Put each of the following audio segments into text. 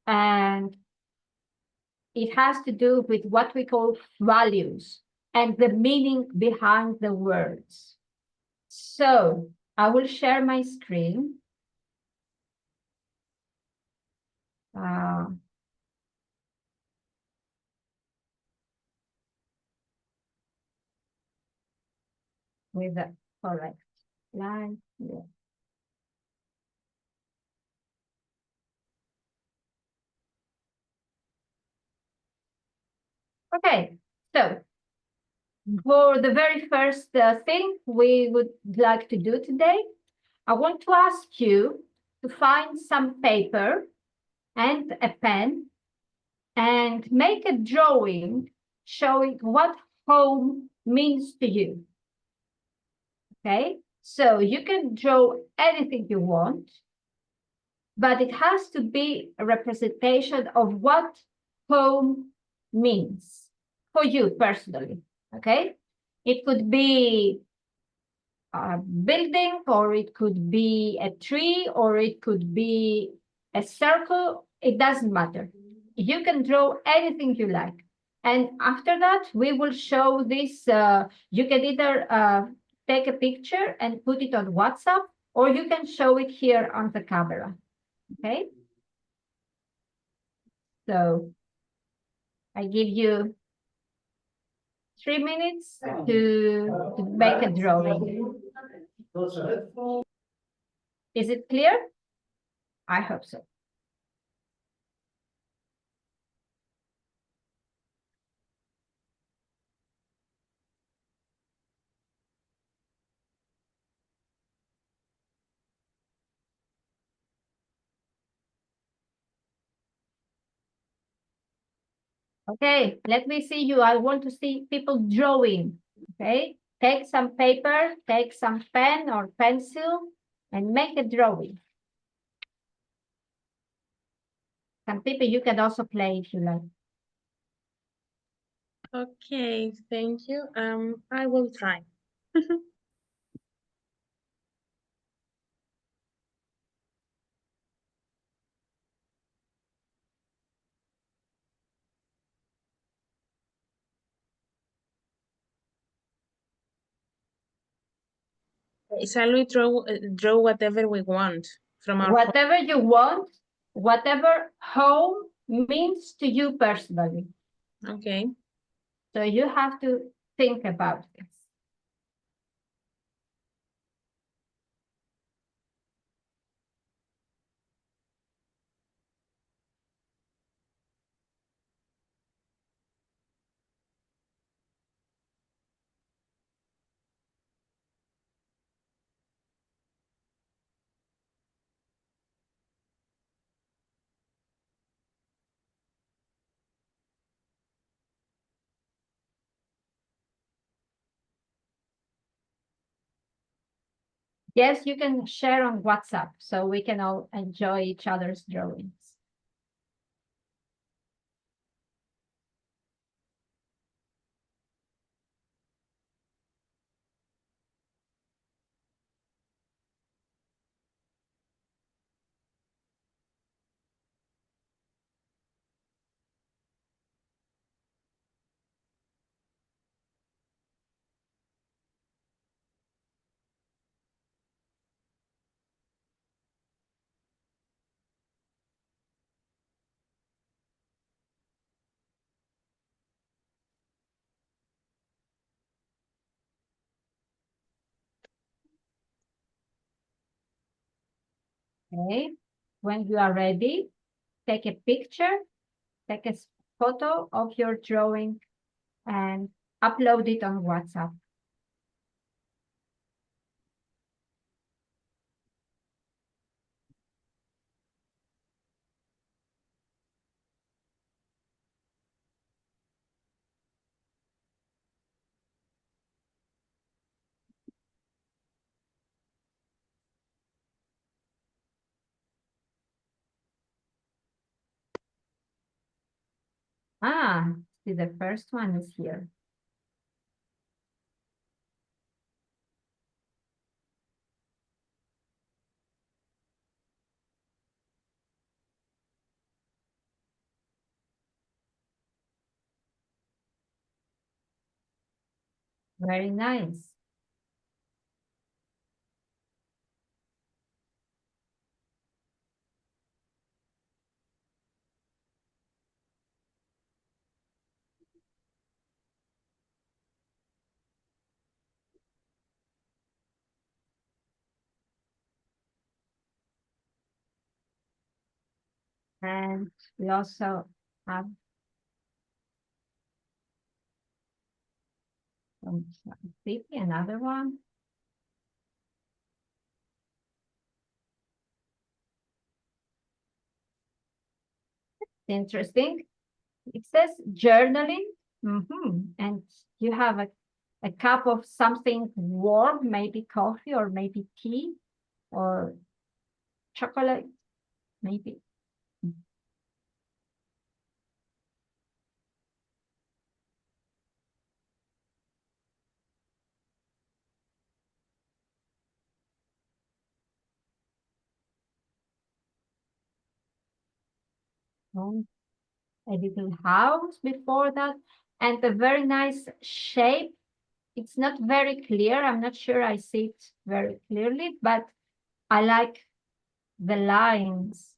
and it has to do with what we call values and the meaning behind the words. So I will share my screen. With the correct line here. Okay, so for the very first thing we would like to do today, I want to ask you to find some paper and a pen and make a drawing showing what home means to you. Okay, so you can draw anything you want, but it has to be a representation of what home means for you personally. Okay, it could be a building, or it could be a tree, or it could be a circle. It doesn't matter. You can draw anything you like. And after that, we will show this. You can either take a picture and put it on WhatsApp, or you can show it here on the camera. Okay. So I give you 3 minutes to make a drawing. Is it clear? I hope so. Okay, let me see you. I want to see people drawing. Okay, take some paper, take some pen or pencil, and make a drawing. Some people, you can also play if you like. Okay, thank you. I will try. Shall we draw whatever we want from our Whatever you want, whatever home means to you personally. Okay. So you have to think about this. Yes, you can share on WhatsApp so we can all enjoy each other's drawings. Okay, when you are ready, take a picture, take a photo of your drawing and upload it on WhatsApp. See, the first one is here. Very nice. And we also have another one. Interesting. It says journaling. And you have a cup of something warm, maybe coffee or maybe tea or chocolate, maybe. A little house before that, and a very nice shape. It's not very clear. I'm not sure I see it very clearly, but I like the lines.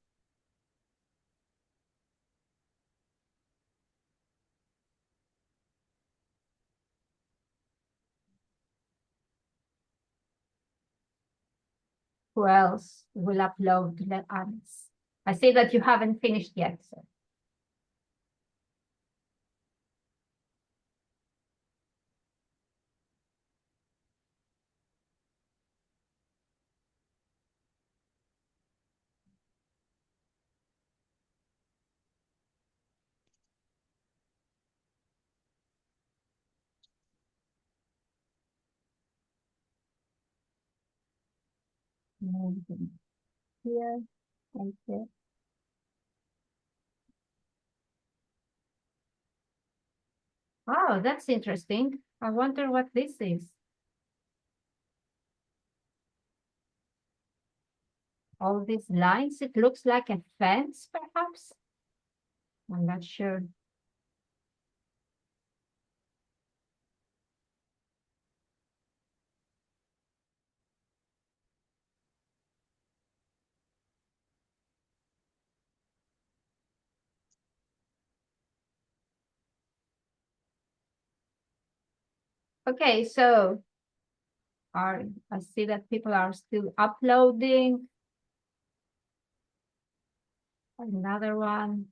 Who else will upload the others? I see that you haven't finished yet. So. Here and here. Oh, that's interesting. I wonder what this is. All these lines, it looks like a fence, perhaps. I'm not sure. Okay, so I see that people are still uploading. Another one.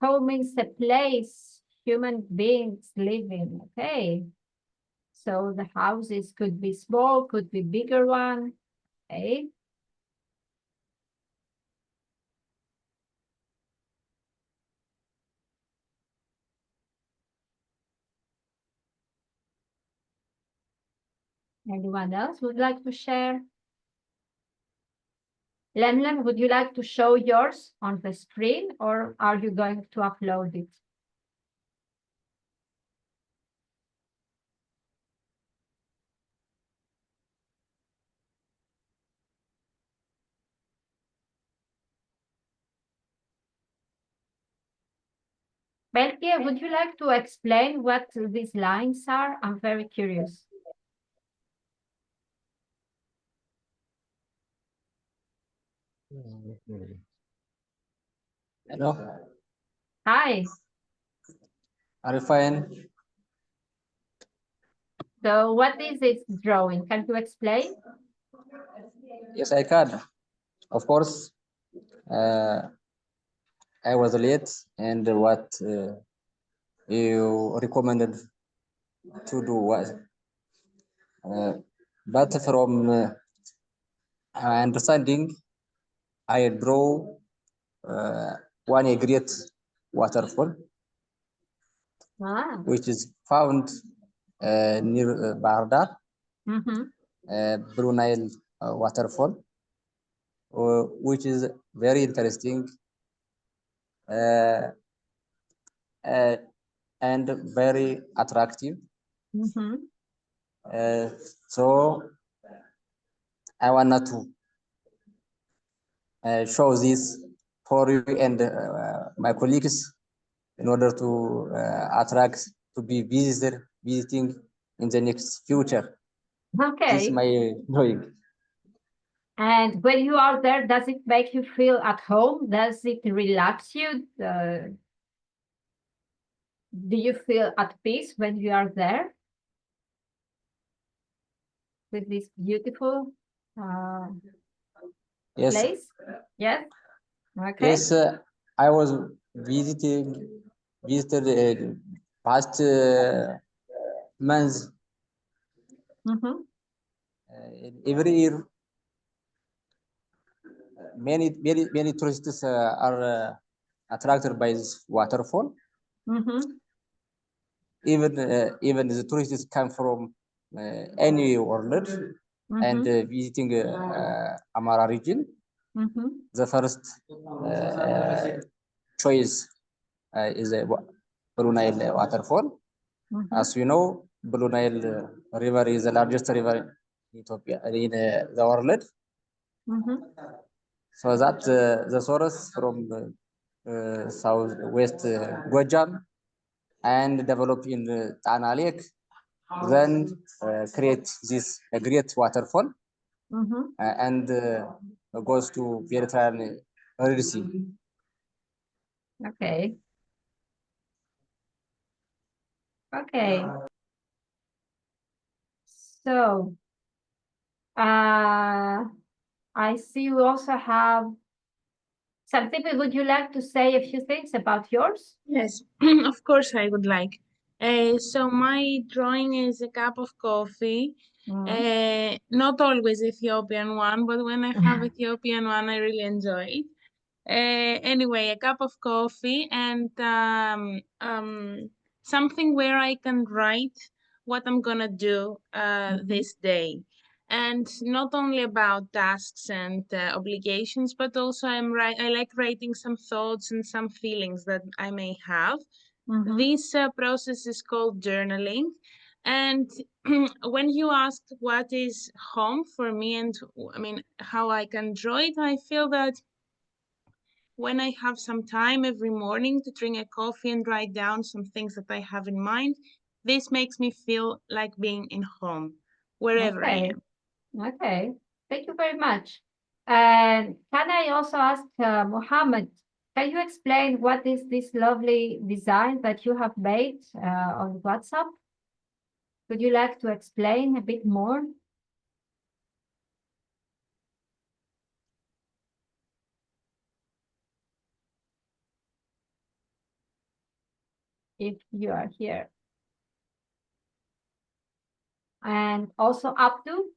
Home is a place human beings live in. Okay. So the houses could be small, could be bigger one. Okay. Anyone else would like to share? Lemlem, would you like to show yours on the screen or are you going to upload it? Belkia, would you like to explain what these lines are? I'm very curious. Hello, Hi. are you fine? So what is this drawing? Can you explain? Yes, I can. Of course, uh, I was late, and what you recommended to do was, but from my understanding, I draw one great waterfall, which is found near Bahar Dar, Blue Nile waterfall, which is very interesting uh, and very attractive. So I wanted to show this for you and my colleagues in order to attract to be visiting in the next future. This Okay. is my drawing. And when you are there, does it make you feel at home? Does it relax you? Do you feel at peace when you are there with this beautiful Yes, place? Yes. Okay. yes. I was visited past months. Mm-hmm. Every year, many tourists are attracted by this waterfall. Mm-hmm. Even the tourists come from any world and Mm-hmm. visiting Amara region. Mm-hmm. The first choice is a Blue Nile waterfall. Mm-hmm. As we know, Blue Nile river is the largest river in Ethiopia in the world. Mm-hmm. So that the source from southwest Guajam and develop in Tana Lake, then create this great waterfall Mm-hmm. and goes to Mediterranean Red Sea. Okay. Okay. So, I see you also have something. Would you like to say a few things about yours? Yes, of course I would like. So my drawing is a cup of coffee. Not always Ethiopian one, but when I have Ethiopian one, I really enjoy it. Anyway, a cup of coffee and something where I can write what I'm gonna do this day. And not only about tasks and obligations, but also I like writing some thoughts and some feelings that I may have. Mm-hmm. This process is called journaling. And when you ask what is home for me and I mean how I can draw it, I feel that when I have some time every morning to drink a coffee and write down some things that I have in mind, this makes me feel like being in home, wherever I Okay. am. Okay. Thank you very much. And can I also ask Mohammed, can you explain what is this lovely design that you have made on WhatsApp? Would you like to explain a bit more? If you are here. And also Abdu,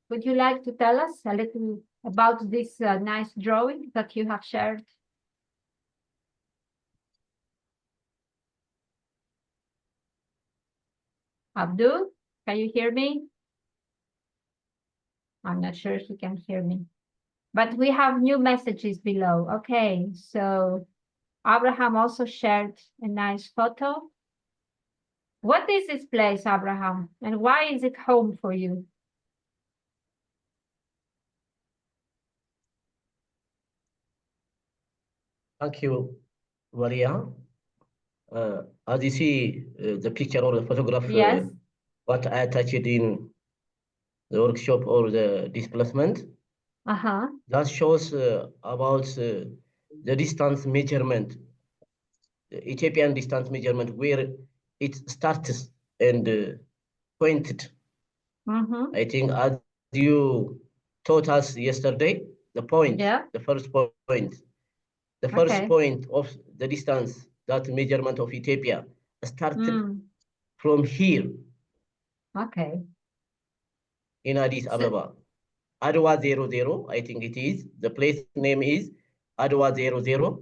would you like to tell us a little about this nice drawing that you have shared? Abdu, can you hear me? I'm not sure he can hear me. But we have new messages below. Okay, so Abraham also shared a nice photo. What is this place, Abraham? And why is it home for you? Thank you, Maria. As you see the picture or the photograph, Yes. what I attached in the workshop or the displacement, that shows about the distance measurement, the Ethiopian distance measurement, where it starts and pointed. I think as you taught us yesterday, the point, the first point. The first point of the distance, that measurement of Ethiopia, started from here in Addis Ababa. Adwa 00, I think it is. The place name is Adwa 00.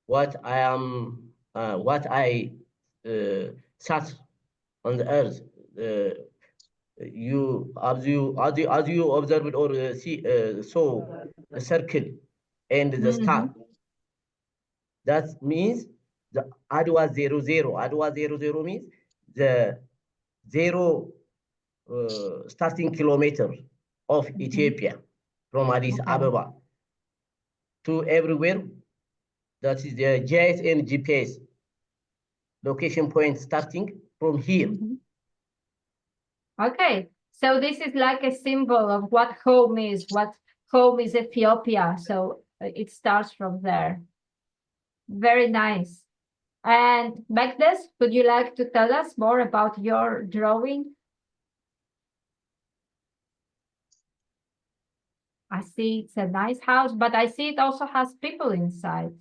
What I sat on the earth, as you observed or saw the circle and the star. That means the Adwa 00. Adwa 00 means the zero starting kilometer of Ethiopia from Addis Ababa to everywhere. That is the GIS and GPS location point starting from here. Okay, so this is like a symbol of what home is Ethiopia. So it starts from there. Very nice. And Magdes, would you like to tell us more about your drawing? I see it's a nice house, but I see it also has people inside.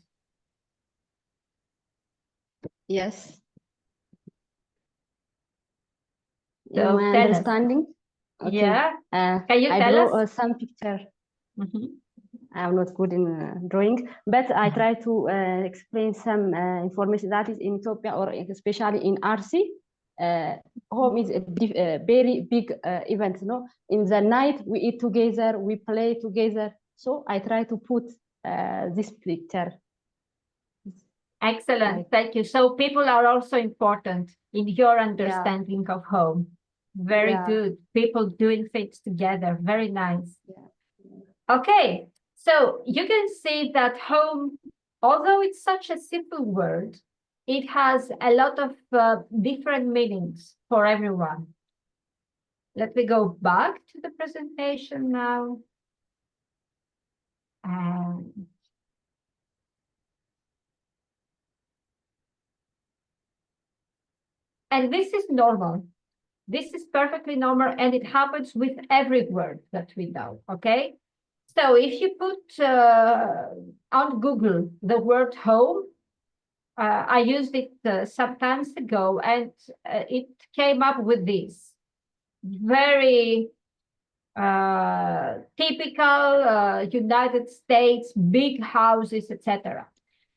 Yes. So In my tell us. understanding, okay. Yeah. Can you I tell draw us? some picture. Mhm. I'm not good in drawing, but I try to explain some information that is in Ethiopia or especially in RC. Home is a very big event. No, in the night we eat together, we play together. So I try to put this picture. Excellent, thank you. So people are also important in your understanding of home. Very good. People doing things together. Very nice. Okay, so you can see that home, although it's such a simple word, it has a lot of different meanings for everyone. Let me go back to the presentation now. And this is normal. This is perfectly normal, and it happens with every word that we know, okay? So if you put on Google the word home, I used it some times ago, and it came up with this very typical United States, big houses, etc.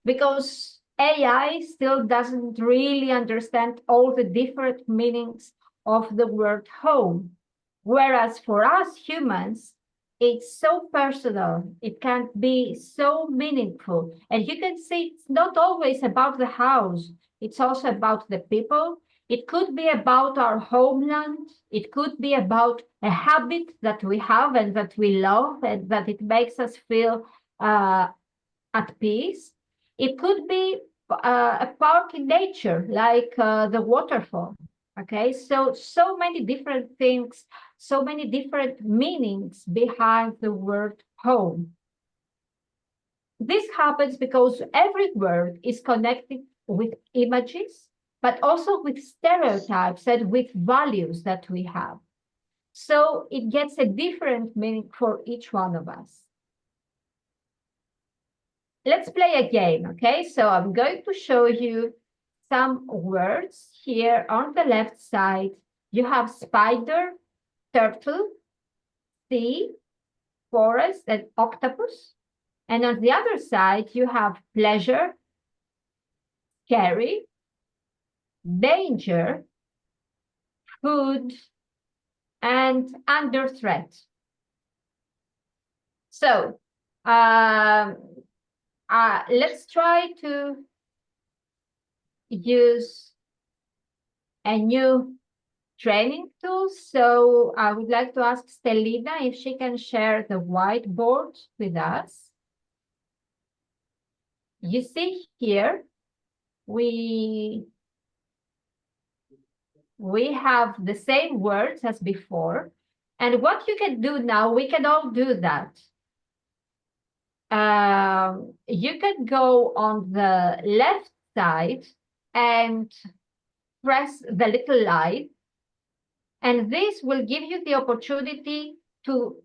Because AI still doesn't really understand all the different meanings of the word home. Whereas for us humans, it's so personal, it can be so meaningful. And you can see it's not always about the house, it's also about the people. It could be about our homeland. It could be about a habit that we have and that we love and that it makes us feel at peace. It could be a park in nature, like the waterfall. Okay, so many different things, so many different meanings behind the word home. This happens because every word is connected with images, but also with stereotypes and with values that we have. So it gets a different meaning for each one of us. Let's play a game, okay? So I'm going to show you some words here on the left side. You have spider, turtle, sea, forest, and octopus. And on the other side, you have pleasure, scary, danger, food, and under threat. So let's try to use a new training tool. So I would like to ask Stelina if she can share the whiteboard with us. You see here, we have the same words as before. And what you can do now, we can all do that. You can go on the left side and press the little line. And this will give you the opportunity to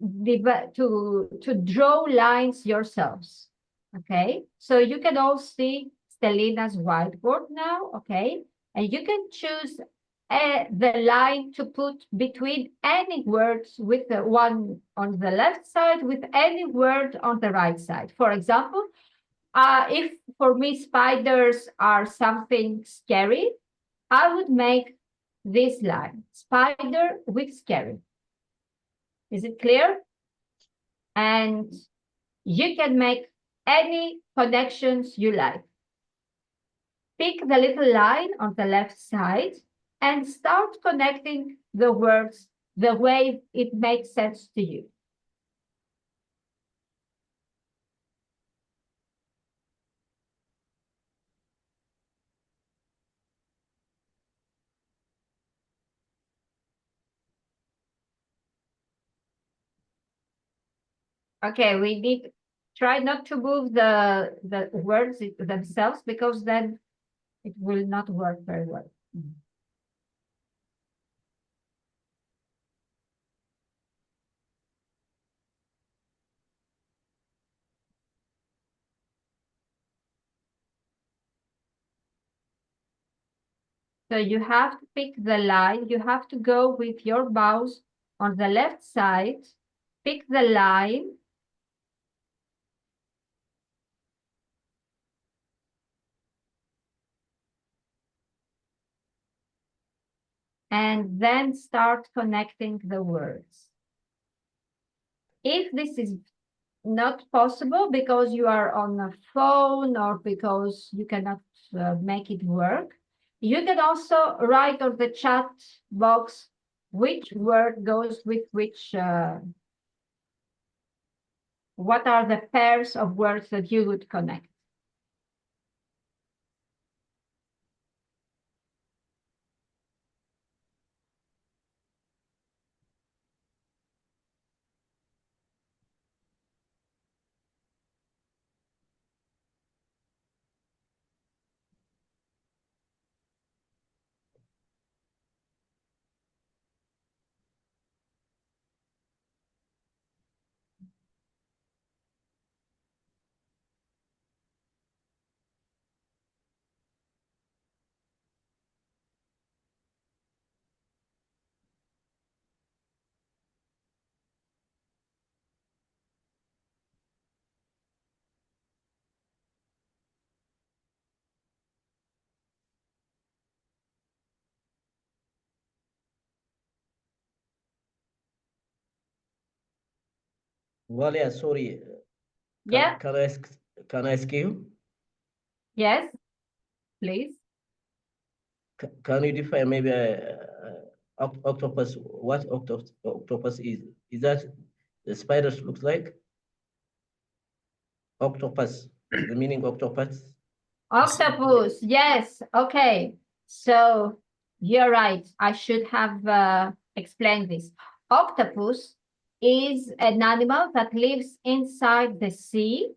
draw lines yourselves. Okay, so you can all see Stelina's whiteboard now, okay? And you can choose the line to put between any words with the one on the left side, with any word on the right side. For example, if for me spiders are something scary, I would make this line, spider with scary. Is it clear? And you can make any connections you like. Pick the little line on the left side and start connecting the words the way it makes sense to you. Okay, we need try not to move the words themselves because then it will not work very well. So you have to pick the line. You have to go with your mouse on the left side, pick the line. And then start connecting the words. If this is not possible because you are on a phone or because you cannot make it work, you can also write on the chat box which word goes with which, what are the pairs of words that you would connect. Valia, sorry. Yeah. Can I ask you? Yes, please. Can you define maybe octopus? What octopus is? Is that the spiders looks like? Octopus. The meaning octopus. Octopus, yes. Okay. So you're right. I should have explained this. Octopus is an animal that lives inside the sea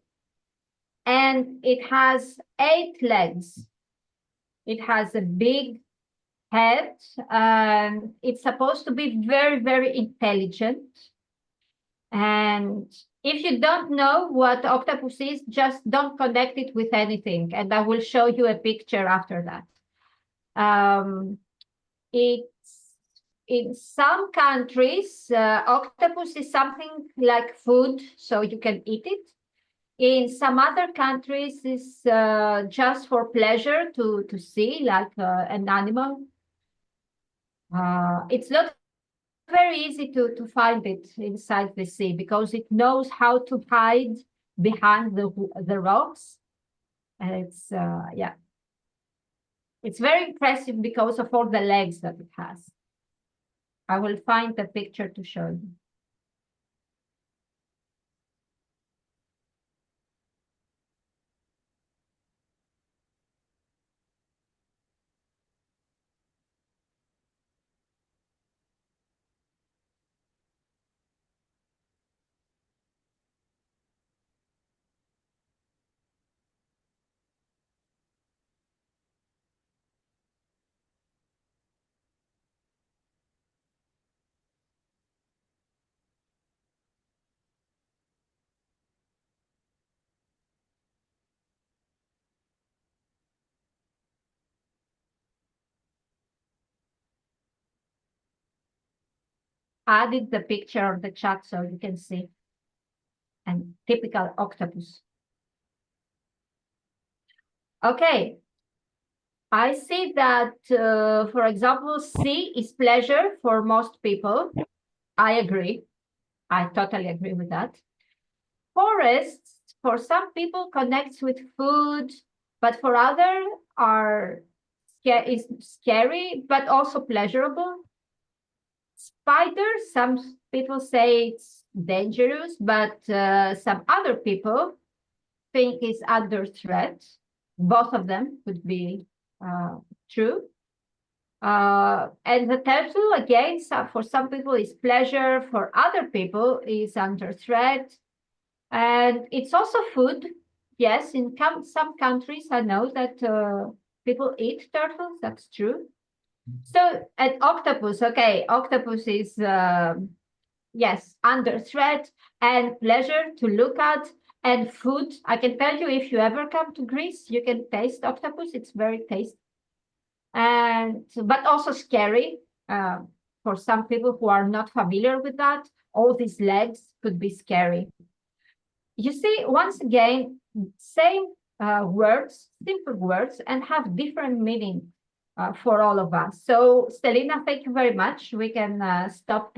and it has 8 legs. It has a big head. It's supposed to be very, very intelligent. And if you don't know what octopus is, just don't connect it with anything. And I will show you a picture after that. It's in some countries, octopus is something like food, so you can eat it. In some other countries, it's just for pleasure to see, like an animal. It's not very easy to find it inside the sea because it knows how to hide behind the rocks. And it's, yeah. It's very impressive because of all the legs that it has. I will find the picture to show you. Added the picture of the chat so you can see. And typical octopus. Okay. I see that, for example, sea is pleasure for most people. I agree. I totally agree with that. Forests, for some people, connects with food, but for others is scary, but also pleasurable. Spiders, some people say it's dangerous, but some other people think it's under threat. Both of them could be true. And the turtle, again, for some people is pleasure, for other people is under threat. And it's also food. Yes, in some countries, I know that people eat turtles. That's true. So, an octopus, okay, octopus is, yes, under threat and pleasure to look at, and food. I can tell you, if you ever come to Greece, you can taste octopus. It's very tasty. And but also scary for some people who are not familiar with that. All these legs could be scary. You see, once again, same words, simple words, and have different meaning for all of us. So, Stelina, thank you very much. We can stop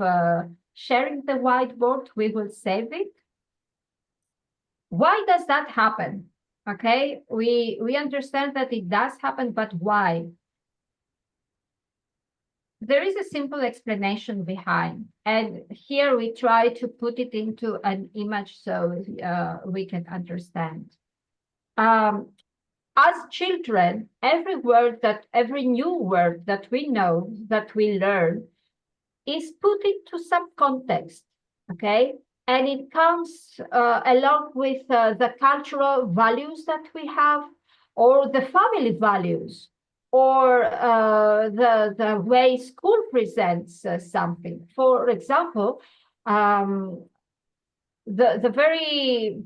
sharing the whiteboard. We will save it. Why does that happen? Okay, we understand that it does happen, but why? There is a simple explanation behind, and here we try to put it into an image so we can understand. As children, every new word that we know, that we learn, is put into some context, okay? And it comes along with the cultural values that we have, or the family values, or the way school presents something. For example, the very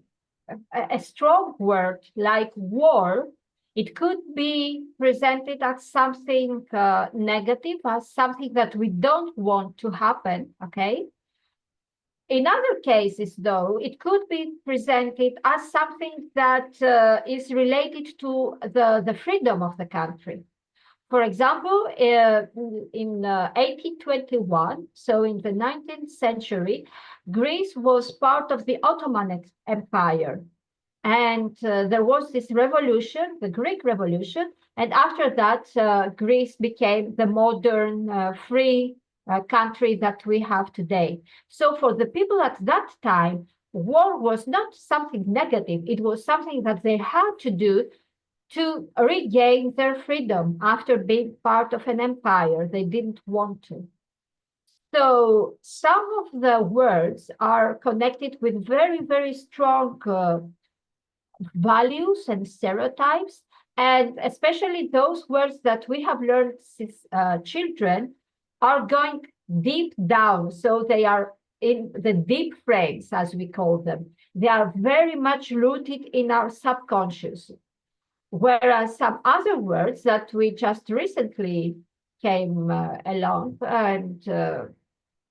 a strong word like war, it could be presented as something negative, as something that we don't want to happen, okay? In other cases, though, it could be presented as something that is related to the freedom of the country. For example, in 1821, so in the 19th century, Greece was part of the Ottoman Empire. And there was this revolution, the Greek Revolution, and after that, Greece became the modern, free country that we have today. So for the people at that time, war was not something negative. It was something that they had to do to regain their freedom after being part of an empire. They didn't want to. So some of the words are connected with very, very strong values and stereotypes, and especially those words that we have learned since children are going deep down. So they are in the deep frames, as we call them. They are very much rooted in our subconscious. Whereas some other words that we just recently came along, and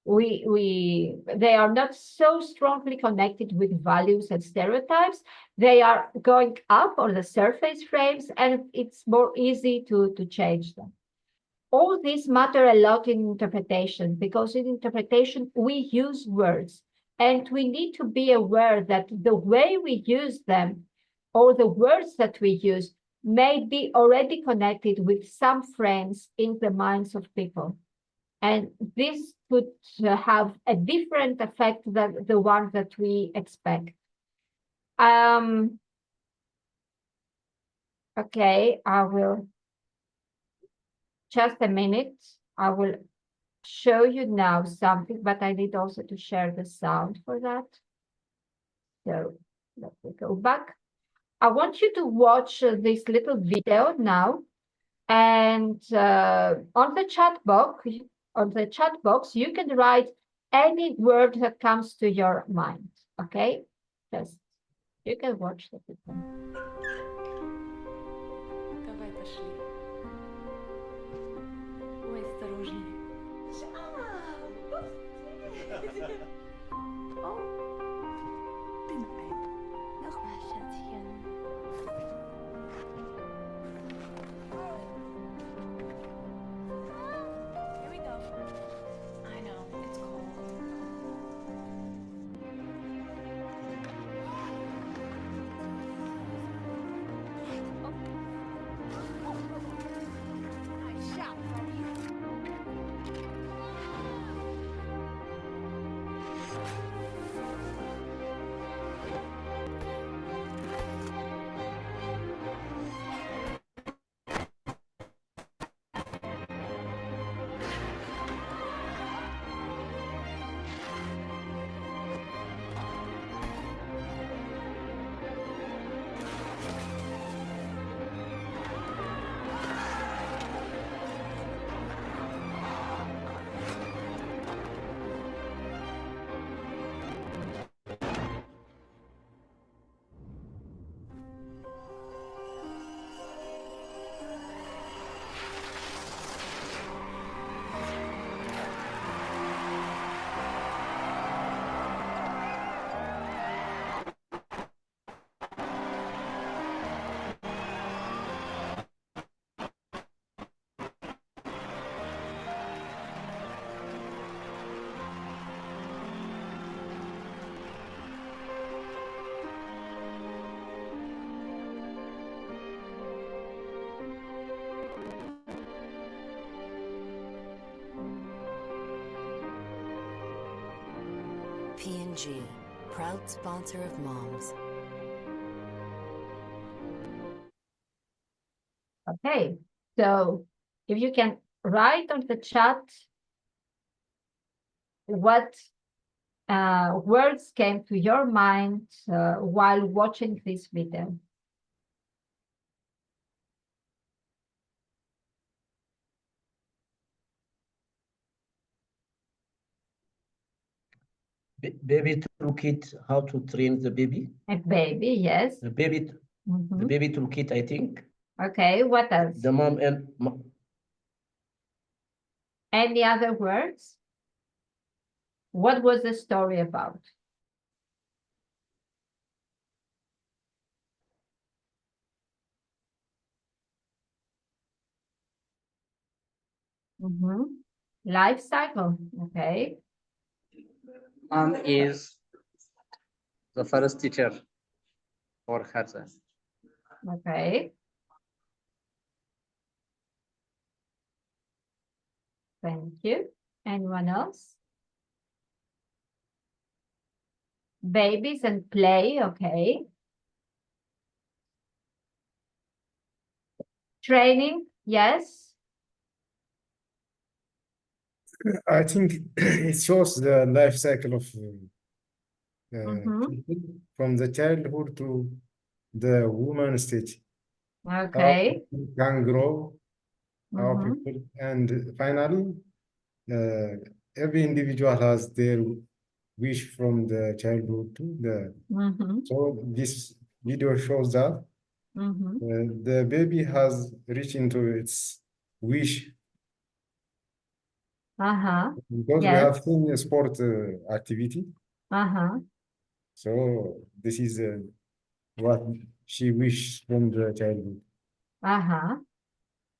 they are not so strongly connected with values and stereotypes. They are going up on the surface frames, and it's more easy to change them. All these matter a lot in interpretation, because in interpretation we use words, and we need to be aware that the way we use them, or the words that we use, may be already connected with some frames in the minds of people. And this could have a different effect than the one that we expect. Okay, I will, just a minute, I will show you now something, but I need also to share the sound for that. So let me go back. I want you to watch this little video now, and on the chat box, you can write any word that comes to your mind. Okay, just you can watch the video. Давай пошли. Ой, осторожнее. Oh, bin ein. Nochmal, Schätzchen. Here we go. I know, it's cold. P&G, proud sponsor of moms. Okay, so if you can write on the chat what words came to your mind while watching this video. Baby toolkit, how to train the baby. A baby, yes. The baby toolkit, I think. Okay, what else? The mom and any other words? What was the story about? Life cycle, okay. Mom is the first teacher for her son. Okay. Thank you. Anyone else? Babies and play, okay. Training, yes. I think it shows the life cycle of people from the childhood to the woman stage. Okay. How people can grow, how people, and finally, every individual has their wish from the childhood to the. So this video shows that the baby has reached into its wish. Because we have seen a sport activity. So this is what she wished from the childhood.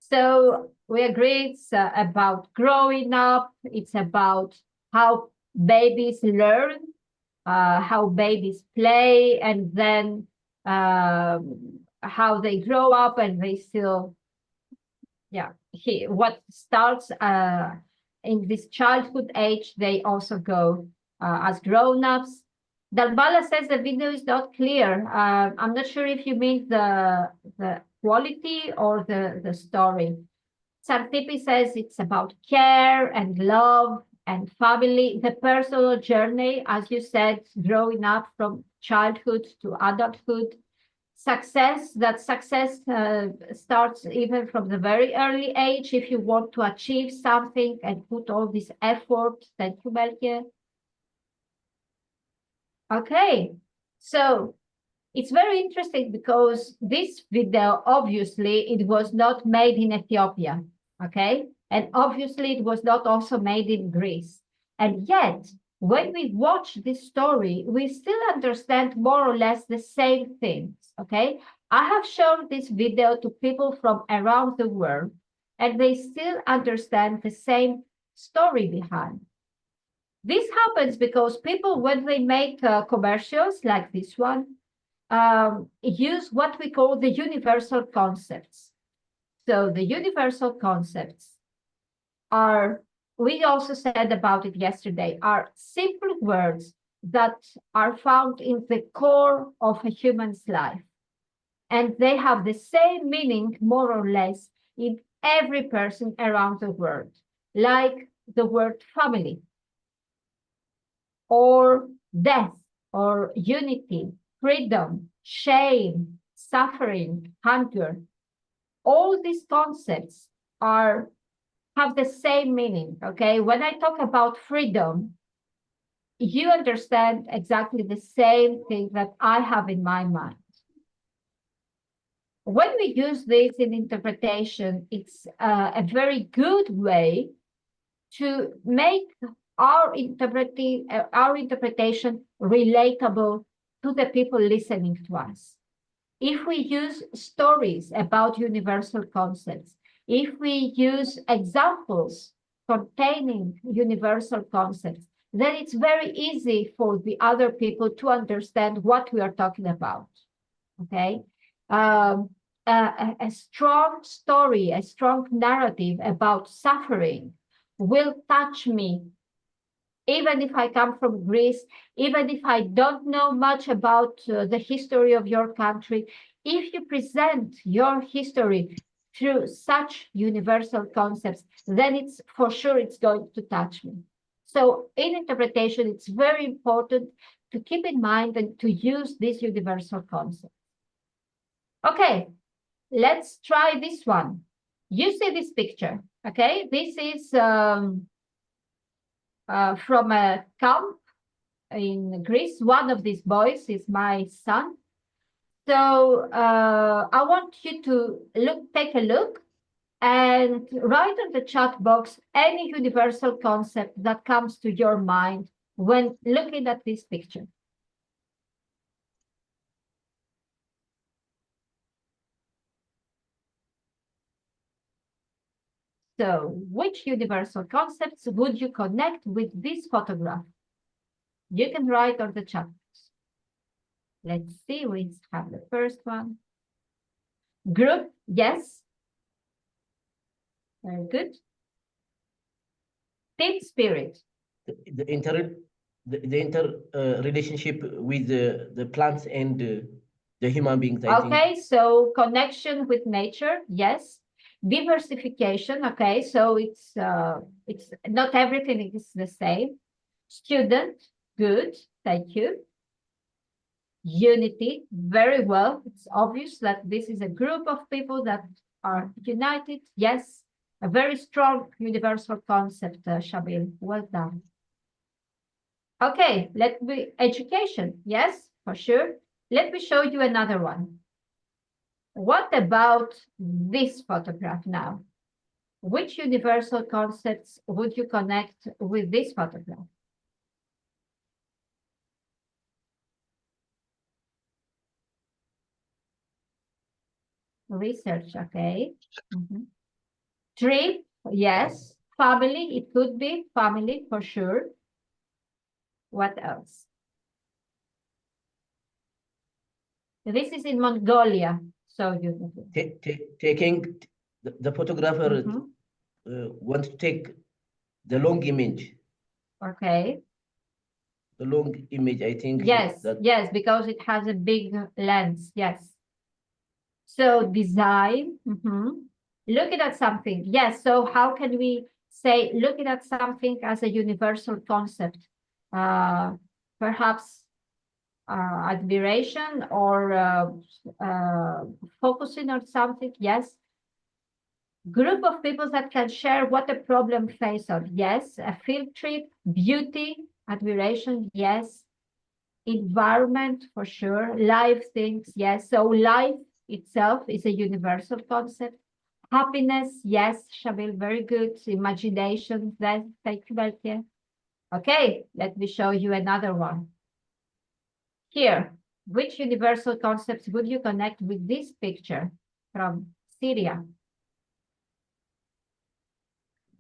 So we agree it's about growing up. It's about how babies learn, how babies play, and then how they grow up and they still, what starts in this childhood age, they also go as grown-ups. Dalbala says the video is not clear. I'm not sure if you mean the quality or the story. Sartipi says it's about care and love and family, the personal journey, as you said, growing up from childhood to adulthood. Success starts even from the very early age if you want to achieve something and put all this effort. Thank you, Melke. Okay, so it's very interesting because this video, obviously, it was not made in Ethiopia, okay? And obviously, it was not also made in Greece. And yet, when we watch this story, we still understand more or less the same things, okay? I have shown this video to people from around the world, and they still understand the same story behind. This happens because people, when they make commercials like this one, use what we call the universal concepts. So the universal concepts are, we also said about it yesterday, are simple words that are found in the core of a human's life. And they have the same meaning, more or less, in every person around the world, like the word family, or death, or unity, freedom, shame, suffering, hunger. All these concepts have the same meaning, okay? When I talk about freedom, you understand exactly the same thing that I have in my mind. When we use this in interpretation, it's a very good way to make our interpretation relatable to the people listening to us. If we use stories about universal concepts, if we use examples containing universal concepts, then it's very easy for the other people to understand what we are talking about, okay? A strong story, a strong narrative about suffering will touch me even if I come from Greece, even if I don't know much about the history of your country, if you present your history through such universal concepts, then it's for sure it's going to touch me. So in interpretation, it's very important to keep in mind and to use this universal concept. Okay, let's try this one. You see this picture, okay? This is from a camp in Greece. One of these boys is my son. So I want you to take a look and write in the chat box any universal concept that comes to your mind when looking at this picture. So which universal concepts would you connect with this photograph? You can write on the chat box. Let's see, we have the first one. Group, yes. Very good. Team spirit. The inter relationship with the plants and the human beings, I think. Okay, so connection with nature, yes. Diversification, okay, so it's not everything is the same. Student, good, thank you. Unity, very well. It's obvious that this is a group of people that are united. Yes, a very strong universal concept, Shabil. Well done. Okay, let me education. Yes, for sure. Let me show you another one. What about this photograph now? Which universal concepts would you connect with this photograph? Research, okay. Trip, yes. Family, it could be family for sure. What else? This is in Mongolia, so you taking the photographer wants to take the long image. Okay. The long image, I think. Yes, yes, because it has a big lens. Yes. So design, looking at something. Yes, so how can we say looking at something as a universal concept? Perhaps admiration or focusing on something. Yes. Group of people that can share what the problem face on. Yes. A field trip, beauty, admiration. Yes. Environment for sure. Life things. Yes. So life itself is a universal concept. Happiness, yes, Shabil, very good. Imagination, then thank you, Belkia. Okay, let me show you another one. Here, which universal concepts would you connect with this picture from Syria?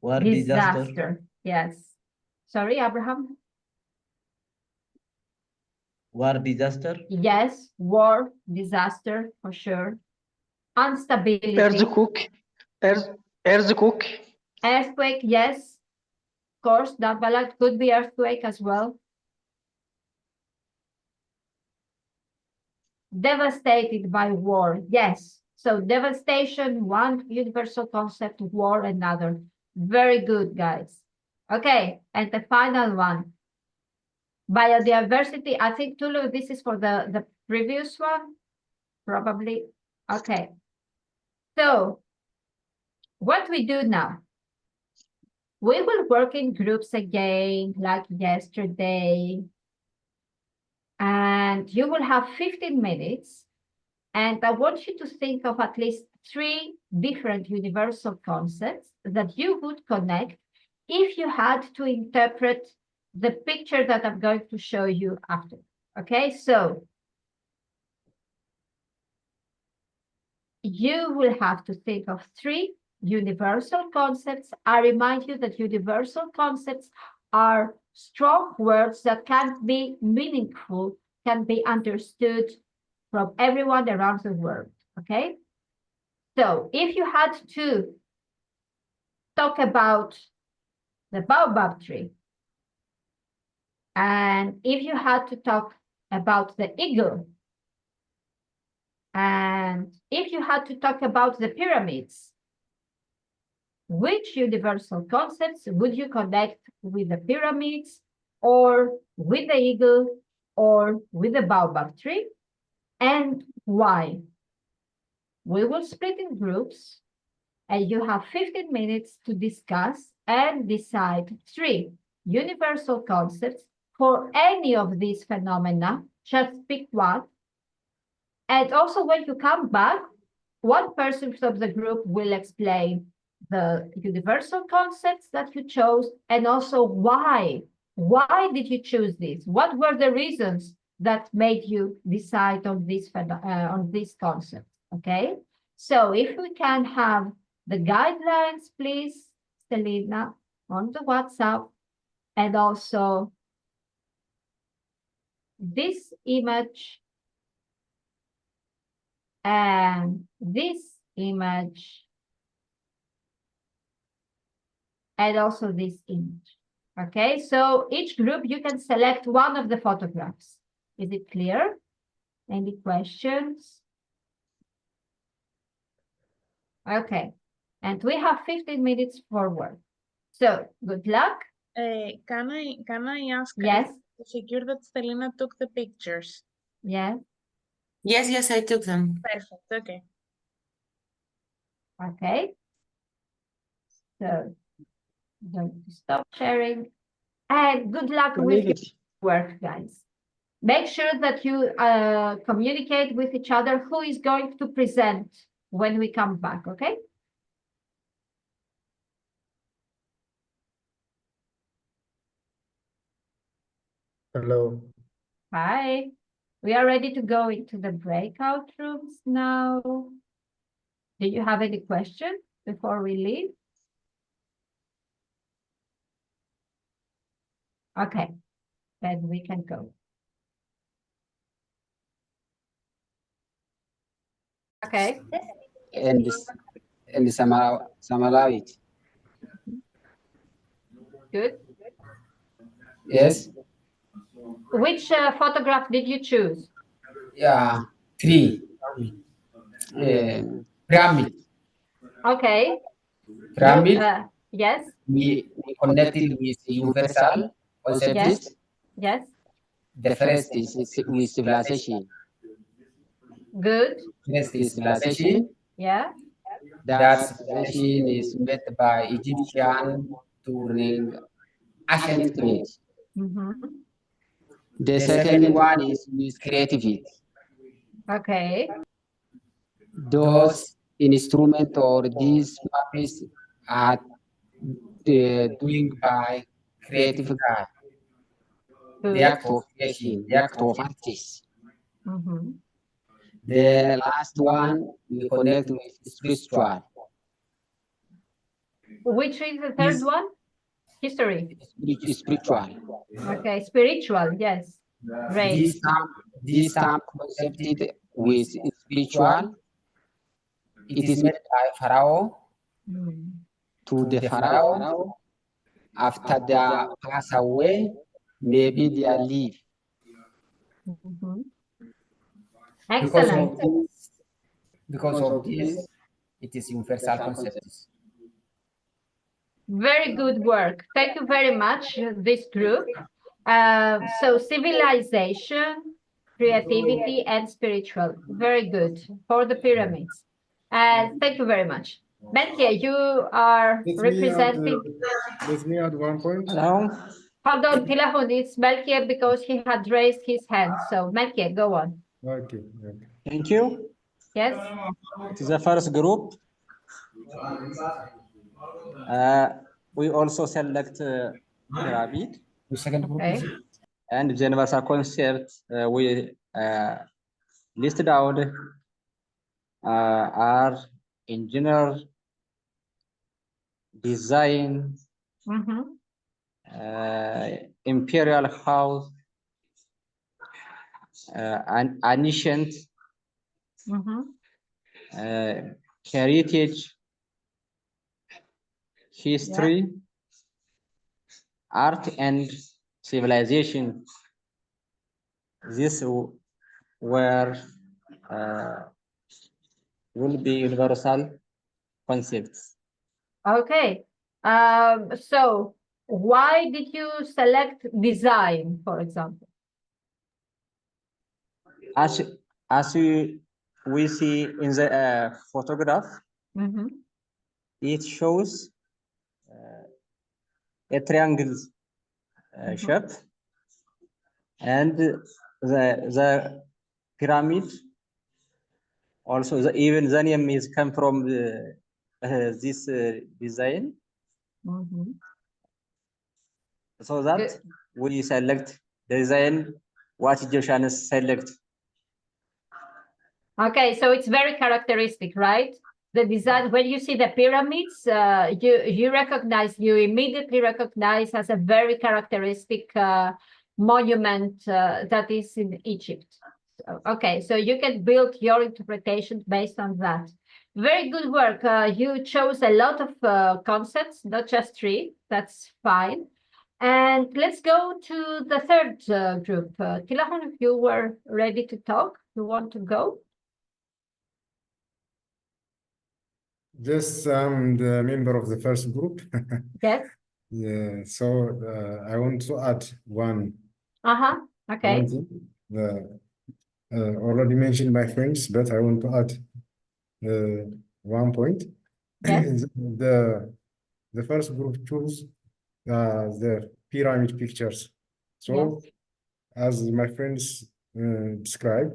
War, disaster. Yes. Sorry, Abraham? War, disaster. Yes, war, disaster, for sure. Instability. Earthquake. Earthquake, yes. Of course, that ballad could be earthquake as well. Devastated by war, yes. So devastation, one universal concept, war, another. Very good, guys. Okay, and the final one. Biodiversity, I think, Tulu, this is for the previous one, probably. Okay. So what we do now, we will work in groups again, like yesterday. And you will have 15 minutes. And I want you to think of at least 3 different universal concepts that you would connect if you had to interpret the picture that I'm going to show you after. Okay, so you will have to think of 3 universal concepts. I remind you that universal concepts are strong words that can be meaningful, can be understood from everyone around the world, okay? So if you had to talk about the baobab tree, And if you had to talk about the eagle, and if you had to talk about the pyramids, which universal concepts would you connect with the pyramids, or with the eagle, or with the baobab tree, and why? We will split in groups, and you have 15 minutes to discuss and decide 3 universal concepts for any of these phenomena. Just pick one. And also, when you come back, one person from the group will explain the universal concepts that you chose, and also why. Why did you choose this? What were the reasons that made you decide on this concept? Okay, so if we can have the guidelines, please, Selena, on the WhatsApp, and also this image and this image, and also this image. Okay, so each group you can select one of the photographs. Is it clear? Any questions? Okay, and we have 15 minutes for work. So good luck. Can I ask? Yes. To secure that Selena took the pictures. Yes. Yes, I took them. Perfect. Okay. Okay. So I'm going to stop sharing. And good luck with your work, guys. Make sure that you communicate with each other who is going to present when we come back, okay? Hello. Hi. We are ready to go into the breakout rooms now. Do you have any questions before we leave? Okay, then we can go. Okay. And summarize it. Good. Yes. Which photograph did you choose? Yeah. 3. Pyramid. Okay. Pyramid. Yes. We connected with universal concepts. Yes. The first is with civilization. Good. First is civilization. Yeah. That civilization is made by Egyptian during ancient period. The second one is with creativity. Okay. Those instruments or these maps are doing by creative guy. The act of creation, the act of artists. The last one we connect with spiritual. Which is the third one? History. Spiritual. Okay, spiritual, yes. Great. This term concepted with spiritual. It is made by Pharaoh to the Pharaoh. After they pass away, maybe they are live. Excellent. Because of this, it is universal concepts. Very good work. Thank you very much, this group. So civilization, creativity, and spiritual. Very good for the pyramids. Thank you very much. Melkia, you are representing. Let me add one point. Hello. Hold on, Tilahun, it's Melkia because he had raised his hand. So Melkia, go on. Okay. Thank you. Yes. It is the first group. We also select pyramid. The second group is and the universal concept we listed out are engineer, design, imperial house, and ancient, heritage, history, art and civilization. This were will be universal concepts. Okay. So why did you select design, for example? As we see in the photograph, it shows a triangle shape, and the pyramid. Also, even the name is come from this design. So that we select design what Joshan select. Okay, so it's very characteristic, right? The design, when you see the pyramids, you immediately recognize as a very characteristic monument that is in Egypt. So, okay, so you can build your interpretation based on that. Very good work. You chose a lot of concepts, not just 3. That's fine. And let's go to the third group. Tilahun, if you were ready to talk, you want to go? Yes, I'm the member of the first group. Yes. Yeah, so I want to add one. Okay. One thing. Already mentioned by friends, but I want to add one point. Yes. The first group chose the pyramid pictures. So, as my friends described,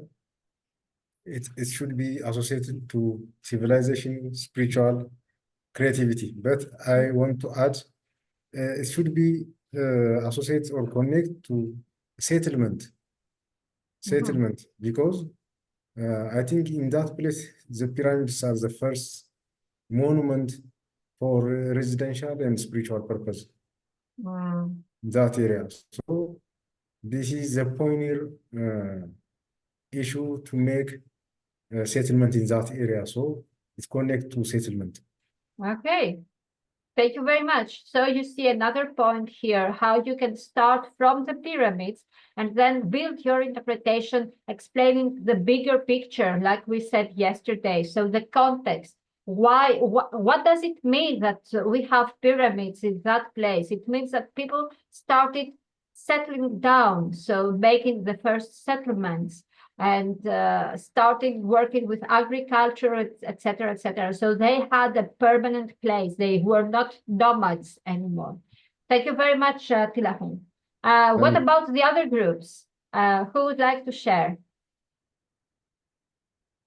it should be associated to civilization, spiritual, creativity. But I want to add, it should be associated or connect to settlement. Settlement, because I think in that place, the pyramids are the first monument for residential and spiritual purpose. That area. So this is a pioneer issue to make settlement in that area. So it connects to settlement. Okay. Thank you very much. So you see another point here, how you can start from the pyramids and then build your interpretation, explaining the bigger picture, like we said yesterday. So the context, why, what does it mean that we have pyramids in that place? It means that people started settling down, so making the first settlements and starting working with agriculture, etc., etc. So they had a permanent place. They were not nomads anymore. Thank you very much, Tilahun. What about the other groups? Who would like to share?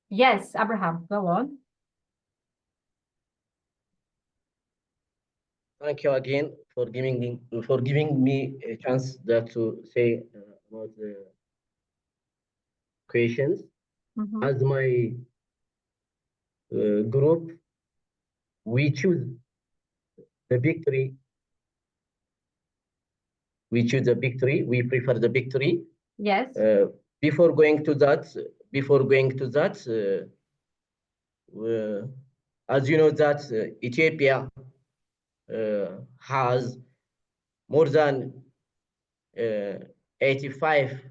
Yes, Abraham, go on. Thank you again for giving me a chance that to say about the questions. As my group, we choose the big 3. We choose the big 3. We prefer the big 3. Yes. Before going to that, as you know that Ethiopia has more than 85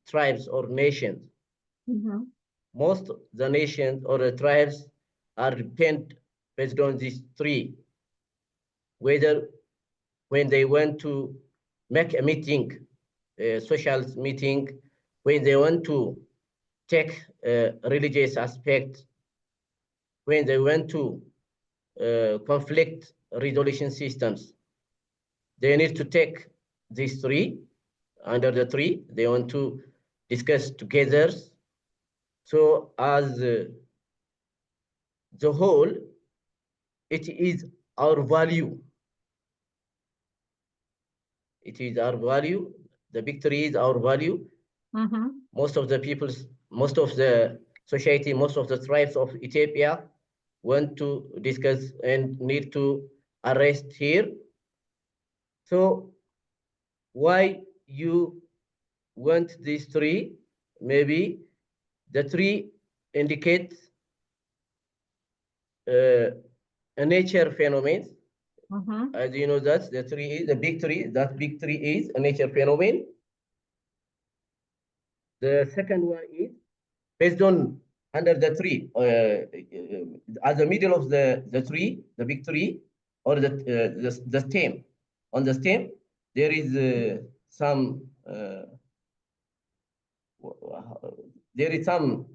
tribes or nations. Most of the nations or the tribes are depend based on these 3. Whether when they want to make a meeting, a social meeting, when they want to take a religious aspect, when they want to conflict resolution systems, they need to take these 3. Under the 3, they want to discuss together. So as the whole, it is our value. It is our value. The big 3 is our value. Most of the peoples, most of the society, most of the tribes of Ethiopia want to discuss and need to arrest here. So why you want these 3? Maybe the 3 indicates a nature phenomenon. As you know, that the tree is the big tree. That big tree is a nature phenomenon. The second one is based on under the tree, at the middle of the tree, the big tree, or the stem. On the stem, there is some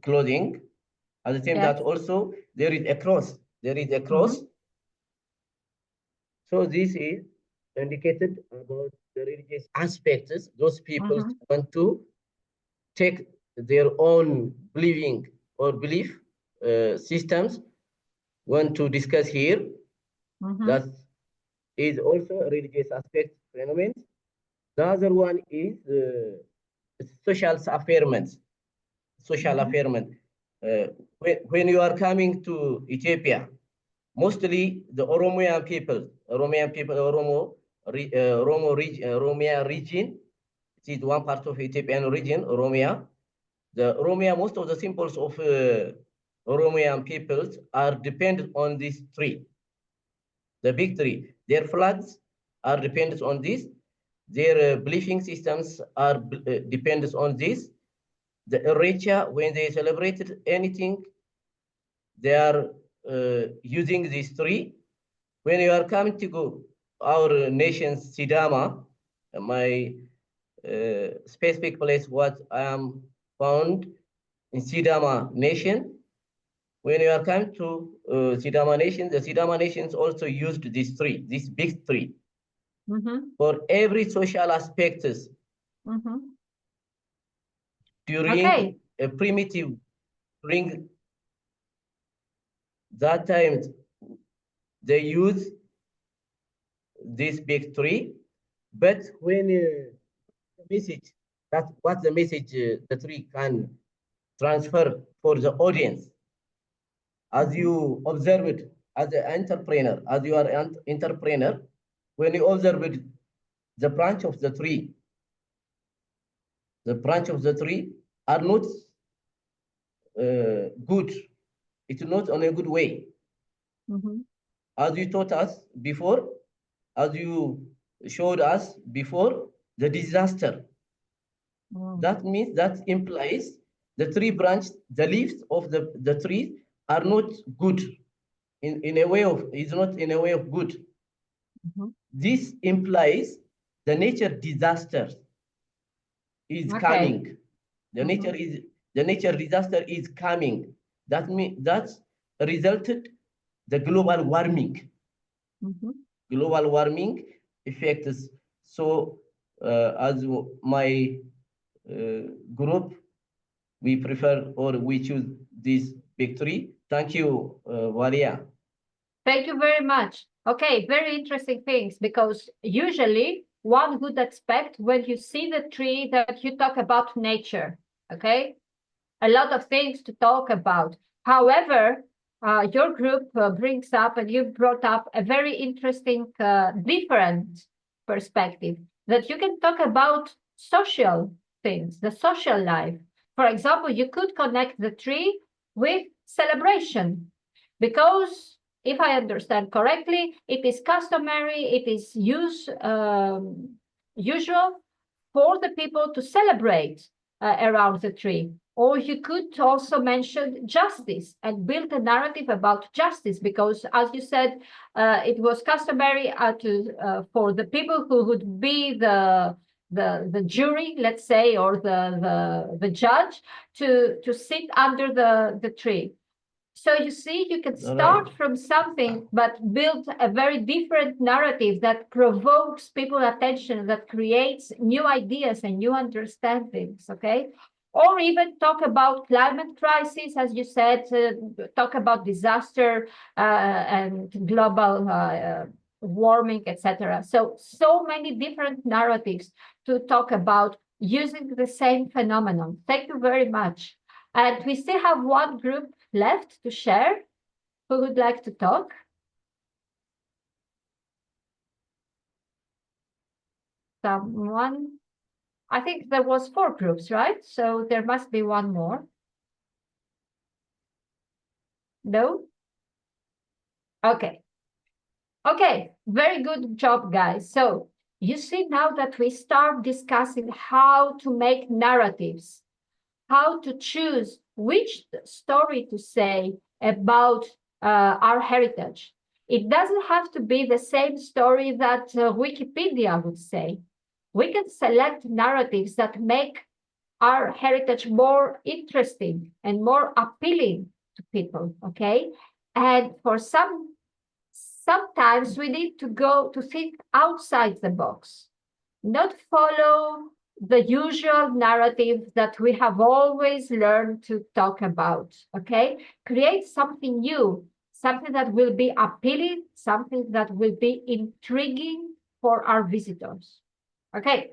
clothing. At the same that also there is a cross. There is a cross. So this is indicated about the religious aspects. Those people want to take their own believing or belief systems, want to discuss here. That is also a religious aspect phenomenon. The other one is social affirmance. Social affirmance. When you are coming to Ethiopia, mostly the Oromo people, Oromia region, it is one part of Ethiopian region, Oromia. The Oromia, most of the symbols of Oromian peoples are dependent on this tree, the big tree. Their flags are dependent on this. Their beliefing systems are dependent on this. The Erecha, when they celebrated anything, they are using this tree. When you are coming to go, our nation's Sidama, my specific place, what I am found in Sidama nation. When you are coming to Sidama nation, the Sidama nations also used this tree, this big tree, for every social aspects. During a primitive, during that time, they use this big tree, but when the message, that's what the message the tree can transfer for the audience. As you observe it as an entrepreneur, as you are an entrepreneur, when you observe it, the branch of the tree are not good. It's not on a good way. As you taught us before, as you showed us before, the disaster. That means, that implies the tree branch, the leaves of the tree are not good in a way of, is not in a way of good. This implies the nature disaster is coming. The nature disaster is coming. That means that's resulted the global warming. Global warming effects. So as my group, we prefer or we choose this big tree. Thank you, Walia. Thank you very much. Okay, very interesting things, because usually one would expect when you see the tree that you talk about nature, okay? A lot of things to talk about. However, your group brings up, and you brought up a very interesting, different perspective, that you can talk about social things, the social life. For example, you could connect the tree with celebration, because if I understand correctly, it is customary, it is usual for the people to celebrate around the tree. Or you could also mention justice and build a narrative about justice, because, as you said, it was customary for the people who would be the jury, let's say, or the judge, to sit under the tree. So you see, you can start from something, but build a very different narrative that provokes people's attention, that creates new ideas and new understandings, okay? Or even talk about climate crisis, as you said, talk about disaster and global warming, etc. So many different narratives to talk about using the same phenomenon. Thank you very much. And we still have one group left to share. Who would like to talk? Someone? I think there was 4 groups, right? So there must be one more. No? Okay. Okay, very good job, guys. So you see now that we start discussing how to make narratives, how to choose which story to say about our heritage. It doesn't have to be the same story that Wikipedia would say. We can select narratives that make our heritage more interesting and more appealing to people, okay? And for sometimes we need to go to think outside the box, not follow the usual narrative that we have always learned to talk about, okay? Create something new, something that will be appealing, something that will be intriguing for our visitors, okay?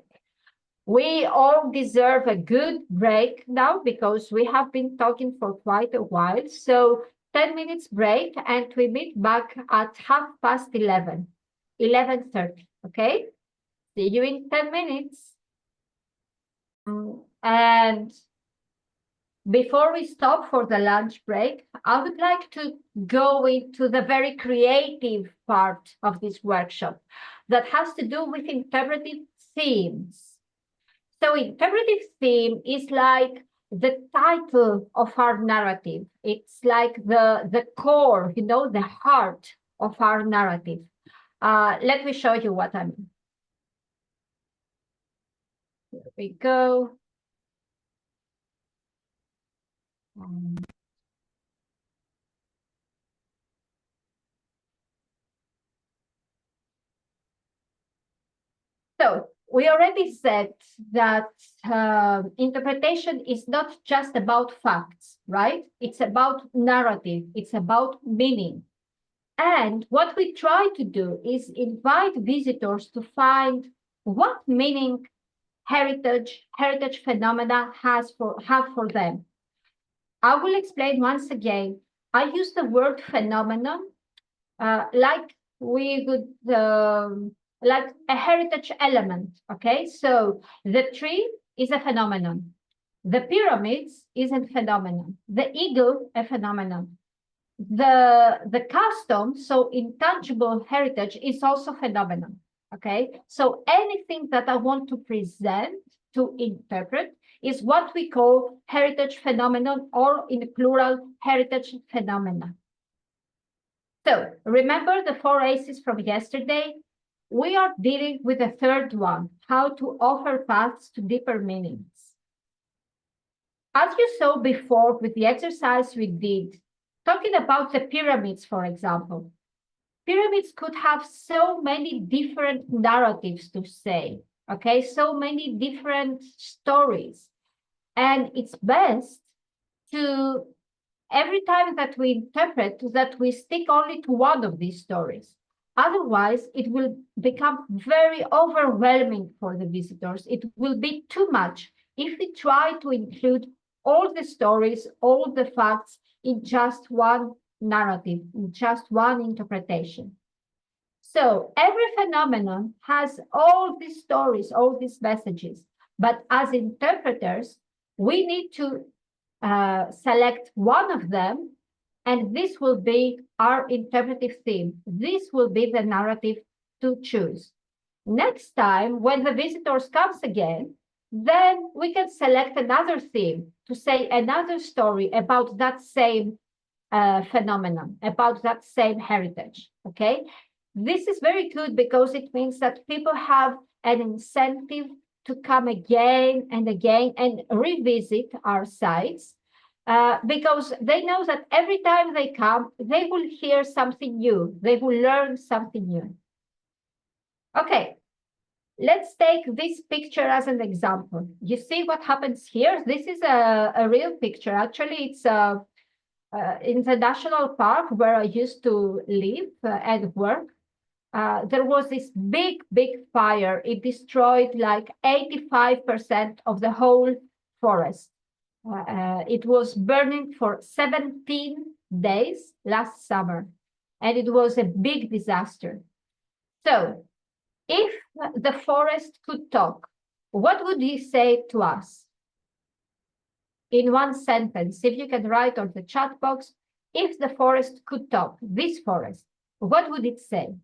We all deserve a good break now because we have been talking for quite a while. So 10 minutes break and we meet back at 11:30, 11:30, okay? See you in 10 minutes. And before we stop for the lunch break, I would like to go into the very creative part of this workshop that has to do with interpretive themes. So interpretive theme is like the title of our narrative. It's like the core, you know, the heart of our narrative. Let me show you what I mean. Here we go. So we already said that interpretation is not just about facts, right? It's about narrative. It's about meaning. And what we try to do is invite visitors to find what meaning heritage phenomena have for them. I will explain once again. I use the word phenomenon like we would like a heritage element. Okay, so the tree is a phenomenon. The pyramids is a phenomenon. The eagle a phenomenon. The custom, so intangible heritage, is also phenomenon. Okay, so anything that I want to present, to interpret, is what we call heritage phenomenon, or in plural, heritage phenomena. So remember the 4 A's from yesterday? We are dealing with the third one, how to offer paths to deeper meanings. As you saw before with the exercise we did, talking about the pyramids, for example, pyramids could have so many different narratives to say, okay? So many different stories. And it's best to, every time that we interpret, that we stick only to one of these stories. Otherwise, it will become very overwhelming for the visitors. It will be too much if we try to include all the stories, all the facts in just one narrative, in just one interpretation. So every phenomenon has all these stories, all these messages. But as interpreters, we need to select one of them, and this will be our interpretive theme. This will be the narrative to choose. Next time, when the visitors comes again, then we can select another theme to say another story about that same phenomenon, about that same heritage, okay? This is very good because it means that people have an incentive to come again and again and revisit our sites because they know that every time they come, they will hear something new. They will learn something new. Okay, let's take this picture as an example. You see what happens here? This is a real picture. Actually, it's in the national park where I used to live and work. There was this big fire. It destroyed like 85% of the whole forest. It was burning for 17 days last summer, and it was a big disaster. So if the forest could talk, what would he say to us? In one sentence, if you can write on the chat box, if the forest could talk, this forest, what would it say?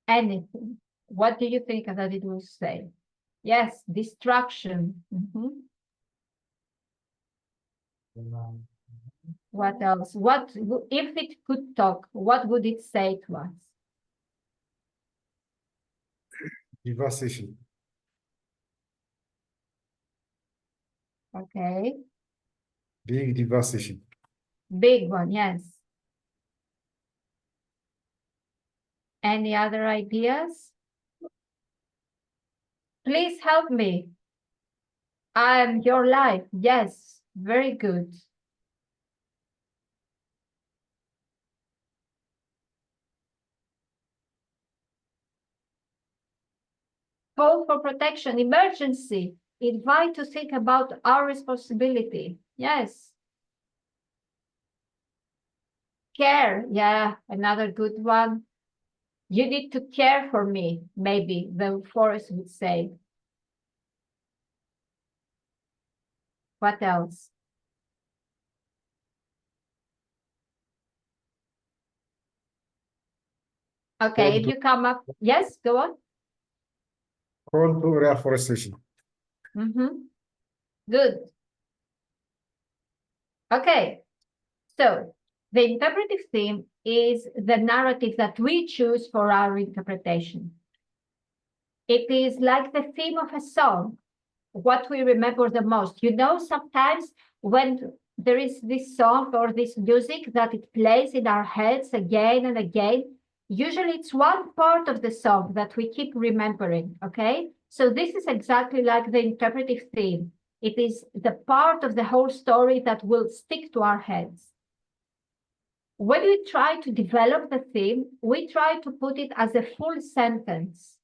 anything. What do you think that it will say? Yes, destruction. What else? What if it could talk? What would it say to us? Devastation. Okay. Big devastation. Big one, yes. Any other ideas? Please help me. I am your life. Yes, very good. Call for protection, emergency. Invite to think about our responsibility. Yes. Care, yeah, another good one. You need to care for me, maybe the forest would say. What else? Okay, if you come up, yes, go on. Call to reforestation. Good. Okay, so the interpretive theme is the narrative that we choose for our interpretation. It is like the theme of a song, what we remember the most. You know, sometimes when there is this song or this music that it plays in our heads again and again, usually it's one part of the song that we keep remembering, okay? So this is exactly like the interpretive theme. It is the part of the whole story that will stick to our heads. When we try to develop the theme, we try to put it as a full sentence.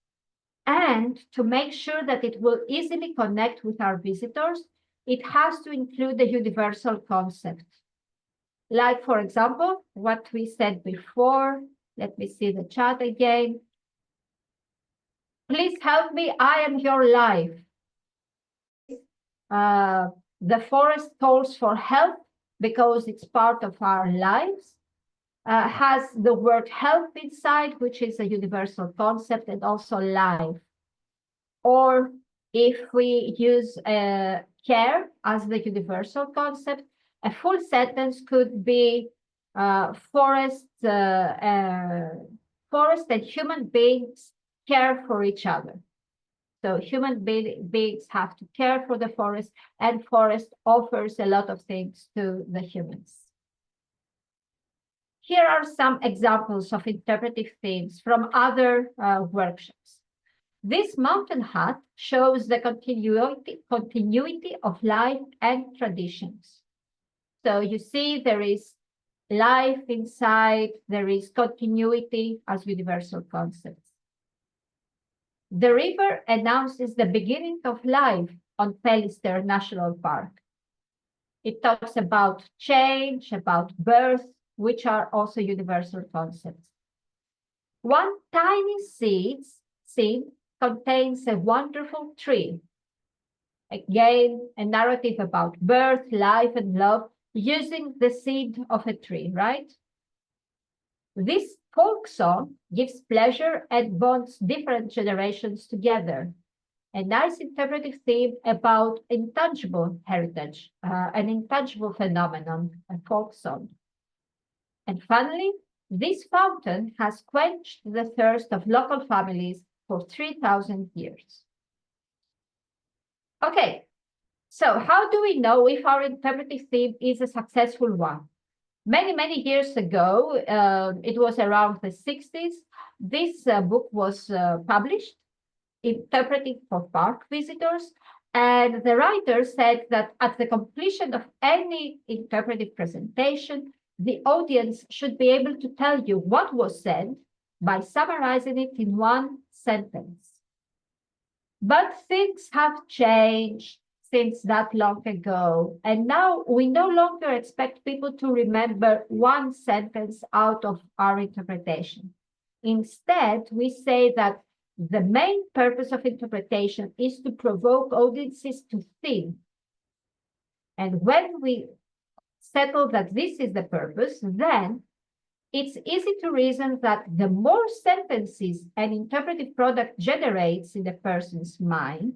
And to make sure that it will easily connect with our visitors, it has to include the universal concept. Like, for example, what we said before. Let me see the chat again. Please help me, I am your life. The forest calls for help because it's part of our lives. Has the word help inside, which is a universal concept, and also life. Or if we use care as the universal concept, a full sentence could be forest and human beings care for each other. So human beings have to care for the forest, and forest offers a lot of things to the humans. Here are some examples of interpretive themes from other workshops. This mountain hut shows the continuity of life and traditions. So you see there is life inside, there is continuity as universal concepts. The river announces the beginning of life on Pellister National Park. It talks about change, about birth, which are also universal concepts. One tiny seed contains a wonderful tree. Again, a narrative about birth, life, and love using the seed of a tree, right? This folk song gives pleasure and bonds different generations together. A nice interpretive theme about intangible heritage, an intangible phenomenon, a folk song. And finally, this fountain has quenched the thirst of local families for 3,000 years. Okay, so how do we know if our interpretive theme is a successful one? Many years ago, it was around the 60s, this book was published, Interpreting for Park Visitors, and the writer said that at the completion of any interpretive presentation, the audience should be able to tell you what was said by summarizing it in one sentence. But things have changed since that long ago, and now we no longer expect people to remember one sentence out of our interpretation. Instead, we say that the main purpose of interpretation is to provoke audiences to think. And when we settle that this is the purpose, then it's easy to reason that the more sentences an interpretive product generates in the person's mind,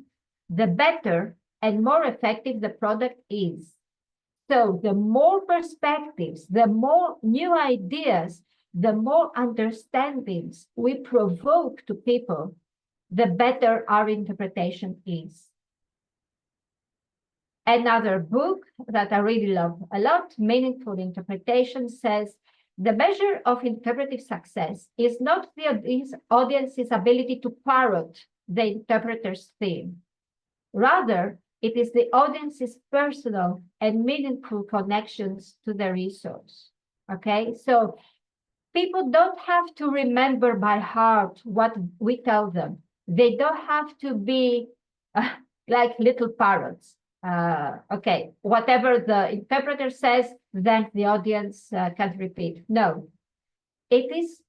the better and more effective the product is. So the more perspectives, the more new ideas, the more understandings we provoke to people, the better our interpretation is. Another book that I really love a lot, Meaningful Interpretation, says the measure of interpretive success is not the audience's ability to parrot the interpreter's theme. Rather, it is the audience's personal and meaningful connections to the resource. Okay, so people don't have to remember by heart what we tell them. They don't have to be like little parrots. Okay, whatever the interpreter says, then the audience can repeat. No, it is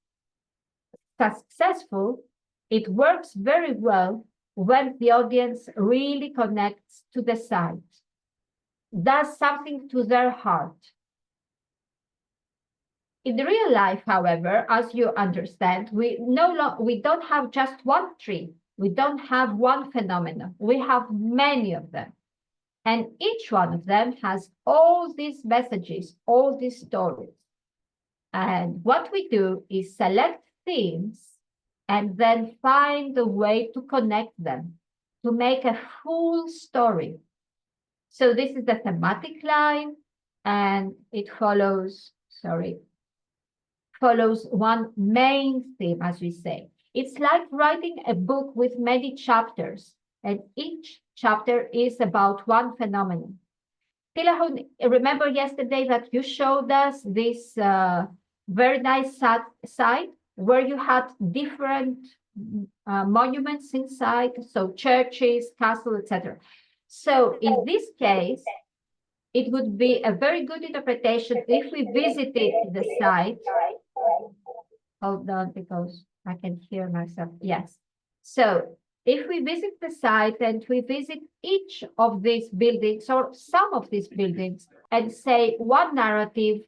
successful. It works very well when the audience really connects to the site, does something to their heart. In the real life, however, as you understand, we don't have just one tree. We don't have one phenomenon. We have many of them. And each one of them has all these messages, all these stories. And what we do is select themes and then find a way to connect them, to make a full story. So this is the thematic line, and it follows one main theme, as we say. It's like writing a book with many chapters, and each chapter is about one phenomenon. Tilahun, remember yesterday that you showed us this very nice site where you had different monuments inside, so churches, castles, etc. So in this case, it would be a very good interpretation if we visited the site. Hold on, because I can hear myself. Yes. So if we visit the site and we visit each of these buildings or some of these buildings and say one narrative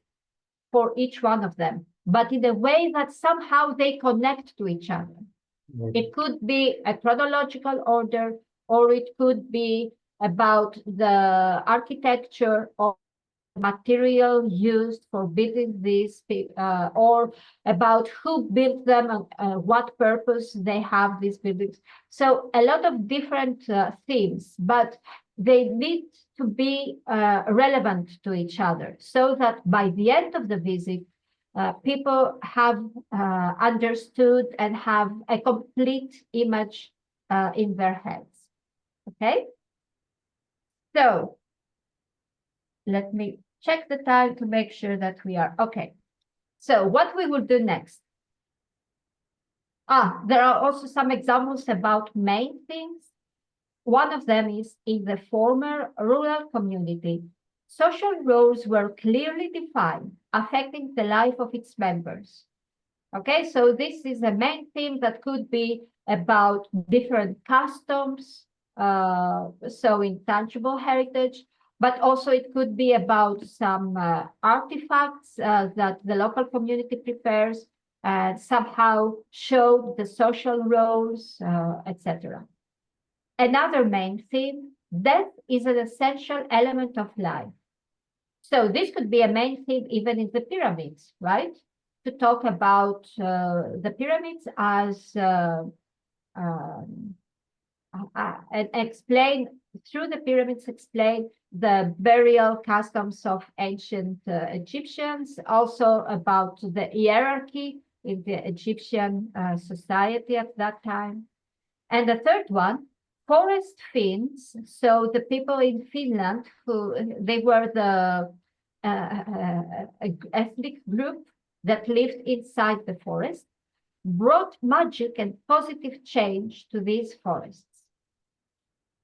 for each one of them, but in a way that somehow they connect to each other. It could be a chronological order, or it could be about the architecture or material used for building these, or about who built them and what purpose they have these buildings. So a lot of different themes, but they need to be relevant to each other so that by the end of the visit, people have understood and have a complete image in their heads. Okay? So let me check the time to make sure that we are okay. So what we will do next? There are also some examples about main things. One of them is in the former rural community, social roles were clearly defined, affecting the life of its members. Okay, so this is a main theme that could be about different customs, so intangible heritage, but also it could be about some artifacts that the local community prepares and somehow show the social roles, etc. Another main theme, death is an essential element of life. So this could be a main theme even in the pyramids, right? To talk about the pyramids as and explain through the pyramids, explain the burial customs of ancient Egyptians, also about the hierarchy in the Egyptian society at that time. And the third one, forest Finns. So the people in Finland, they were the ethnic group that lived inside the forest, brought magic and positive change to these forests.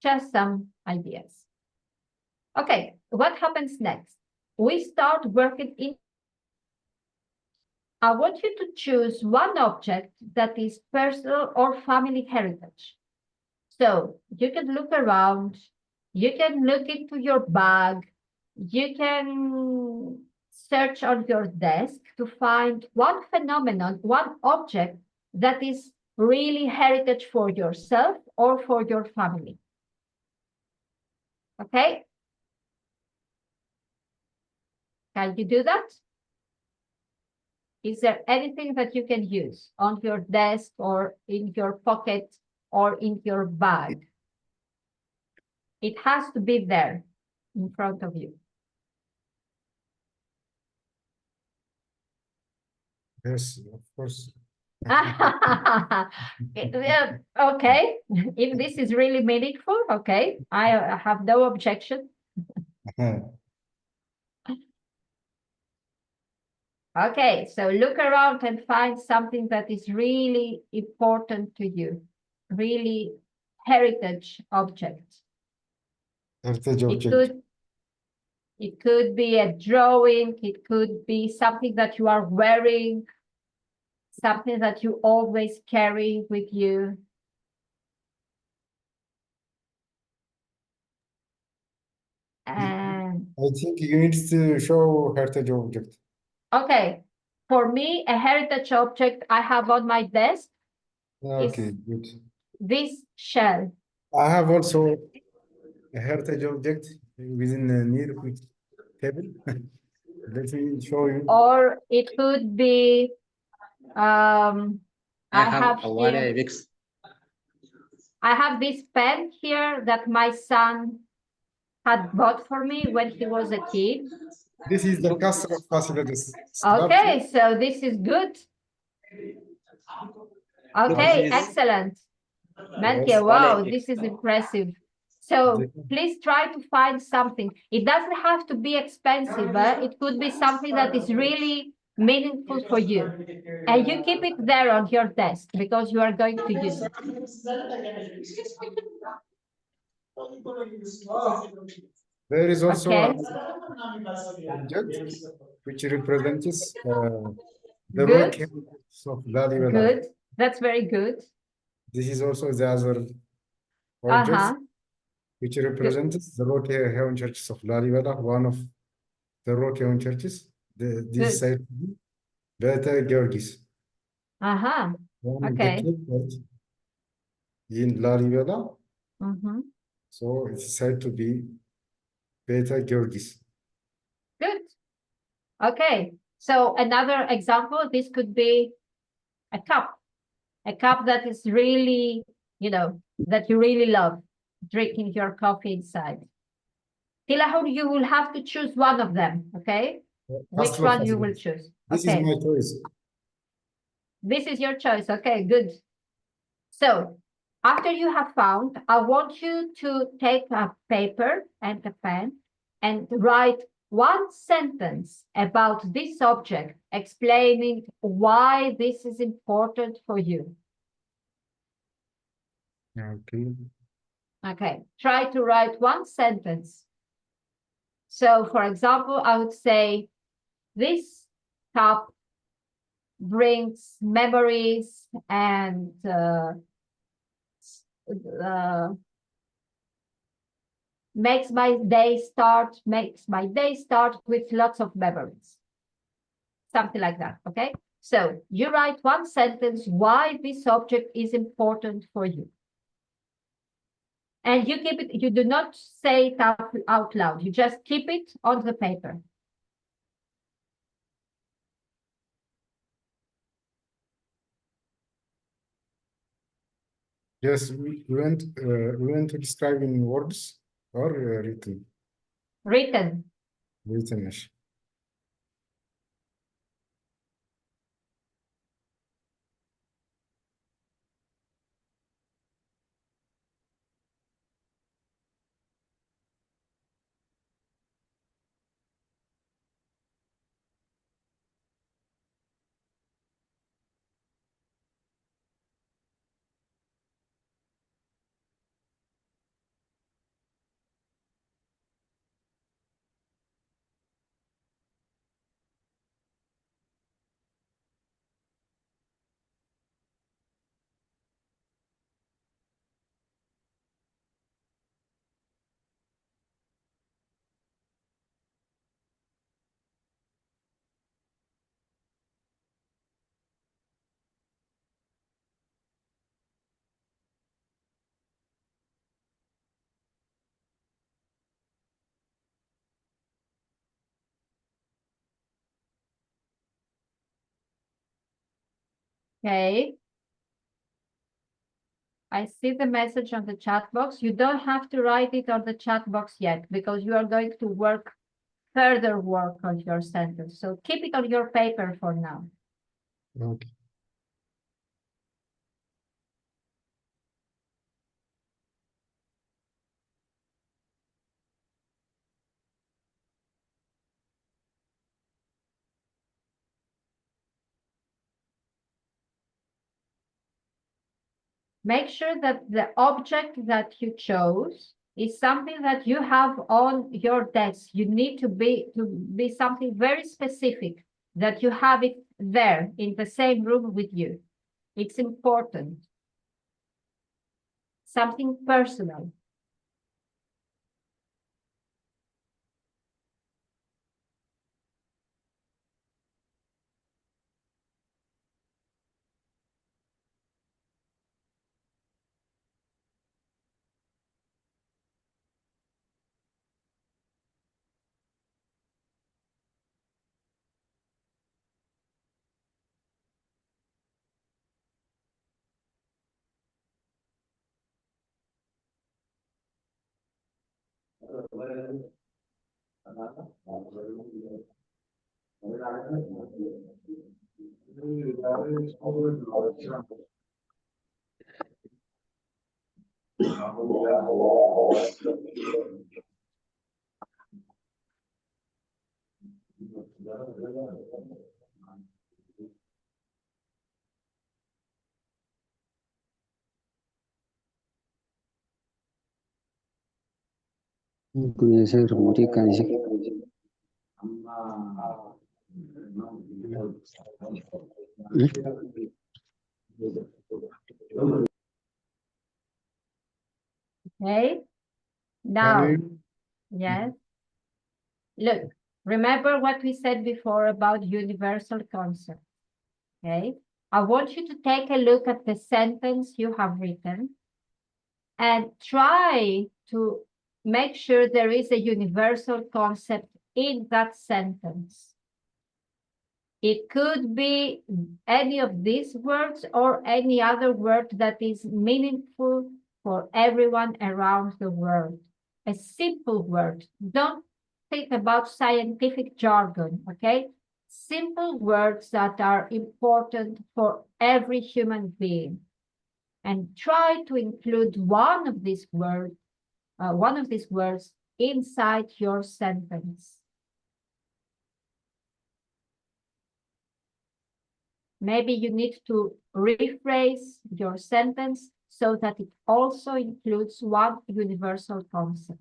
Just some ideas. Okay, what happens next? We start working in. I want you to choose one object that is personal or family heritage. So you can look around, you can look into your bag, you can search on your desk to find one phenomenon, one object that is really heritage for yourself or for your family. Okay? Can you do that? Is there anything that you can use on your desk or in your pocket or in your bag? It has to be there in front of you. Yes, of course. Okay, if this is really meaningful, okay, I have no objection. Okay, so look around and find something that is really important to you, really heritage object. Heritage object. It could be a drawing, it could be something that you are wearing, something that you always carry with you. And I think you need to show heritage object. okay, for me, a heritage object I have on my desk Okay, is good. this shell. I have also a heritage object within a near table. Let me show you. Or it could be, I have here, I have this pen here that my son had bought for me when he was a kid. This is the castle of Fasilides. Okay, so this is good. Okay, excellent. Menke, wow, this is impressive. So please try to find something. It doesn't have to be expensive. It could be something that is really meaningful for you. And you keep it there on your desk because you are going to use it. There is also Okay. an object which represents the Good. rock of Lalibela. Good. That's very good. This is also the other object which represents the rock heaven churches of Lalibela, one of the rock heaven churches. This side, Beta Georgis. Okay. In Lalibela. So it's said to be Beta Georgis. Good. Okay. So another example, this could be a cup that is really, that you really love drinking your coffee inside. Tilahur, you will have to choose one of them, okay? Which one you will choose? This is my choice. This is your choice. Okay, good. So after you have found, I want you to take a paper and a pen and write one sentence about this object, explaining why this is important for you. Okay. Okay, try to write one sentence. So, for example, I would say, this cup brings memories and makes my day start with lots of memories. Something like that, okay? So you write one sentence why this object is important for you. And you keep it, you do not say it out loud, you just keep it on the paper. Yes, we want to describe in words or written. Written. Written. Okay. I see the message on the chat box. You don't have to write it on the chat box yet because you are going to further work on your sentence. So keep it on your paper for now. Okay. Make sure that the object that you chose is something that you have on your desk. You need to be something very specific, that you have it there in the same room with you. It's important. Something personal. Okay. Now, yes. Look, remember what we said before about universal concepts. Okay. I want you to take a look at the sentence you have written and try to make sure there is a universal concept in that sentence. It could be any of these words or any other word that is meaningful for everyone around the world. A simple word. Don't think about scientific jargon, okay? Simple words that are important for every human being. And try to include one of these words inside your sentence. Maybe you need to rephrase your sentence so that it also includes one universal concept.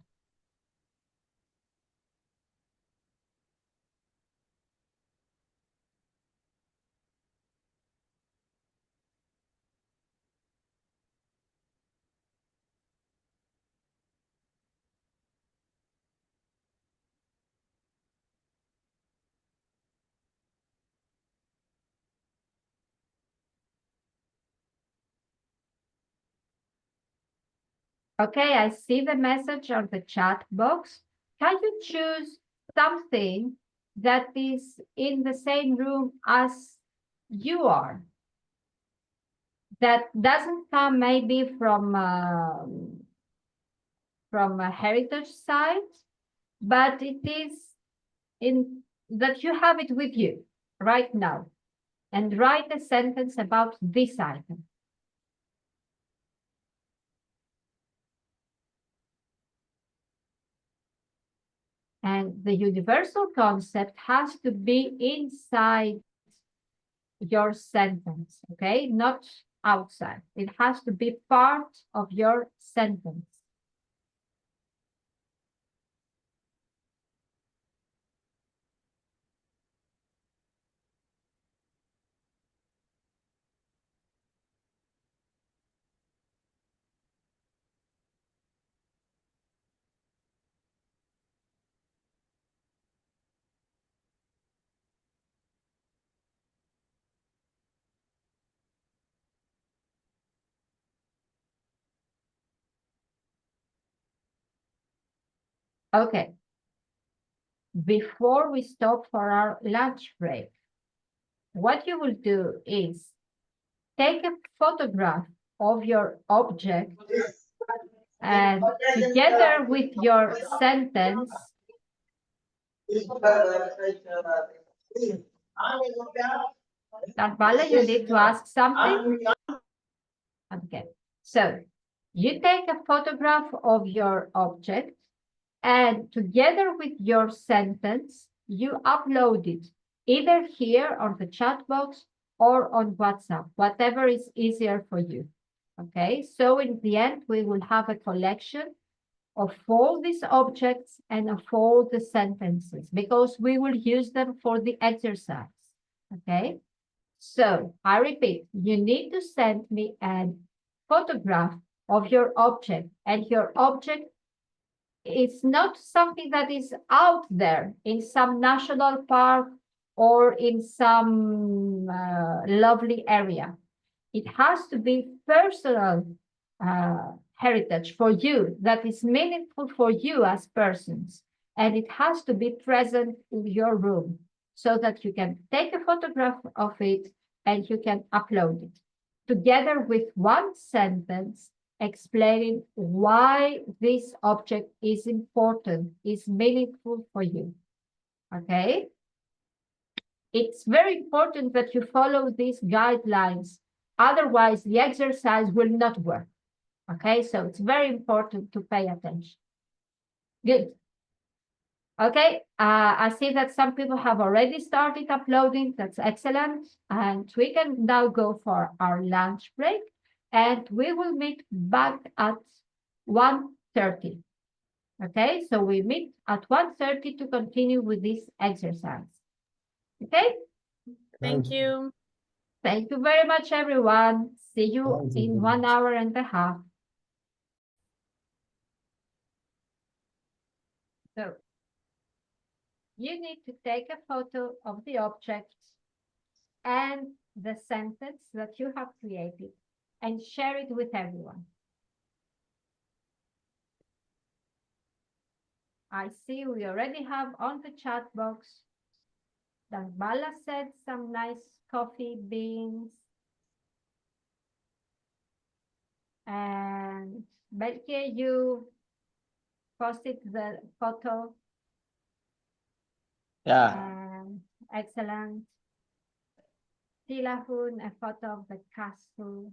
Okay, I see the message on the chat box. Can you choose something that is in the same room as you are? That doesn't come maybe from a heritage site, but it is in that you have it with you right now. And write a sentence about this item. And the universal concept has to be inside your sentence, okay? Not outside. It has to be part of your sentence. Okay. Before we stop for our lunch break, what you will do is take a photograph of your object and together with your sentence, Darbala, you need to ask something? Okay, so you take a photograph of your object and together with your sentence, you upload it either here on the chat box or on WhatsApp, whatever is easier for you. Okay, so in the end, we will have a collection of all these objects and of all the sentences because we will use them for the exercise. Okay, so I repeat, you need to send me a photograph of your object, and your object is not something that is out there in some national park or in some lovely area. It has to be personal heritage for you that is meaningful for you as persons, and it has to be present in your room so that you can take a photograph of it and you can upload it together with one sentence explaining why this object is important, is meaningful for you. Okay? It's very important that you follow these guidelines. Otherwise, the exercise will not work. Okay, so it's very important to pay attention. Good. Okay, I see that some people have already started uploading. That's excellent. And we can now go for our lunch break. And we will meet back at 1:30. Okay, so we meet at 1:30 to continue with this exercise. Okay? Thank you. Thank you very much, everyone. See you in 1 hour and a half. So, you need to take a photo of the object and the sentence that you have created and share it with everyone. I see we already have on the chat box, Darbala said some nice coffee beans. And Belke, you posted the photo. Yeah. Excellent. Tilahun, a photo of the castle.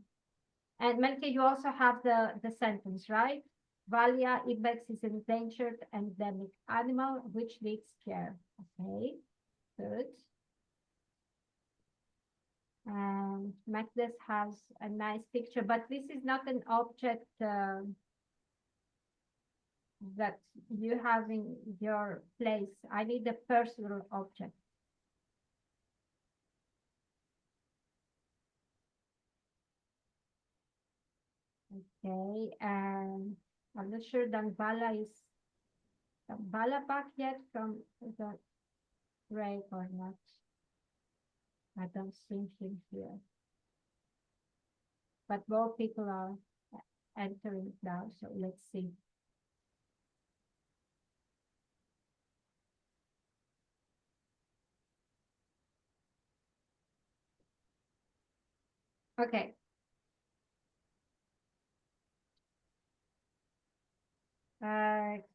And Melke, you also have the sentence, right? Valia ibex is an endangered endemic animal which needs care. Okay, good. And Magdes has a nice picture, but this is not an object that you have in your place. I need a personal object. Okay, and I'm not sure Dambala is back yet from the break or not. I don't see him here. But more people are entering now, so let's see. Okay.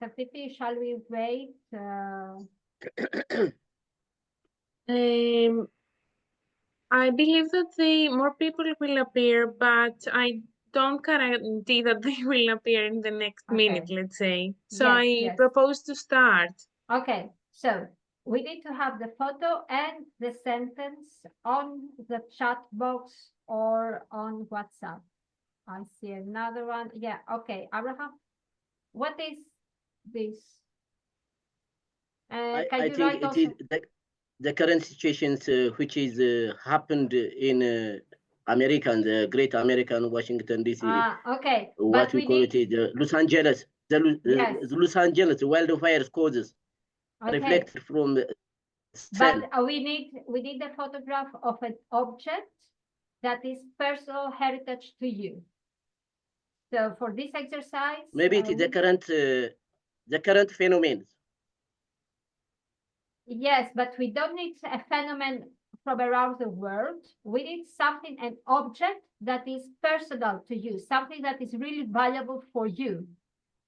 Safifi, shall we wait? I believe that more people will appear, but I don't guarantee that they will appear in the next minute, let's say. So I propose to start. Okay, so we need to have the photo and the sentence on the chat box or on WhatsApp. I see another one. Yeah, okay, Abraham, what is this? I think it is the current situations which is happened in American, the Great American Washington DC. Okay. What we call it is Los Angeles, the Los Angeles wildfire causes reflected from the sun. But we need a photograph of an object that is personal heritage to you. So for this exercise, maybe it is the current phenomenon. Yes, but we don't need a phenomenon from around the world. We need something, an object that is personal to you, something that is really valuable for you,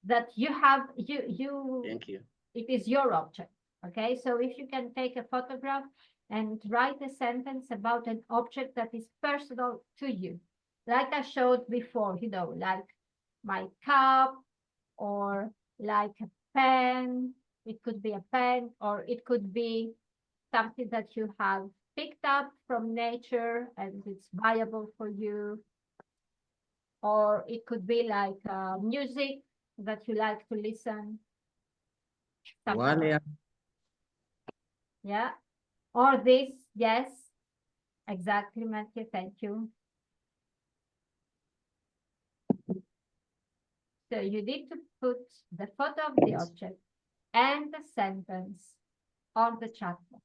that you have, Thank you. it is your object. Okay, so if you can take a photograph and write a sentence about an object that is personal to you, like I showed before, you know, like my cup, or like a pen. It could be a pen, or it could be something that you have picked up from nature and it's valuable for you. Or it could be like music that you like to listen. Well, yeah. Or this, yes. Exactly, Matthew, thank you. So you need to put the photo of the object and the sentence on the chat box.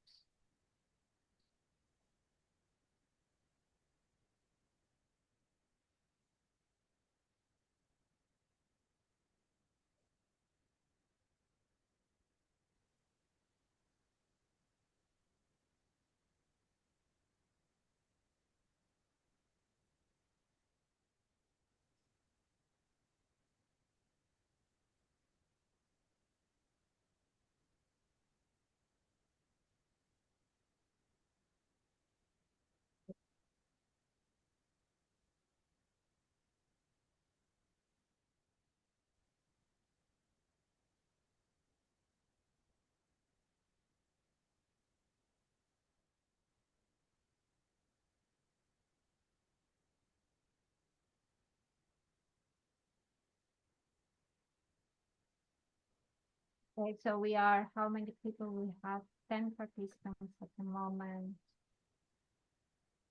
Okay, so we are, how many people we have? 10 participants at the moment.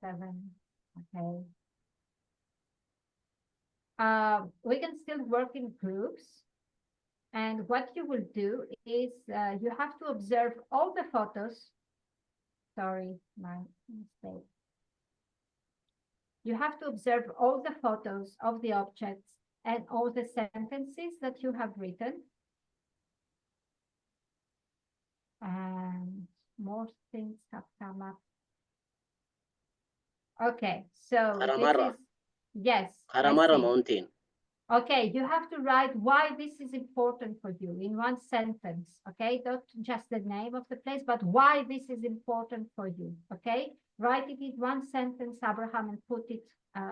7, okay. We can still work in groups. And what you will do is you have to observe all the photos. Sorry, my mistake. You have to observe all the photos of the objects and all the sentences that you have written. And more things have come up. Okay, so this is, yes. Haramara Mountain. Okay, you have to write why this is important for you in one sentence, okay? Not just the name of the place, but why this is important for you, okay? Write it in one sentence, Abraham, and put it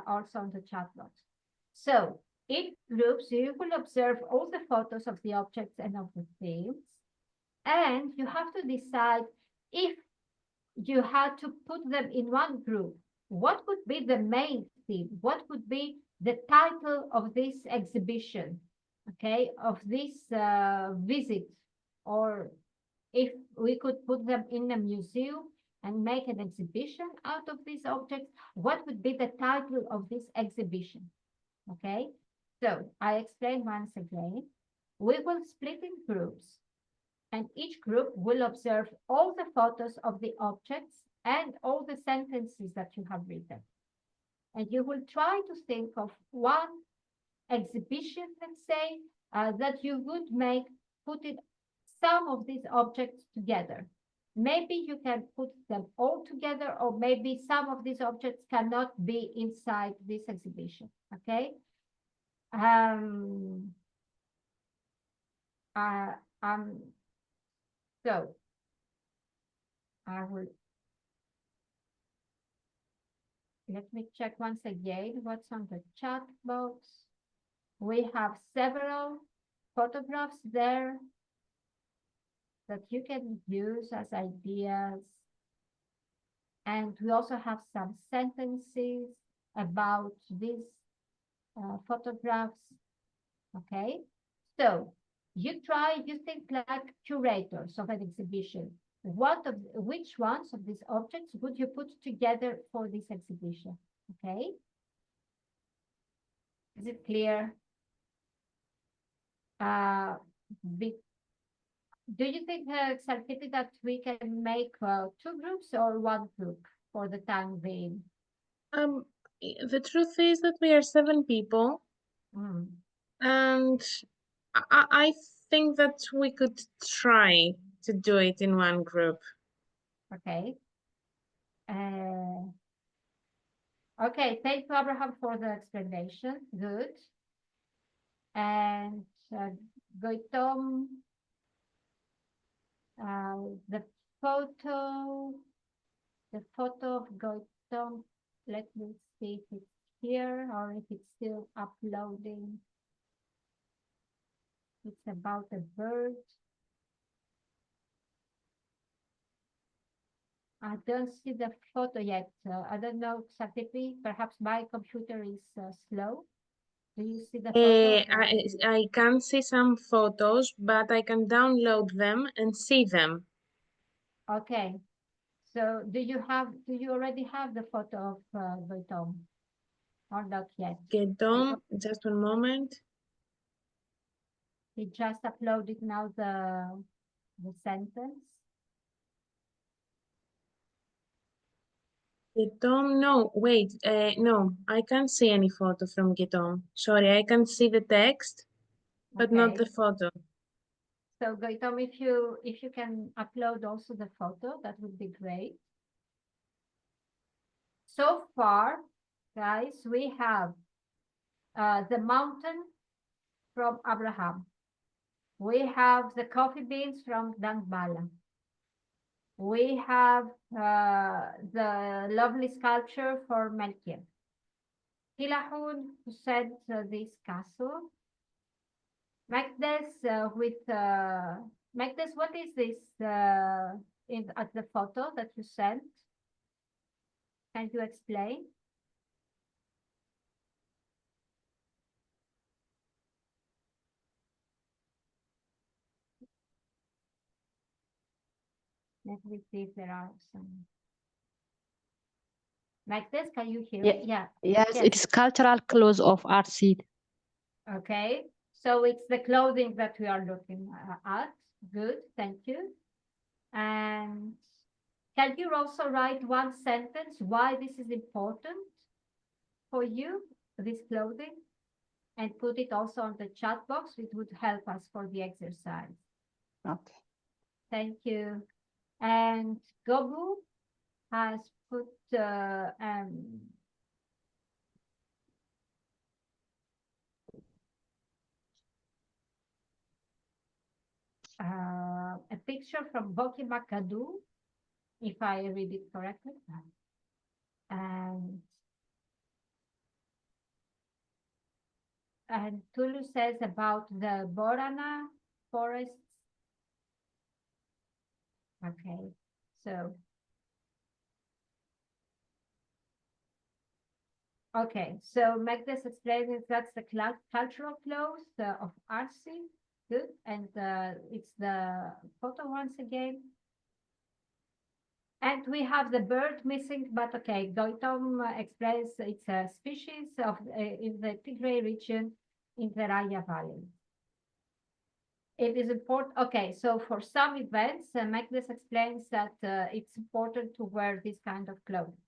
also on the chat box. So, in groups, you will observe all the photos of the objects and of the things, and you have to decide if you had to put them in one group, what would be the main theme? What would be the title of this exhibition, okay, of this visit? Or if we could put them in a museum and make an exhibition out of these objects, what would be the title of this exhibition? Okay, so I explain once again. We will split in groups, and each group will observe all the photos of the objects and all the sentences that you have written. And you will try to think of one exhibition, let's say, that you would make, putting some of these objects together. Maybe you can put them all together, or maybe some of these objects cannot be inside this exhibition, okay? So I will, let me check once again what's on the chat box. We have several photographs there that you can use as ideas. And we also have some sentences about these photographs, okay? So you think like curators of an exhibition. Which ones of these objects would you put together for this exhibition, okay? Is it clear? Do you think, Salkiti, that we can make 2 groups or 1 group for the time being? The truth is that we are 7 people. And I think that we could try to do it in 1 group. Okay. Okay, thank you, Abraham, for the explanation. Good. And Goitom, the photo of Goitom, let me see if it's here or if it's still uploading. It's about a bird. I don't see the photo yet. I don't know exactly. Perhaps my computer is slow. Do you see the photo? I can see some photos, but I can download them and see them. Okay. So do you already have the photo of Goitom? Or not yet? Goitom, just one moment. He just uploaded now the sentence. Goitom, no, wait, no, I can't see any photo from Goitom. Sorry, I can see the text, but not the photo. So Goitom, if you can upload also the photo, that would be great. So far, guys, we have the mountain from Abraham. We have the coffee beans from Dangbala. We have the lovely sculpture for Melchior. Tilahun, who said this castle. Magdes Magdes, what is this at the photo that you sent? Can you explain? Let me see if there are some. Magdes, can you hear me? Yeah. Yes, it is cultural clothes of RC. Okay, so it's the clothing that we are looking at. Good, thank you. And can you also write one sentence why this is important for you, this clothing, and put it also on the chat box? It would help us for the exercise. Okay. Thank you. And Gobu has put a picture from Boki Makadu, if I read it correctly. And Tulu says about the Borana forests. Okay, so. Okay, so Magdes explains that's the cultural clothes of Arsi. Good, and it's the photo once again. And we have the bird missing, but okay, Goitom explains it's a species of in the Tigray region in the Raya Valley. It is important. Okay, so for some events, Magdes explains that it's important to wear this kind of clothing.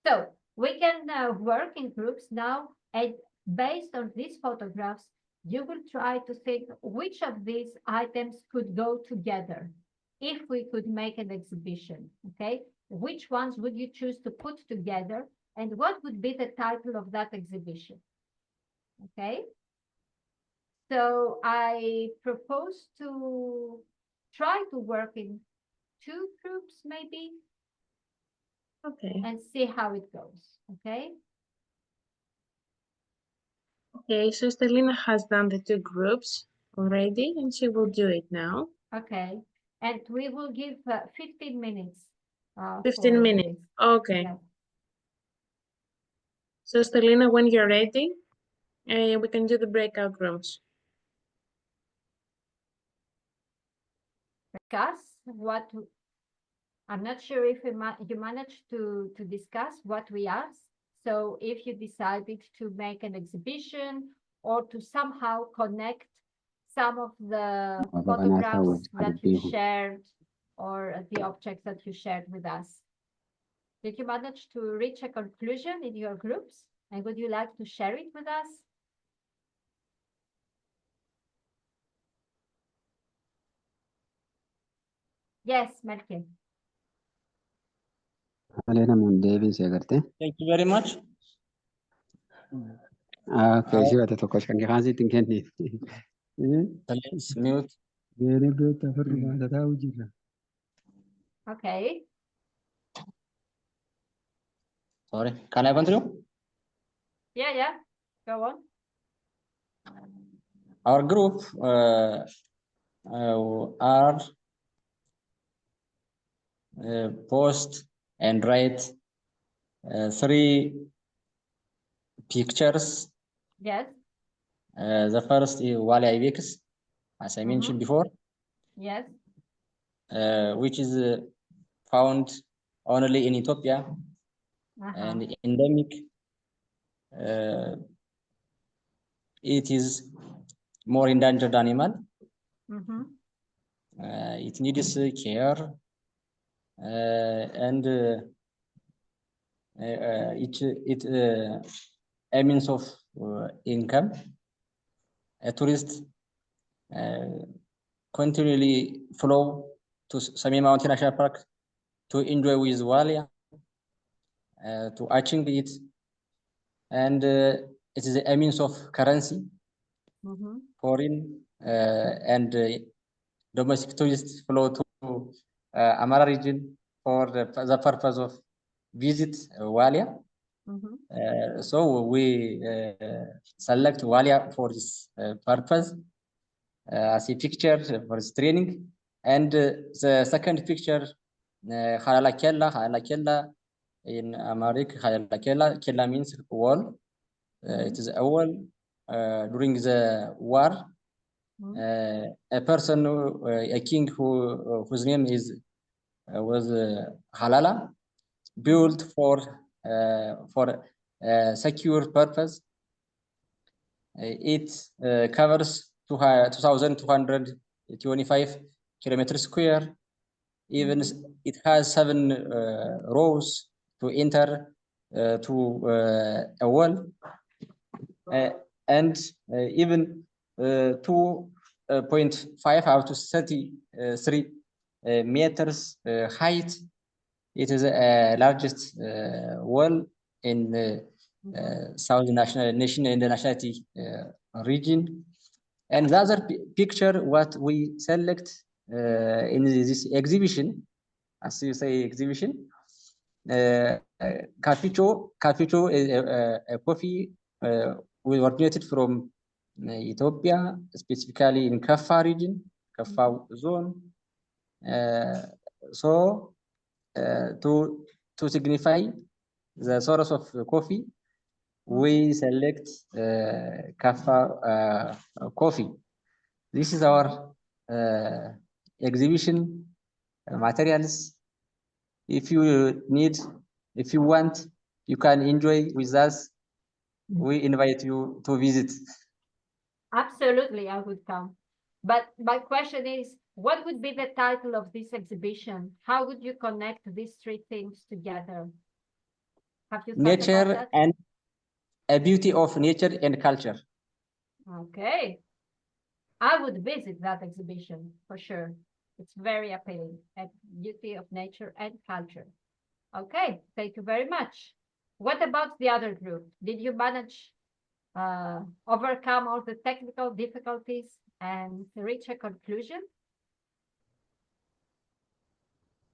So we can work in groups now, and based on these photographs, you will try to think which of these items could go together if we could make an exhibition, okay? Which ones would you choose to put together, and what would be the title of that exhibition, okay? So I propose to try to work in 2 groups maybe. Okay. And see how it goes, okay? Okay, so Stelina has done the 2 groups already, and she will do it now. Okay, and we will give 15 minutes. 15 minutes, okay. Yeah. So Stelina, when you're ready, we can do the breakout rooms. Discuss what, I'm not sure if you managed to discuss what we asked. So if you decided to make an exhibition or to somehow connect some of the photographs that you shared or the objects that you shared with us. Did you manage to reach a conclusion in your groups? And would you like to share it with us? Yes, Melkin. Thank you very much. Okay, si wata tokko kan kaansi tin kenni. Please mute. Okay. Sorry, can I continue? Yeah. Go on. Our group are post and write 3 pictures. Yes. The first is Walia Ibex, as I mentioned before. Yes. Which is found only in Ethiopia and endemic. It is more endangered animal. It needs care and it a means of income. A tourist continually flow to Sami Mountain National Park to enjoy with Walia, to watching it, and it is a means of currency. Foreign and domestic tourists flow to Amara region for the purpose of visit Walia. So we select Walia for this purpose as a picture for this training. And the second picture, Halala Kella in Amharic, Kella means wall. It is a wall during the war. A person, a king whose name was Halala, built for secure purpose. It covers 2,225 kilometers square. Even it has 7 rows to enter to a wall, and even 2.5 out to 33 meters height. It is the largest wall in South Nation and the nationality region. And the other picture, what we select in this exhibition, as you say, exhibition, Capicho is a coffee we originated from Ethiopia, specifically in Kaffa region, Kaffa zone. So to signify the source of coffee, we select Kaffa coffee. This is our exhibition materials. If you need, if you want, you can enjoy with us. We invite you to visit. Absolutely, I would come. But my question is, what would be the title of this exhibition? How would you connect these 3 things together? Have you thought Nature about that? and a beauty of nature and culture. Okay. I would visit that exhibition for sure. It's very appealing, a beauty of nature and culture. Okay, thank you very much. What about the other group? Did you manage overcome all the technical difficulties and reach a conclusion?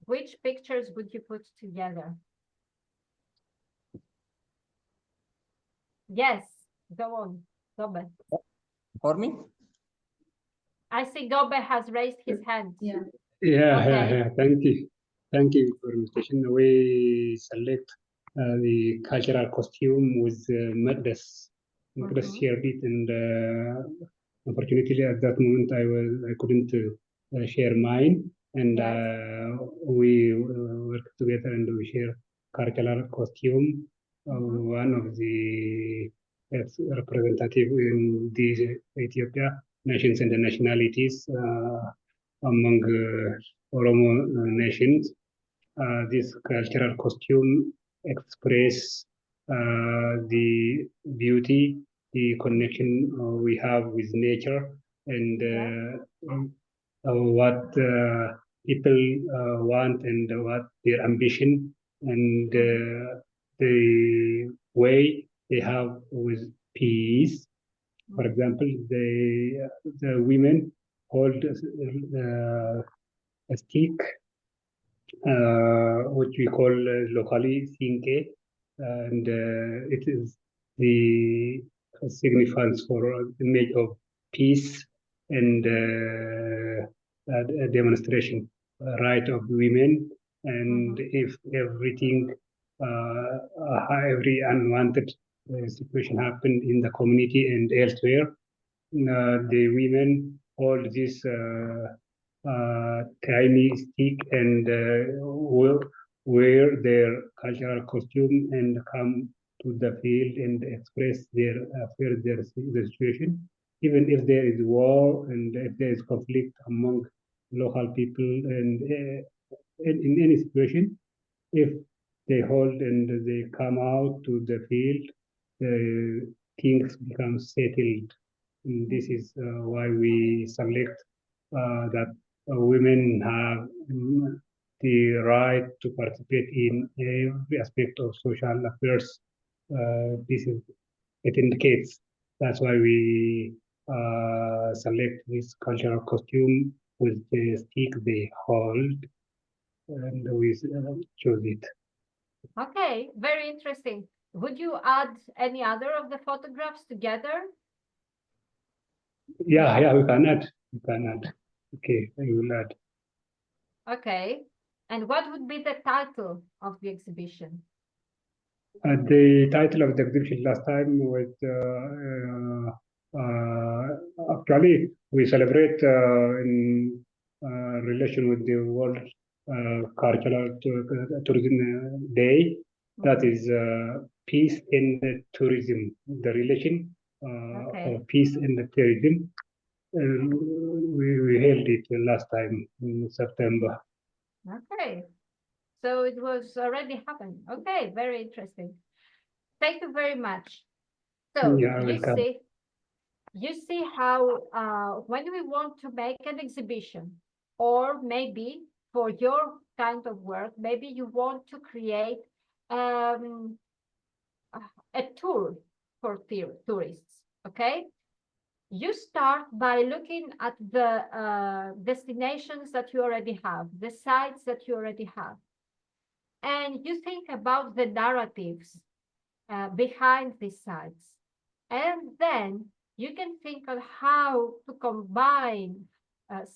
Which pictures would you put together? Yes, go on, Gobe. For me? I see Gobe has raised his hand. Yeah. Okay. Thank you. Thank you for the invitation. We select the cultural costume with Magdas. Magdas shared it, and unfortunately at that moment I couldn't share mine, and we work together and we share cultural costume. One of the representative in this Ethiopia nations and the nationalities among Oromo nations. This cultural costume express the beauty, the connection we have with nature, and what people want and what their ambition and the way they have with peace. For example, the women hold a stick, which we call locally sinke, and it is the significance for image of peace and a demonstration right of women, and if everything every unwanted situation happened in the community and elsewhere, the women hold this tiny stick and wear their cultural costume and come to the field and express their their situation. Even if there is war and if there is conflict among local people and in any situation, if they hold and they come out to the field, things become settled. And this is why we select that women have the right to participate in every aspect of social affairs. It indicates. That's why we select this cultural costume with the stick they hold, and we chose it. Okay, very interesting. Would you add any other of the photographs together? Yeah, we can add. We can add. Okay, I will add. Okay. And what would be the title of the exhibition? The title of the exhibition last time was actually we celebrate in relation with the World Cultural Tourism Day. That is peace in tourism, the relation of peace and tourism. We held it last time in September. Okay. So it was already happened. Okay, very interesting. Thank you very much. So Yeah, you see how when we want to make an exhibition, or maybe for your kind of work, maybe you want to create a tour for tourists, okay? You start by looking at the destinations that you already have, the sites that you already have. And you think about the narratives behind these sites. And then you can think of how to combine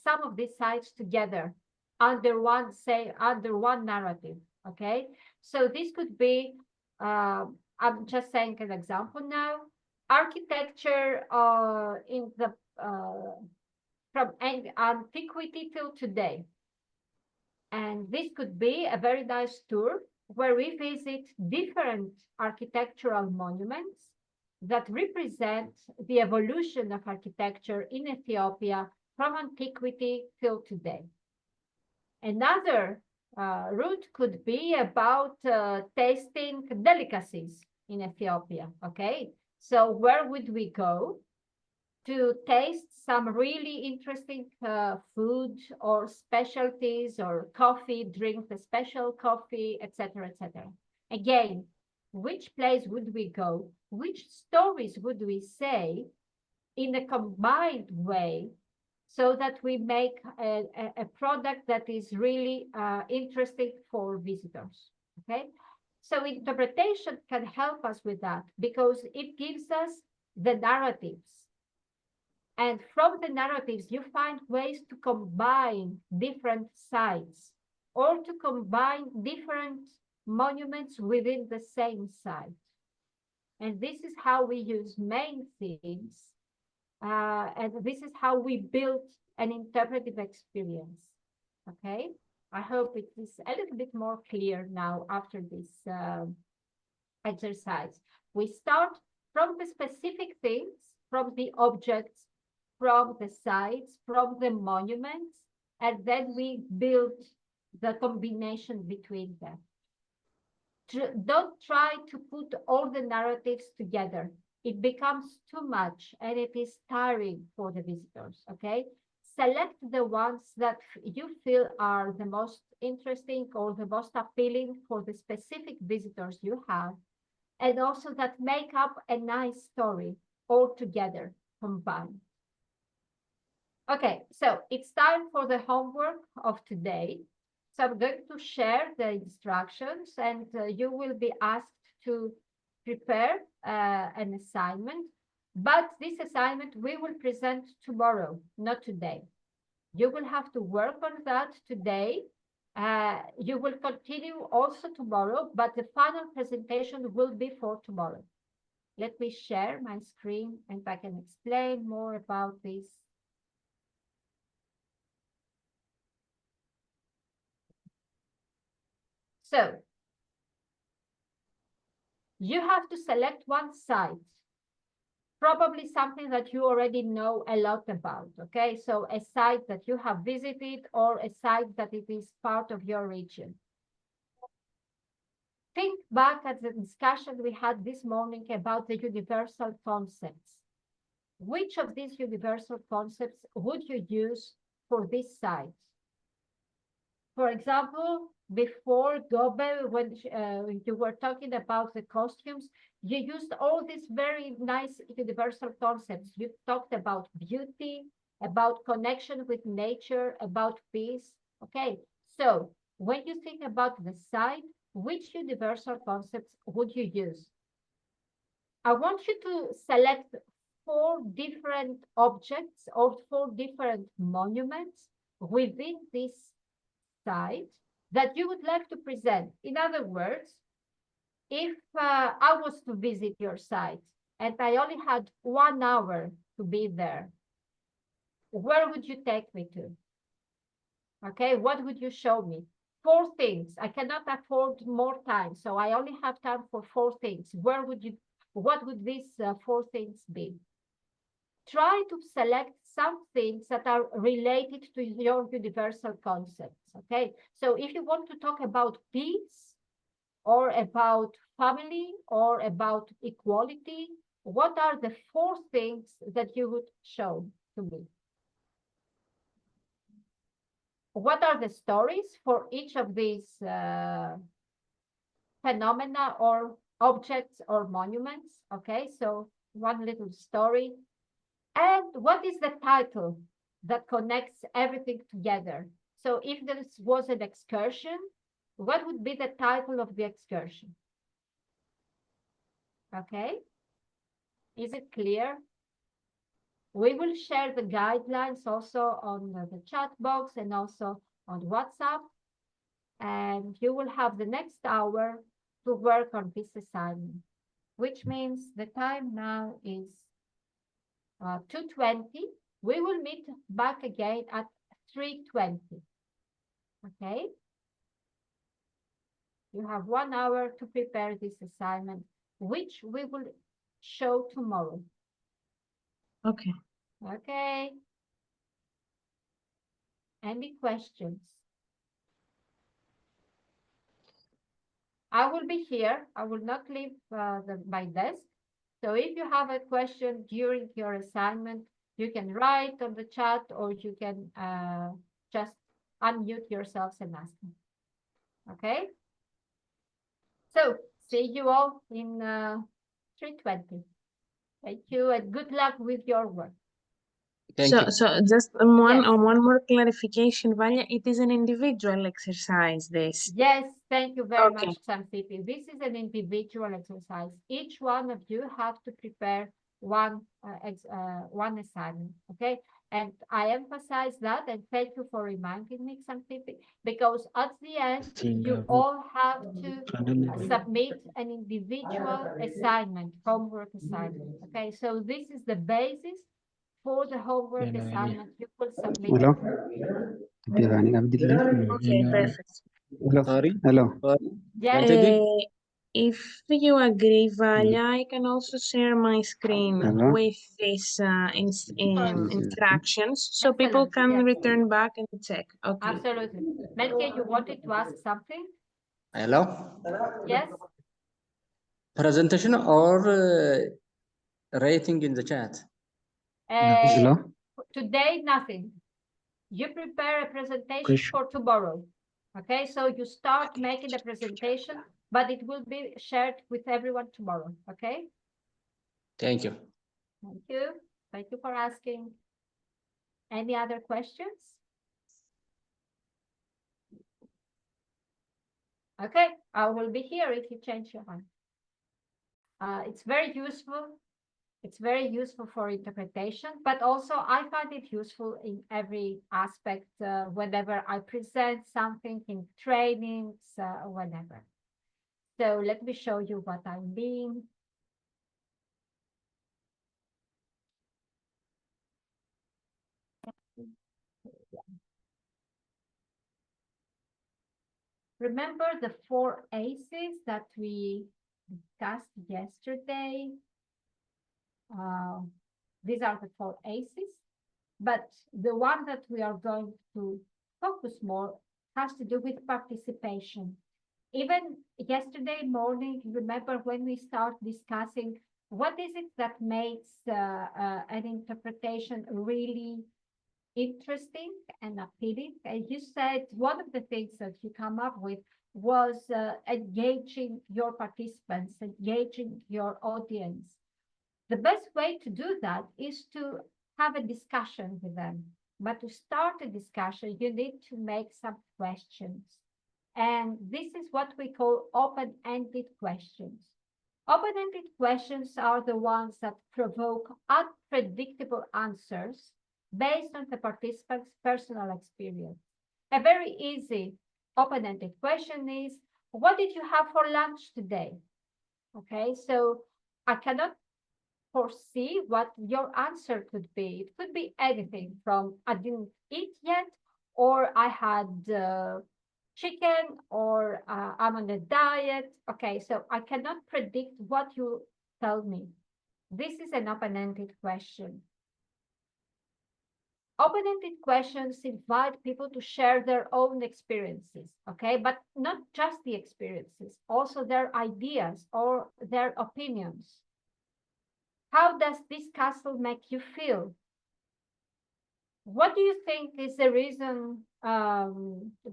some of these sites together under one, under one narrative, okay? So this could be, I'm just saying an example now, architecture in the from antiquity till today. And this could be a very nice tour where we visit different architectural monuments that represent the evolution of architecture in Ethiopia from antiquity till today. Another route could be about tasting delicacies in Ethiopia, okay? So where would we go to taste some really interesting food or specialties or coffee, drink a special coffee, etc., etc. Again, which place would we go? Which stories would we say in a combined way so that we make a product that is really interesting for visitors, okay? So interpretation can help us with that because it gives us the narratives. And from the narratives, you find ways to combine different sites or to combine different monuments within the same site. And this is how we use main themes. And this is how we build an interpretive experience. Okay, I hope it is a little bit more clear now after this exercise. We start from the specific things, from the objects, from the sites, from the monuments, and then we build the combination between them. Don't try to put all the narratives together. It becomes too much and it is tiring for the visitors, okay? select the ones that you feel are the most interesting or the most appealing for the specific visitors you have, and also that make up a nice story all together combined. Okay, so it's time for the homework of today. So I'm going to share the instructions, and you will be asked to prepare an assignment. But this assignment we will present tomorrow, not today. You will have to work on that today. You will continue also tomorrow, but the final presentation will be for tomorrow. Let me share my screen and I can explain more about this. So, you have to select one site, probably something that you already know a lot about, okay? So a site that you have visited or a site that it is part of your region. Think back at the discussion we had this morning about the universal concepts. Which of these universal concepts would you use for this site? For example, before Gobe, when you were talking about the costumes, you used all these very nice universal concepts. You talked about beauty, about connection with nature, about peace. Okay, so when you think about the site, which universal concepts would you use? I want you to select 4 different objects or 4 different monuments within this site that you would like to present. In other words, if I was to visit your site and I only had 1 hour to be there, where would you take me to? Okay, what would you show me? 4 things. I cannot afford more time, so I only have time for 4 things. What would these 4 things be? Try to select some things that are related to your universal concepts, okay? So if you want to talk about peace or about family or about equality, what are the 4 things that you would show to me? What are the stories for each of these phenomena or objects or monuments? Okay, so one little story. And what is the title that connects everything together? So if this was an excursion, what would be the title of the excursion? Okay, is it clear? We will share the guidelines also on the chat box and also on WhatsApp. And you will have the next hour to work on this assignment, which means the time now is 2:20. We will meet back again at 3:20. Okay? You have 1 hour to prepare this assignment, which we will show tomorrow. Okay. Okay. Any questions? I will be here. I will not leave my desk. So if you have a question during your assignment, you can write on the chat or you can just unmute yourselves and ask me. Okay? So see you all in 3:20. Thank you and good luck with your work. So just one more clarification, Valia. It is an individual exercise, this. Yes, thank you very much, Samsipi. This is an individual exercise. Each one of you have to prepare one assignment, okay? And I emphasize that, and thank you for reminding me, Samsipi, because at the end, you all have to submit an individual assignment, homework assignment, okay? So this is the basis for the homework assignment you will submit. Hello. Okay, perfect. Hello. Yes. If you agree, Valia, I can also share my screen with these instructions so people can return back and check. Okay. Absolutely. Melke, you wanted to ask something? Hello? Yes? Presentation or rating in the chat? Hello? Today, nothing. You prepare a presentation for tomorrow. Okay, so you start making the presentation, but it will be shared with everyone tomorrow. Okay. Thank you. Thank you. Thank you for asking. Any other questions? Okay, I will be here if you change your mind. It's very useful. It's very useful for interpretation, but also I find it useful in every aspect whenever I present something in trainings, whenever. So let me show you what I mean. Remember the 4 ACEs that we discussed yesterday? These are the 4 ACEs, but the one that we are going to focus more has to do with participation. Even yesterday morning, remember when we start discussing what is it that makes an interpretation really interesting and appealing? And you said one of the things that you come up with was engaging your participants, engaging your audience. The best way to do that is to have a discussion with them. But to start a discussion, you need to make some questions. And this is what we call open-ended questions. Open-ended questions are the ones that provoke unpredictable answers based on the participant's personal experience. A very easy open-ended question is, what did you have for lunch today? Okay, so I cannot foresee what your answer could be. It could be anything from I didn't eat yet, or I had chicken, or I'm on a diet. Okay, so I cannot predict what you tell me. This is an open-ended question. Open-ended questions invite people to share their own experiences, okay? But not just the experiences, also their ideas or their opinions. How does this castle make you feel? What do you think is the reason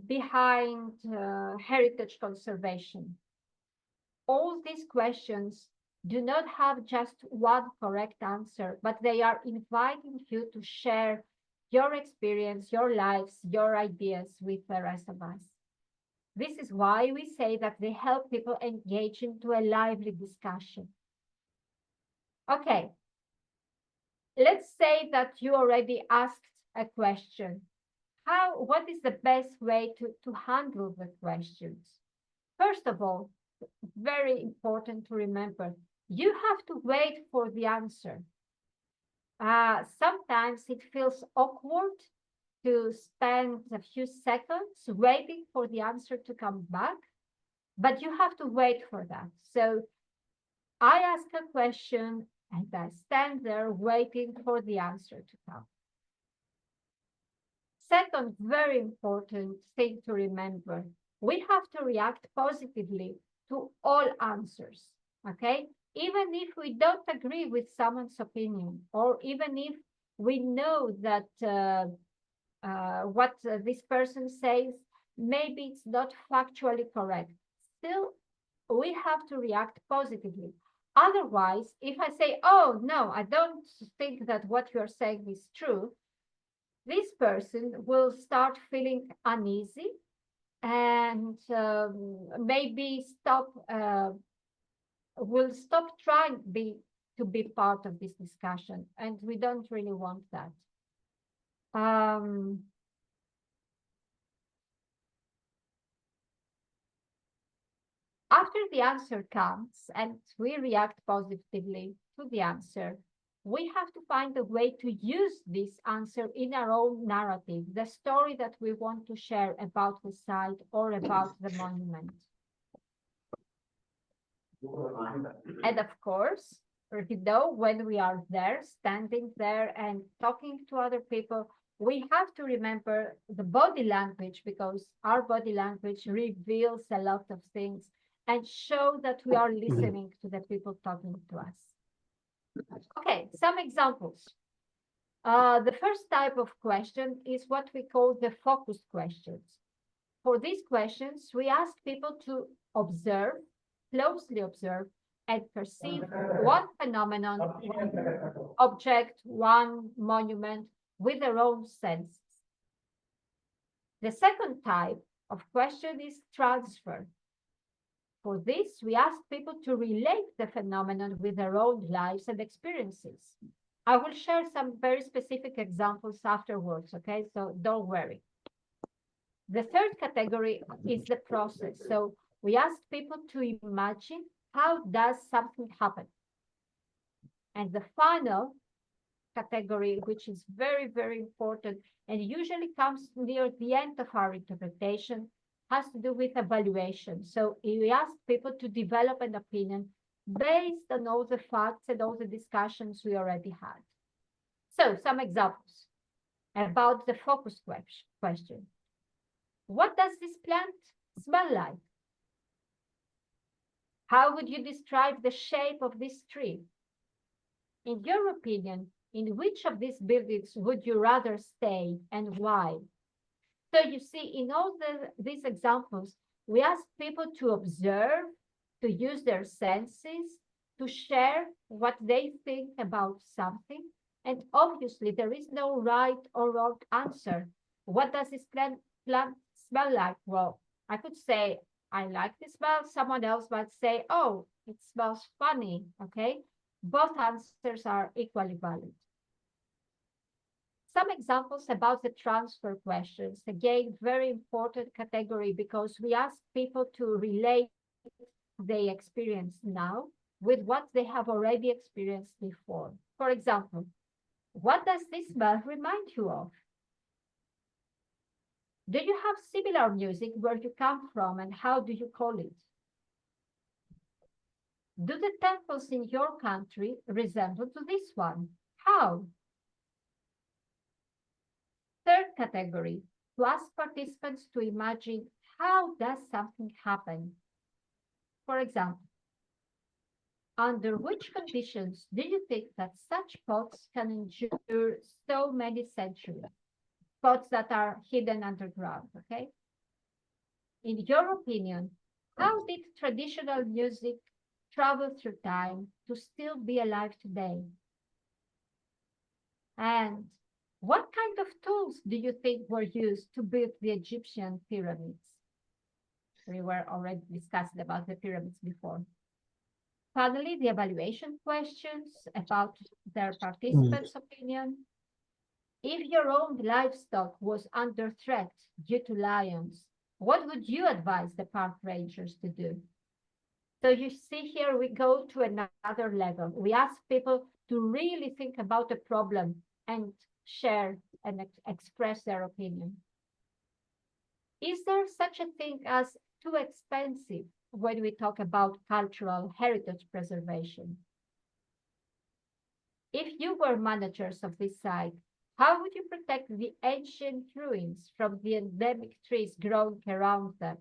behind heritage conservation? All these questions do not have just one correct answer, but they are inviting you to share your experience, your lives, your ideas with the rest of us. This is why we say that they help people engage into a lively discussion. Okay, let's say that you already asked a question. What is the best way to handle the questions? First of all, very important to remember, you have to wait for the answer. Sometimes it feels awkward to spend a few seconds waiting for the answer to come back, but you have to wait for that. So I ask a question and I stand there waiting for the answer to come. Second, very important thing to remember, we have to react positively to all answers, okay? Even if we don't agree with someone's opinion, or even if we know that what this person says, maybe it's not factually correct, still we have to react positively. Otherwise, if I say, oh, no, I don't think that what you're saying is true, this person will start feeling uneasy and maybe will stop trying to be part of this discussion, and we don't really want that. After the answer comes and we react positively to the answer, we have to find a way to use this answer in our own narrative, the story that we want to share about the site or about the monument. And of course, when we are there, standing there and talking to other people, we have to remember the body language, because our body language reveals a lot of things and show that we are listening to the people talking to us. Okay, some examples. The first type of question is what we call the focused questions. For these questions, we ask people to observe, closely observe, and perceive one phenomenon, one object, one monument with their own senses. The second type of question is transfer. For this, we ask people to relate the phenomenon with their own lives and experiences. I will share some very specific examples afterwards, okay? So don't worry. The third category is the process. So we ask people to imagine how does something happen. And the final category, which is very, very important and usually comes near the end of our interpretation, has to do with evaluation. So we ask people to develop an opinion based on all the facts and all the discussions we already had. So some examples about the focus question. What does this plant smell like? How would you describe the shape of this tree? In your opinion, in which of these buildings would you rather stay and why? So you see, in all these examples, we ask people to observe, to use their senses, to share what they think about something. And obviously, there is no right or wrong answer. What does this plant smell like? Well, I could say, I like the smell. Someone else might say, oh, it smells funny, okay? Both answers are equally valid. Some examples about the transfer questions. Again, very important category because we ask people to relate their experience now with what they have already experienced before. For example, what does this smell remind you of? Do you have similar music where you come from and how do you call it? Do the temples in your country resemble to this one? How? Third category, to ask participants to imagine how does something happen. For example, under which conditions do you think that such pots can endure so many centuries? Pots that are hidden underground, okay? In your opinion, how did traditional music travel through time to still be alive today? And what kind of tools do you think were used to build the Egyptian pyramids? We were already discussing about the pyramids before. Finally, the evaluation questions about their participants' opinion. If your own livestock was under threat due to lions, what would you advise the park rangers to do? So you see here, we go to another level. We ask people to really think about the problem and share and express their opinion. Is there such a thing as too expensive when we talk about cultural heritage preservation? If you were managers of this site, how would you protect the ancient ruins from the endemic trees growing around them?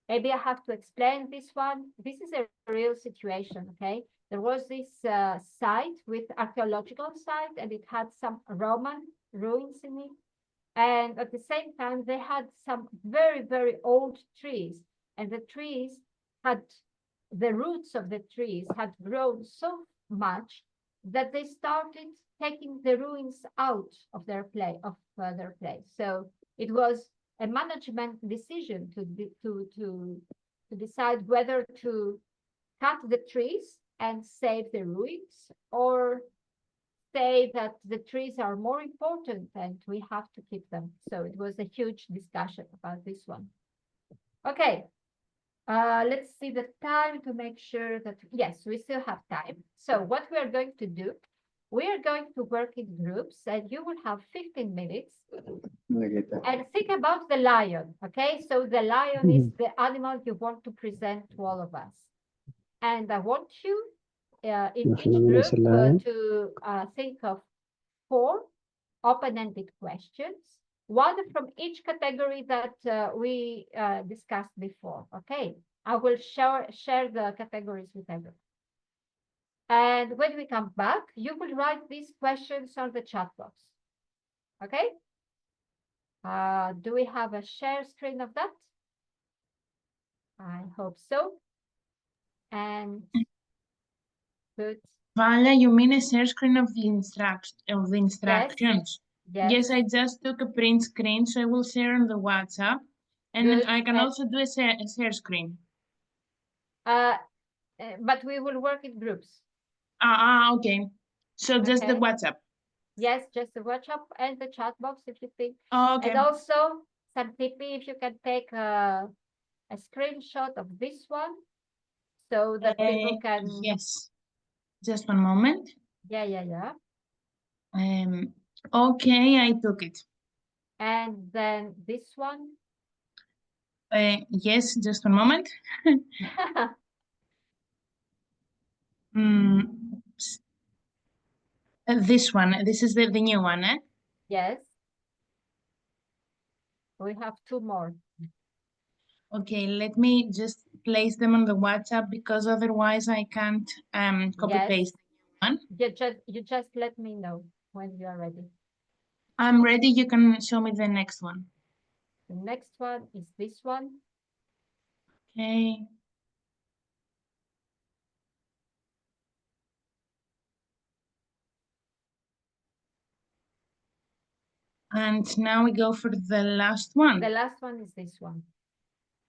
Maybe I have to explain this one. This is a real situation, okay? There was this site with archaeological site, and it had some Roman ruins in it. And at the same time, they had some very, very old trees. And the trees had, the roots of the trees had grown so much that they started taking the ruins out of their place. So it was a management decision to decide whether to cut the trees and save the ruins, or say that the trees are more important and we have to keep them. So it was a huge discussion about this one. Okay, let's see the time to make sure that, yes, we still have time. So what we are going to do, we are going to work in groups, and you will have 15 minutes. And think about the lion, okay? So the lion is the animal you want to present to all of us. And I want you in each group to think of 4 open-ended questions, one from each category that we discussed before, okay? I will share the categories with everyone. And when we come back, you will write these questions on the chat box. Okay? Do we have a share screen of that? I hope so. And good. Valia, you mean a share screen of the instructions? Yes. Yes, I just took a print screen, so I will share on the WhatsApp. And Good. I can also do a share screen. But we will work in groups. Okay. So just the WhatsApp. Yes, just the WhatsApp and the chat box if you think. Okay. And also, some tippy, if you can take a screenshot of this one so that people can. Yes. Just one moment. Yeah. Okay, I took it. And then this one. Yes, just one moment. This one. This is the new one, eh? Yes. We have two more. Okay, let me just place them on the WhatsApp because otherwise I can't copy paste one. You just let me know when you are ready. I'm ready. You can show me the next one. The next one is this one. Okay. And now we go for the last one. The last one is this one.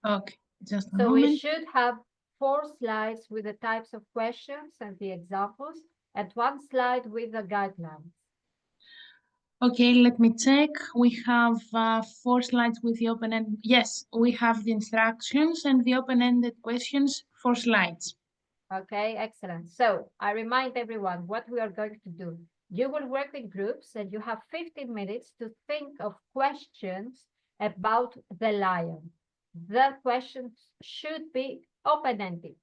Okay, just a moment. So we should have 4 slides with the types of questions and the examples, and 1 slide with the guidelines. Okay, let me check. We have 4 slides with the open-ended. Yes, we have the instructions and the open-ended questions, 4 slides. Okay, excellent. So I remind everyone what we are going to do. You will work in groups and you have 15 minutes to think of questions about the lion. The questions should be open-ended,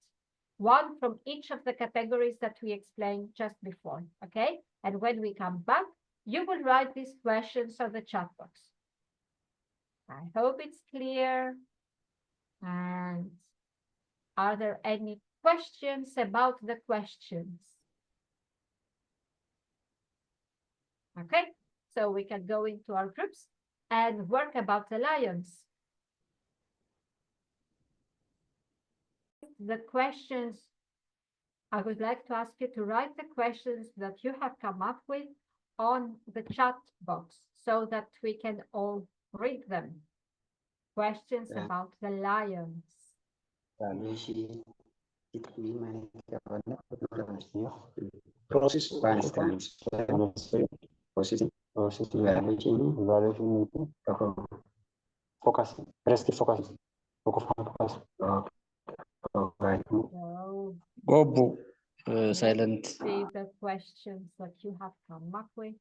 one from each of the categories that we explained just before, okay? And when we come back, you will write these questions on the chat box. I hope it's clear. And are there any questions about the questions? Okay, so we can go into our groups and work about the lions. The questions, I would like to ask you to write the questions that you have come up with on the chat box so that we can all read them. Questions about the lions. Process focus, focus. Gobu, silent. See the questions that you have come up with.